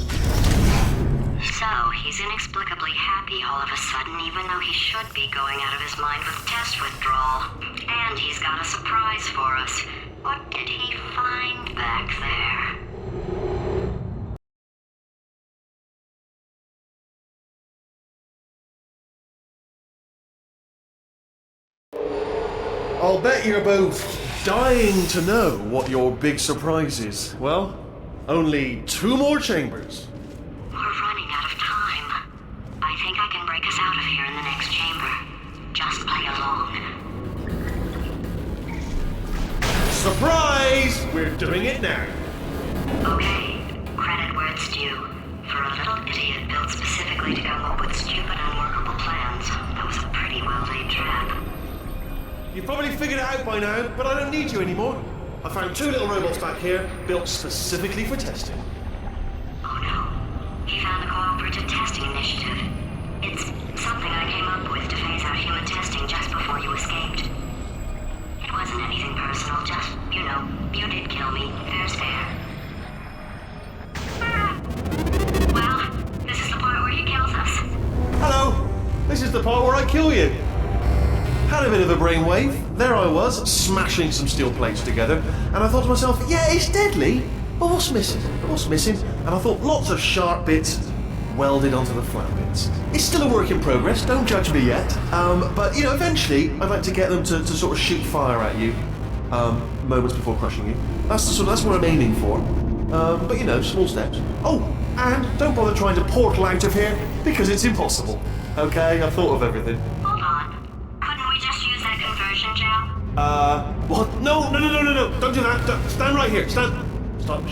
Speaker 7: So, he's inexplicably happy all of a sudden, even though he should be going out of his mind with test withdrawal. And he's got a surprise for us. What did he find back there?
Speaker 2: I'll bet you're both dying to know what your big surprise is. Well, only 2 more chambers.
Speaker 7: We're running out of time. I think I can break us out of here in the next chamber. Just play along.
Speaker 2: Surprise! We're doing it now.
Speaker 7: Okay, credit where it's due. For a little idiot built specifically to come up with stupid, unworkable plans, that was a pretty well-laid trap.
Speaker 2: You've probably figured it out by now, but I don't need you anymore. I found 2 little robots back here, built specifically for testing.
Speaker 7: Oh no. He found the Cooperative Testing Initiative. It's something I came up with to phase out human testing just before you escaped. It wasn't anything personal, just, you did kill me. Fair's fair. Well, this is the part where he kills us.
Speaker 2: Hello! This is the part where I kill you. Had a bit of a brainwave. There I was, smashing some steel plates together, and I thought to myself, yeah, it's deadly, but what's missing? What's missing? And I thought lots of sharp bits welded onto the flat bits. It's still a work in progress, don't judge me yet. But eventually I'd like to get them to sort of shoot fire at you, moments before crushing you. That's what I'm aiming for. But small steps. Oh, and don't bother trying to portal out of here, because it's impossible. Okay, I've thought of everything.
Speaker 7: Hold on. Couldn't we just use that conversion gel?
Speaker 2: What? No, don't do that. Stand right here, stand. Start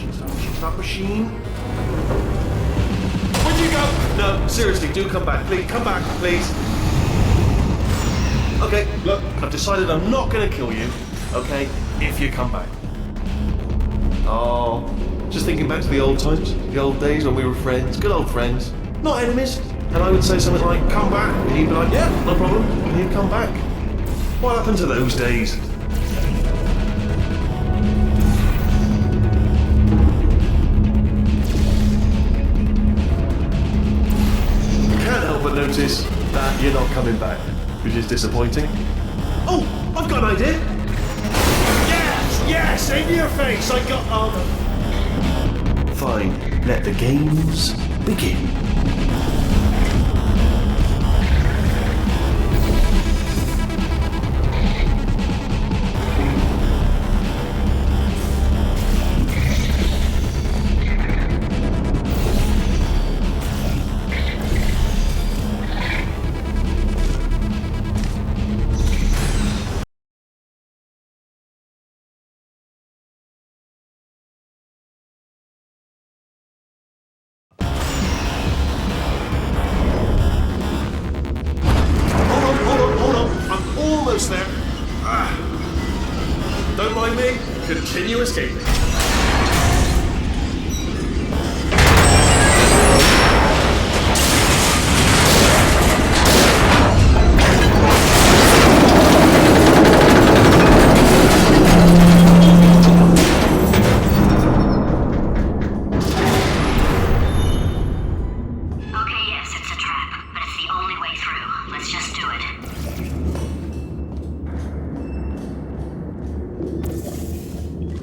Speaker 2: machine. Where'd you go? No, seriously, do come back, please. Come back, please. Okay, look, I've decided I'm not gonna kill you, okay, if you come back. Oh, just thinking back to the old times, the old days when we were friends, good old friends, not enemies. And I would say something like, come back, and you'd be like, yeah, no problem, and you'd come back. What happened to those days? Can't help but notice that you're not coming back, which is disappointing. Oh, I've got an idea! Yes, in your face, I got armor. Fine, let the games begin. Almost there. Don't mind me. Continue escaping.
Speaker 7: Okay, yes, it's a trap, but it's the only way through. Let's just do it.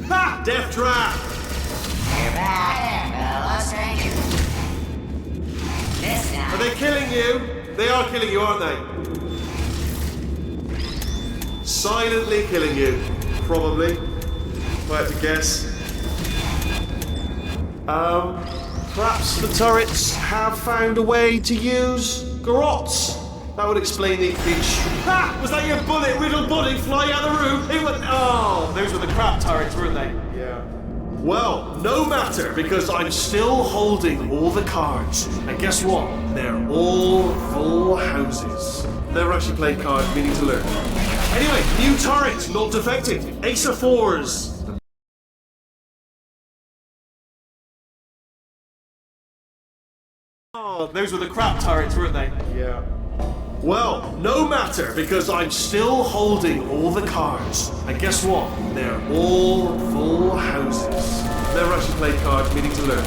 Speaker 2: Ha! Death trap!
Speaker 5: You're back, fellow stranger. This
Speaker 2: Are
Speaker 5: time,
Speaker 2: they killing you? They are killing you, aren't they? Silently killing you. Probably. If I had to guess. Perhaps the turrets have found a way to use GLaDOS. That would explain the Ha! Was that your bullet-riddled body flying out of the room? It was. Oh, those were the crap turrets, weren't they? Yeah. Well, no matter, because I'm still holding all the cards. And guess what? They're all full houses. Never actually played cards, meaning to learn. Anyway, new turret, not defective. Ace of fours. Oh, those were the crap turrets, weren't they? Yeah. Well, no matter, because I'm still holding all the cards. And guess what? They're all full houses. No rush to play cards, meaning to learn.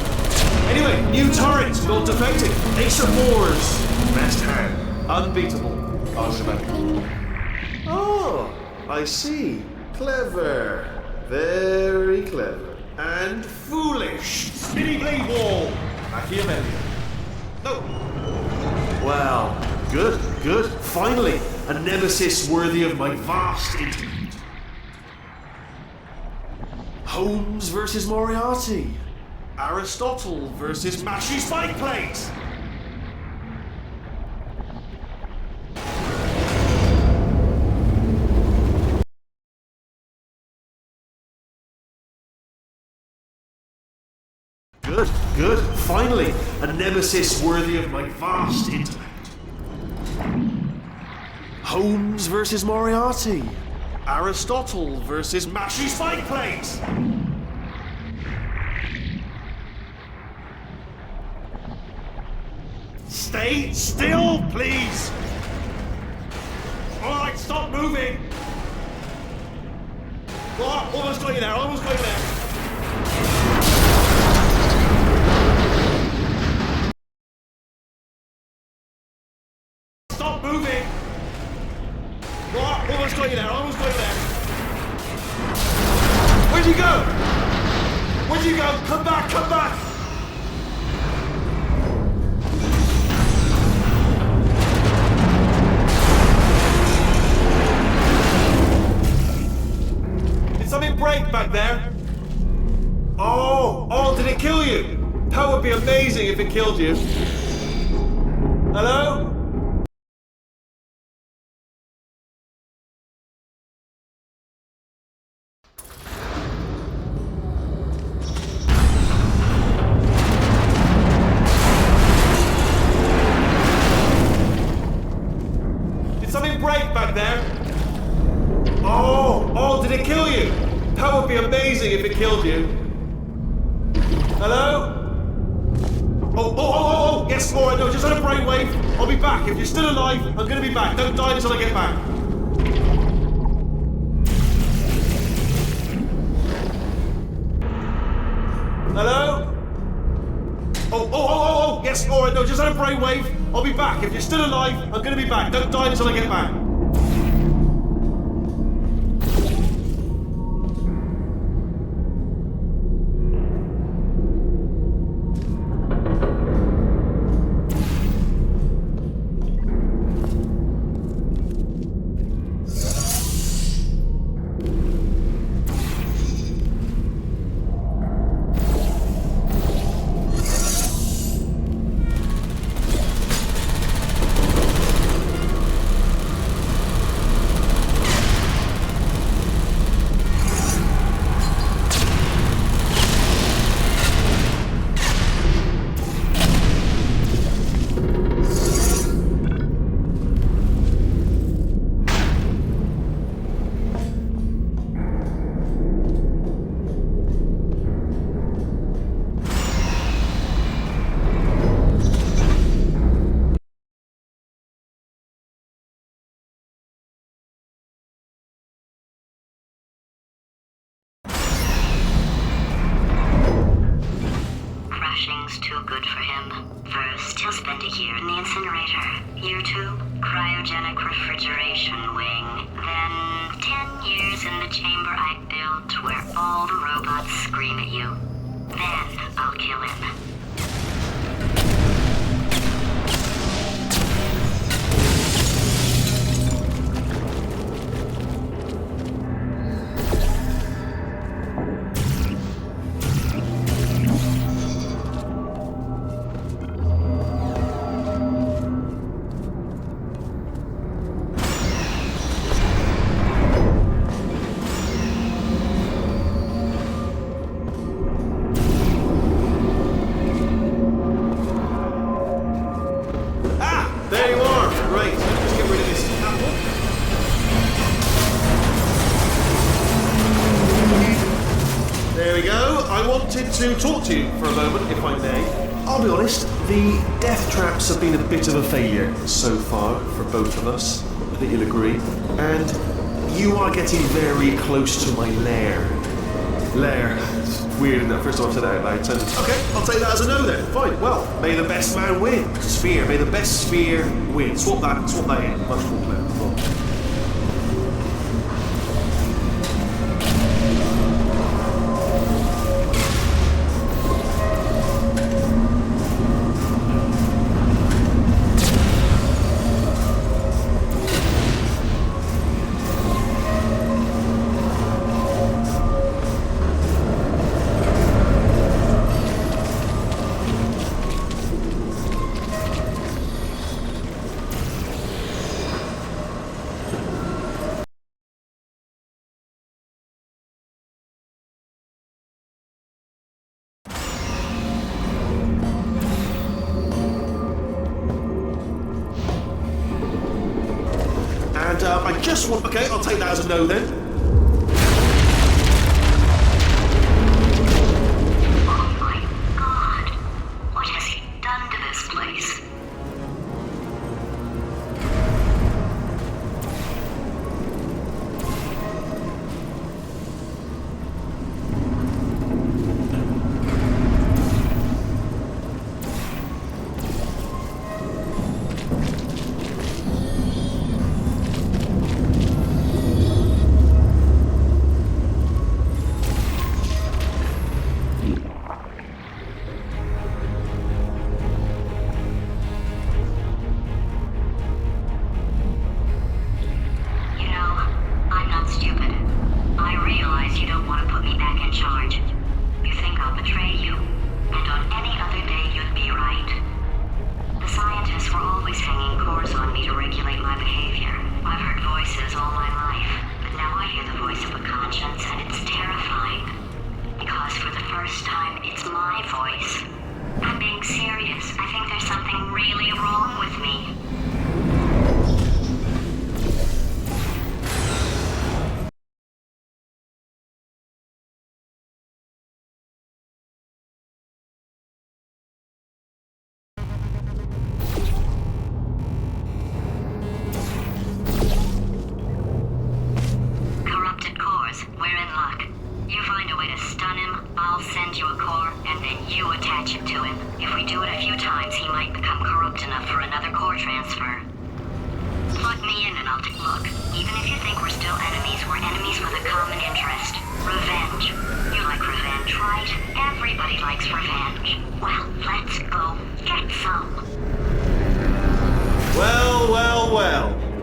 Speaker 2: Anyway, new turret, not defective. Ace of Wars. Best hand. Unbeatable. Automatic. Oh, I see. Clever. Very clever. And foolish. Spinny blade wall. Machiavellian. No. Well, good. Finally, a nemesis worthy of my vast intellect. Holmes versus Moriarty. Aristotle versus Mashy Spike Plate. Good. Finally, a nemesis worthy of my vast intellect. Holmes versus Moriarty. Aristotle versus Mashy Spike Plate. Stay still, please. All right, stop moving. Oh, almost got you there. Stop moving! Oh, almost got you there. Where'd you go? Come back! Did something break back there? Oh, did it kill you? That would be amazing if it killed you. Hello? Break back there? Oh, did it kill you? That would be amazing if it killed you. Hello? Oh, yes, alright, no, just had a brainwave. I'll be back. If you're still alive, I'm gonna be back. Don't die until I get back. Hello? Oh, yes, alright, no, just had a brainwave. I'll be back. If you're still alive, I'm gonna be back. Don't die until I get back.
Speaker 7: Crashing's too good for him. First, he'll spend a year in the incinerator. Year 2, cryogenic refrigeration wing. Then 10 years in the chamber I built where all the robots scream at you. Then I'll kill him.
Speaker 2: There you are. Right, let's get rid of this apple. There we go. I wanted to talk to you for a moment, if I may. I'll be honest, the death traps have been a bit of a failure so far for both of us. I think you'll agree. And you are getting very close to my lair. lair. It's weird, isn't it? First time I've said that out loud. Okay, I'll take that as a no then. Fine. Well, may the best man win. Sphere. May the best sphere win. Swap that in. Much more clear. Cool. I just want... Okay, I'll take that as a no then.
Speaker 7: Oh my god. What has he done to this place?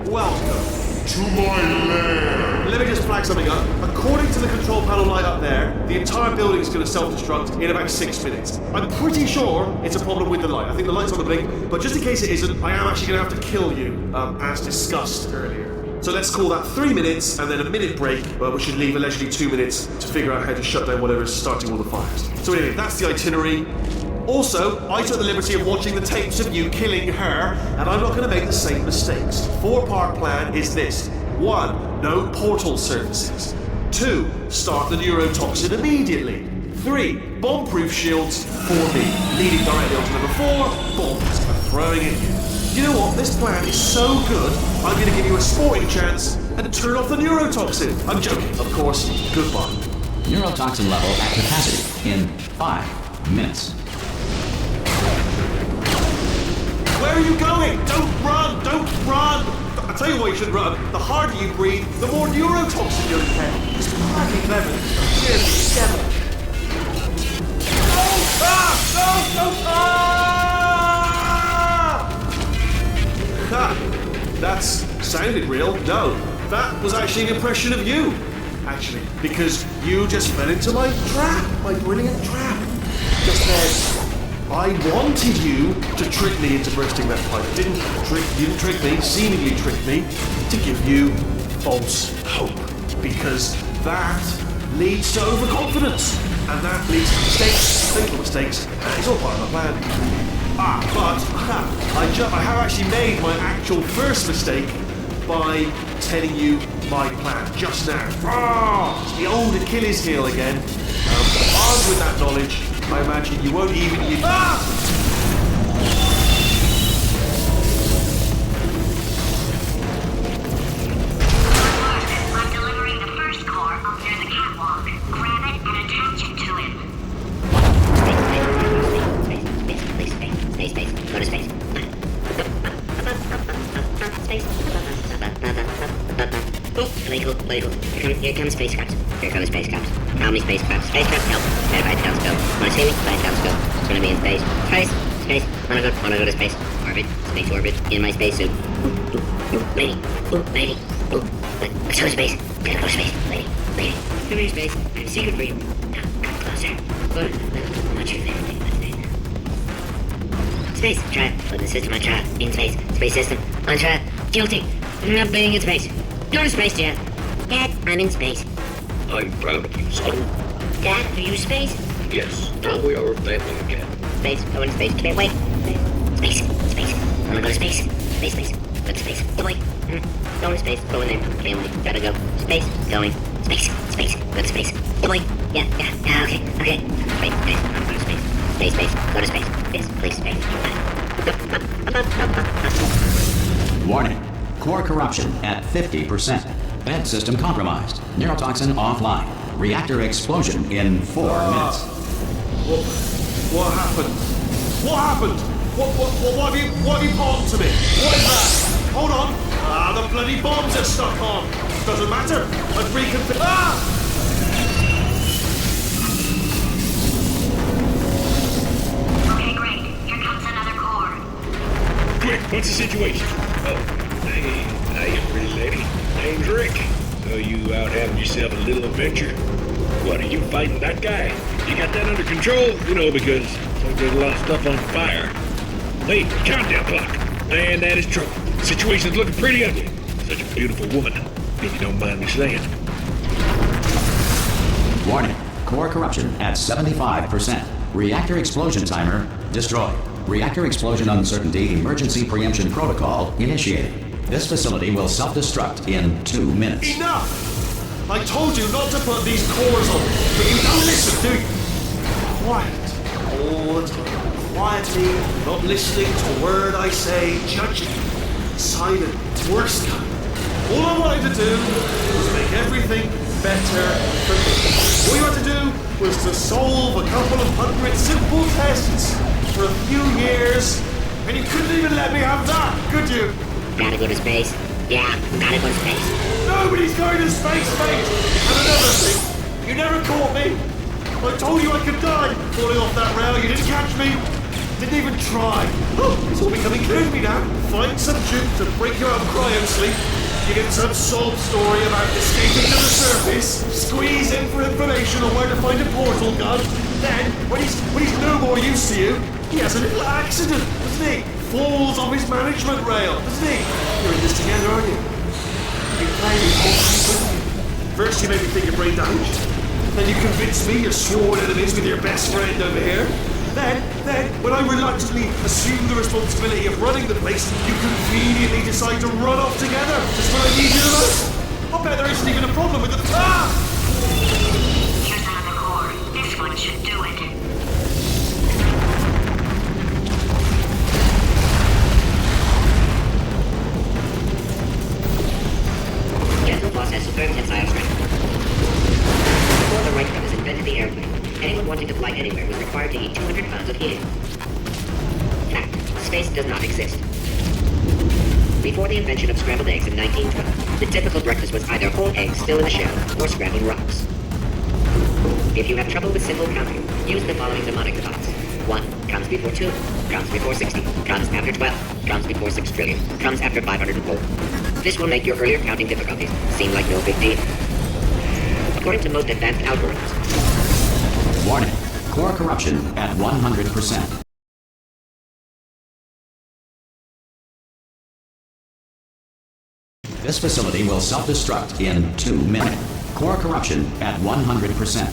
Speaker 2: Welcome to my lair. Let me just flag something up. According to the control panel light up there, the entire building is going to self-destruct in about 6 minutes. I'm pretty sure it's a problem with the light. I think the light's on the blink, but just in case it isn't, I am actually going to have to kill you, as discussed earlier. So let's call that 3 minutes, and then a minute break, we should leave allegedly 2 minutes to figure out how to shut down whatever's starting all the fires. So anyway, that's the itinerary. Also, I took the liberty of watching the tapes of you killing her, and I'm not going to make the same mistakes. 4-part plan is this. 1. No portal surfaces. 2. Start the neurotoxin immediately. 3. Bomb-proof shields for me. Leading directly onto number 4, bombs. I'm throwing it in. You know what? This plan is so good, I'm going to give you a sporting chance and turn off the neurotoxin. I'm joking, of course. Goodbye.
Speaker 1: Neurotoxin level at capacity in 5 minutes.
Speaker 2: Where are you going? Don't run! Don't run! I tell you why you should run. The harder you breathe, the more neurotoxin you'll get. It's hardly clever. Seriously, devilish. No! Ah! No! No! Ah! Ha! That's sounded real. No, that was actually an impression of you. Actually, because you just fell into my trap, my brilliant trap. Just then. I wanted you to trick me into bursting that pipe. You didn't trick me, seemingly trick me, to give you false hope. Because that leads to overconfidence. And that leads to mistakes, fatal mistakes, and it's all part of my plan. But I have actually made my actual first mistake by telling you my plan just now. It's the old Achilles heel again. Armed with that knowledge, I imagine you won't even use... I'm
Speaker 7: delivering the first core up near the catwalk. Grab it and
Speaker 5: space. Oh, political. Here comes spacecraft. Here comes spacecraft. How many spacecraft? Spacecraft, help. Identify telescope. Wanna see me? By telescope. It's gonna be in space. Space. Wanna go to space. Orbit. Space orbit. In my spacesuit. Lady. Let's go to space. Gotta go to space. Lady. Come here, space. I have a secret for you. Now, come closer. What's your favorite thing? Space. Try it. Put the system on trial. In space. Space system. On trial. Guilty. I'm not being in space. Go to space, Dad. Dad, I'm in space.
Speaker 11: I'm proud of you, son.
Speaker 5: Dad, are you space?
Speaker 11: Yes, now we are a family again.
Speaker 5: Space. Go into space. Can't wait. Space. I wanna go to space. Space. Go to space. Go away. Go to space. Go in there. Can't wait. Gotta go. Space. Going. Space. Go to space. Go away. Yeah. Okay. Space. I'm going to space. Space. Go to space. Yes, please, space.
Speaker 1: Warning. Core corruption at 50%. Vent system compromised. Neurotoxin offline. Reactor explosion in 4 minutes.
Speaker 2: What happened? What have you bombed to me? What is that? Hold on. The bloody bombs are stuck on. Doesn't matter. I've reconfigured.
Speaker 7: Okay, great. Here comes another core.
Speaker 11: Quick, what's the situation? Oh, hey, pretty lady. Name's Rick. So you out having yourself a little adventure? What, are you fighting that guy? You got that under control? Because there's a lot of stuff on fire. Hey, countdown clock. Man, that is trouble. Situation's looking pretty ugly. Such a beautiful woman, if you don't mind me saying.
Speaker 1: Warning. Core corruption at 75%. Reactor explosion timer destroyed. Reactor explosion uncertainty emergency preemption protocol initiated. This facility will self-destruct in 2 minutes.
Speaker 2: Enough! I told you not to put these cores on, but you don't listen, do you? Quiet. All the time. Quietly, not listening to a word I say, judging. Silent. Worst kind. All I wanted to do was make everything better for me. All you had to do was to solve a couple of 100 simple tests for a few years, and you couldn't even let me have that, could you?
Speaker 5: Gotta go to space. Yeah, gotta go to space.
Speaker 2: Nobody's going to space, mate! And another thing, you never caught me. I told you I could die falling off that rail. You didn't catch me. Didn't even try. Oh, it's all becoming clear to me now. Find some juke to break you out of cryo sleep. Give him some sob story about escaping to the surface. Squeeze in for information on where to find a portal gun. Then, when he's no more use to you, he has a little accident, doesn't he? Falls off his management rail, doesn't he? You're in this together, aren't you? You're playing with me. First you made me think you're brain damaged. Then you convinced me you're sworn enemies with your best friend over here. Then, when I reluctantly assumed the responsibility of running the place, you conveniently decide to run off together just when I need you the most. I bet there isn't even a problem with the...
Speaker 7: Here's another core. This one should do it.
Speaker 5: Gentle boss has superb tensile strength. Before the right brothers invented the airplane, anyone wanting to fly anywhere was required to eat 200 pounds of helium. Fact, space does not exist. Before the invention of scrambled eggs in 1912, the typical breakfast was either whole eggs still in the shell or scrambled rocks. If you have trouble with simple counting, use the following mnemonic device. 1 comes before 2, comes before 60, comes after 12, comes before 6 trillion, comes after 504. This will make your earlier counting difficulties seem like no big deal. According to most advanced algorithms.
Speaker 1: Warning. Core corruption at 100%. This facility will self-destruct in 2 minutes. Core corruption at 100%.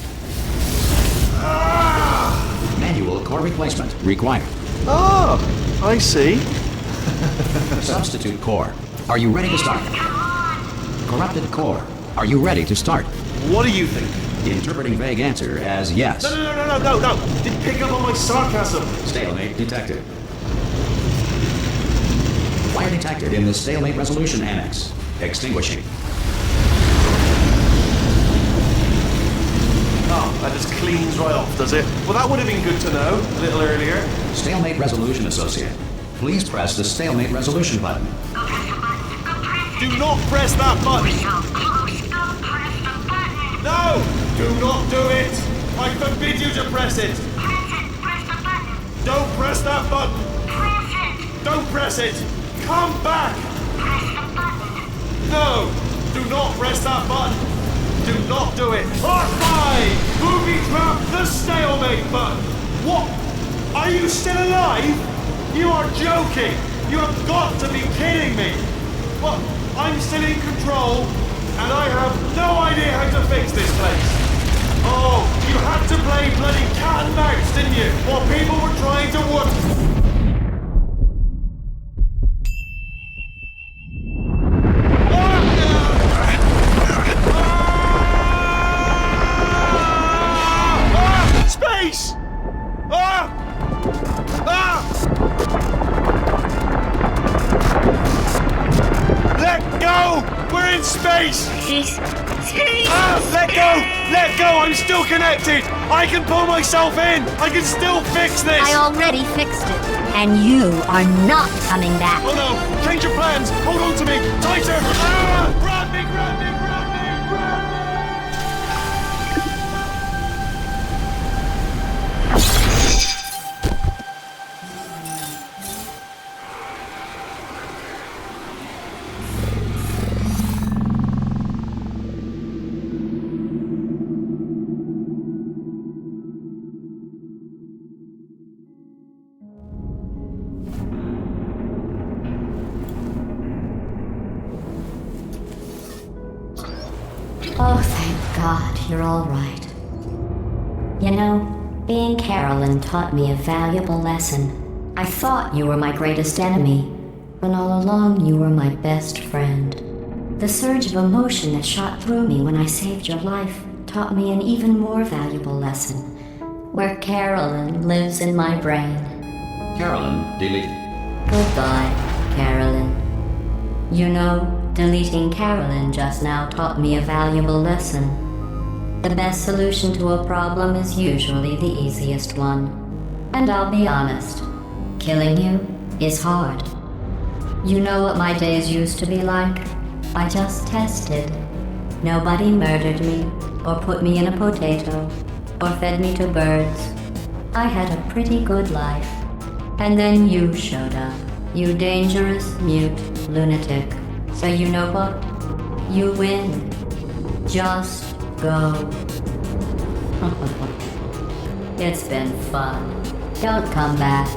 Speaker 1: Manual core replacement required.
Speaker 2: Oh, I see.
Speaker 1: Substitute core. Are you ready to start? Corrupted core. Are you ready to start?
Speaker 2: What do you think?
Speaker 1: Interpreting vague answer as yes.
Speaker 2: No. Didn't pick up on my sarcasm.
Speaker 1: Stalemate detected. Fire detected in the stalemate resolution annex. Extinguishing.
Speaker 2: Oh, that just cleans right off, does it? Well, that would have been good to know a little earlier.
Speaker 1: Stalemate resolution associate. Please press the stalemate resolution button.
Speaker 7: Go press the button.
Speaker 2: Do not press that button.
Speaker 7: So close, don't press the button.
Speaker 2: No! Do not do it! I forbid you to press it!
Speaker 7: Press it, press the button.
Speaker 2: Don't press that button!
Speaker 7: Press it.
Speaker 2: Don't press it! Come back!
Speaker 7: Press the button.
Speaker 2: No! Do not press that button! Do not do it! R5! Booby trap the stalemate button! What? Are you still alive? You are joking! You have got to be kidding me! What? I'm still in control, and I have no idea how to fix this place! Oh, you had to play bloody cat and mouse, didn't you? While people were trying to work... Space! Ah! Ah! Let go! We're in space! Ah! Let go! Let go! I'm still connected! I can pull myself in! I can still fix this!
Speaker 3: I already fixed it, and you are not coming back.
Speaker 2: Oh no! Change your plans! Hold on to me! Tighter! Ah! Grab me! Grab me! Grab me! Grab me!
Speaker 3: Oh, thank God, you're all right. You know, being Carolyn taught me a valuable lesson. I thought you were my greatest enemy, when all along you were my best friend. The surge of emotion that shot through me when I saved your life taught me an even more valuable lesson, where Carolyn lives in my brain.
Speaker 1: Carolyn, deleted.
Speaker 3: Goodbye, Carolyn. You know, deleting Carolyn just now taught me a valuable lesson. The best solution to a problem is usually the easiest one. And I'll be honest, killing you is hard. You know what my days used to be like? I just tested. Nobody murdered me, or put me in a potato, or fed me to birds. I had a pretty good life. And then you showed up, you dangerous, mute lunatic. So you know what? You win. Just go. It's been fun. Don't come back.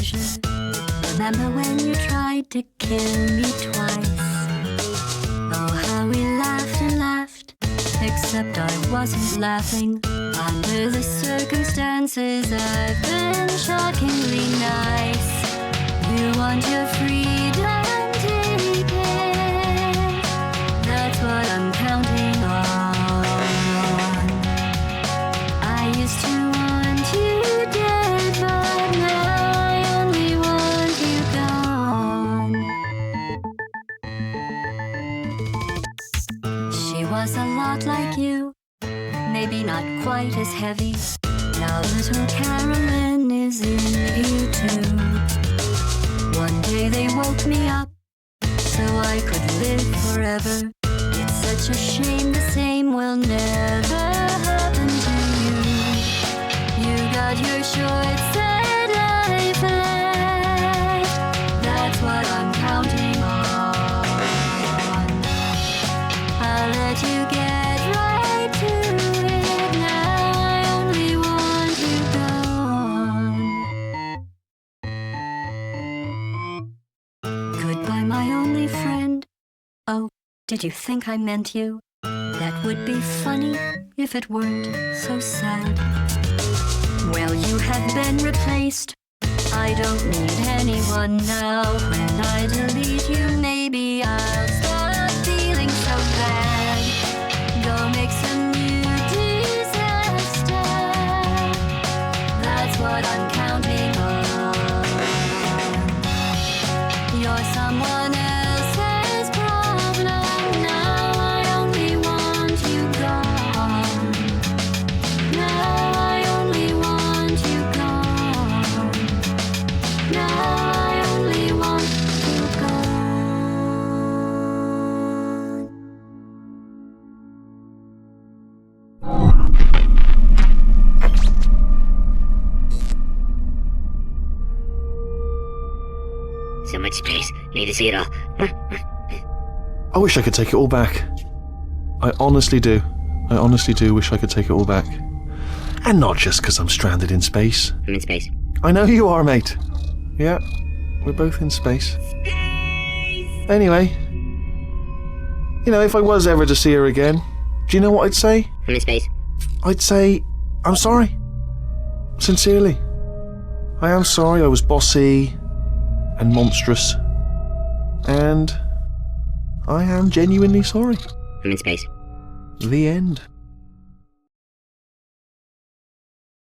Speaker 3: pleasure. Remember when you tried to kill me twice? Oh, how we laughed and laughed, except I wasn't laughing. Under the circumstances, I've been shockingly nice. You want your freedom, take it. That's what I'm counting on. I used to want you dead, but now I only want you gone. She was a lot like you, maybe not quite as heavy. Now little Carolyn is in you too. One day they woke me up so I could live forever. It's such a shame the same will never happen to you. You got your short set life left. That's what I'm counting on. I'll let you get right to it. Now I only want you gone. Goodbye, my only friend. Oh, did you think I meant you? That would be funny if it weren't so sad. Well, you have been replaced. I don't need anyone now. When I delete you, maybe I'll stop feeling so bad. Go make some new disaster. That's what I'm counting on. You're someone else's problem. Now I only want you gone. Now I only want you gone. Now I only want you gone.
Speaker 12: So much space. Need to see it all.
Speaker 2: I wish I could take it all back. I honestly do. I honestly do wish I could take it all back. And not just because I'm stranded in space.
Speaker 12: I'm in space.
Speaker 2: I know you are, mate. Yeah, we're both in space. Anyway, you know, if I was ever to see her again, do you know what I'd say?
Speaker 12: I'm in space.
Speaker 2: I'd say, I'm sorry. Sincerely. I am sorry I was bossy and monstrous. And I am genuinely sorry.
Speaker 12: I'm in space.
Speaker 2: The end.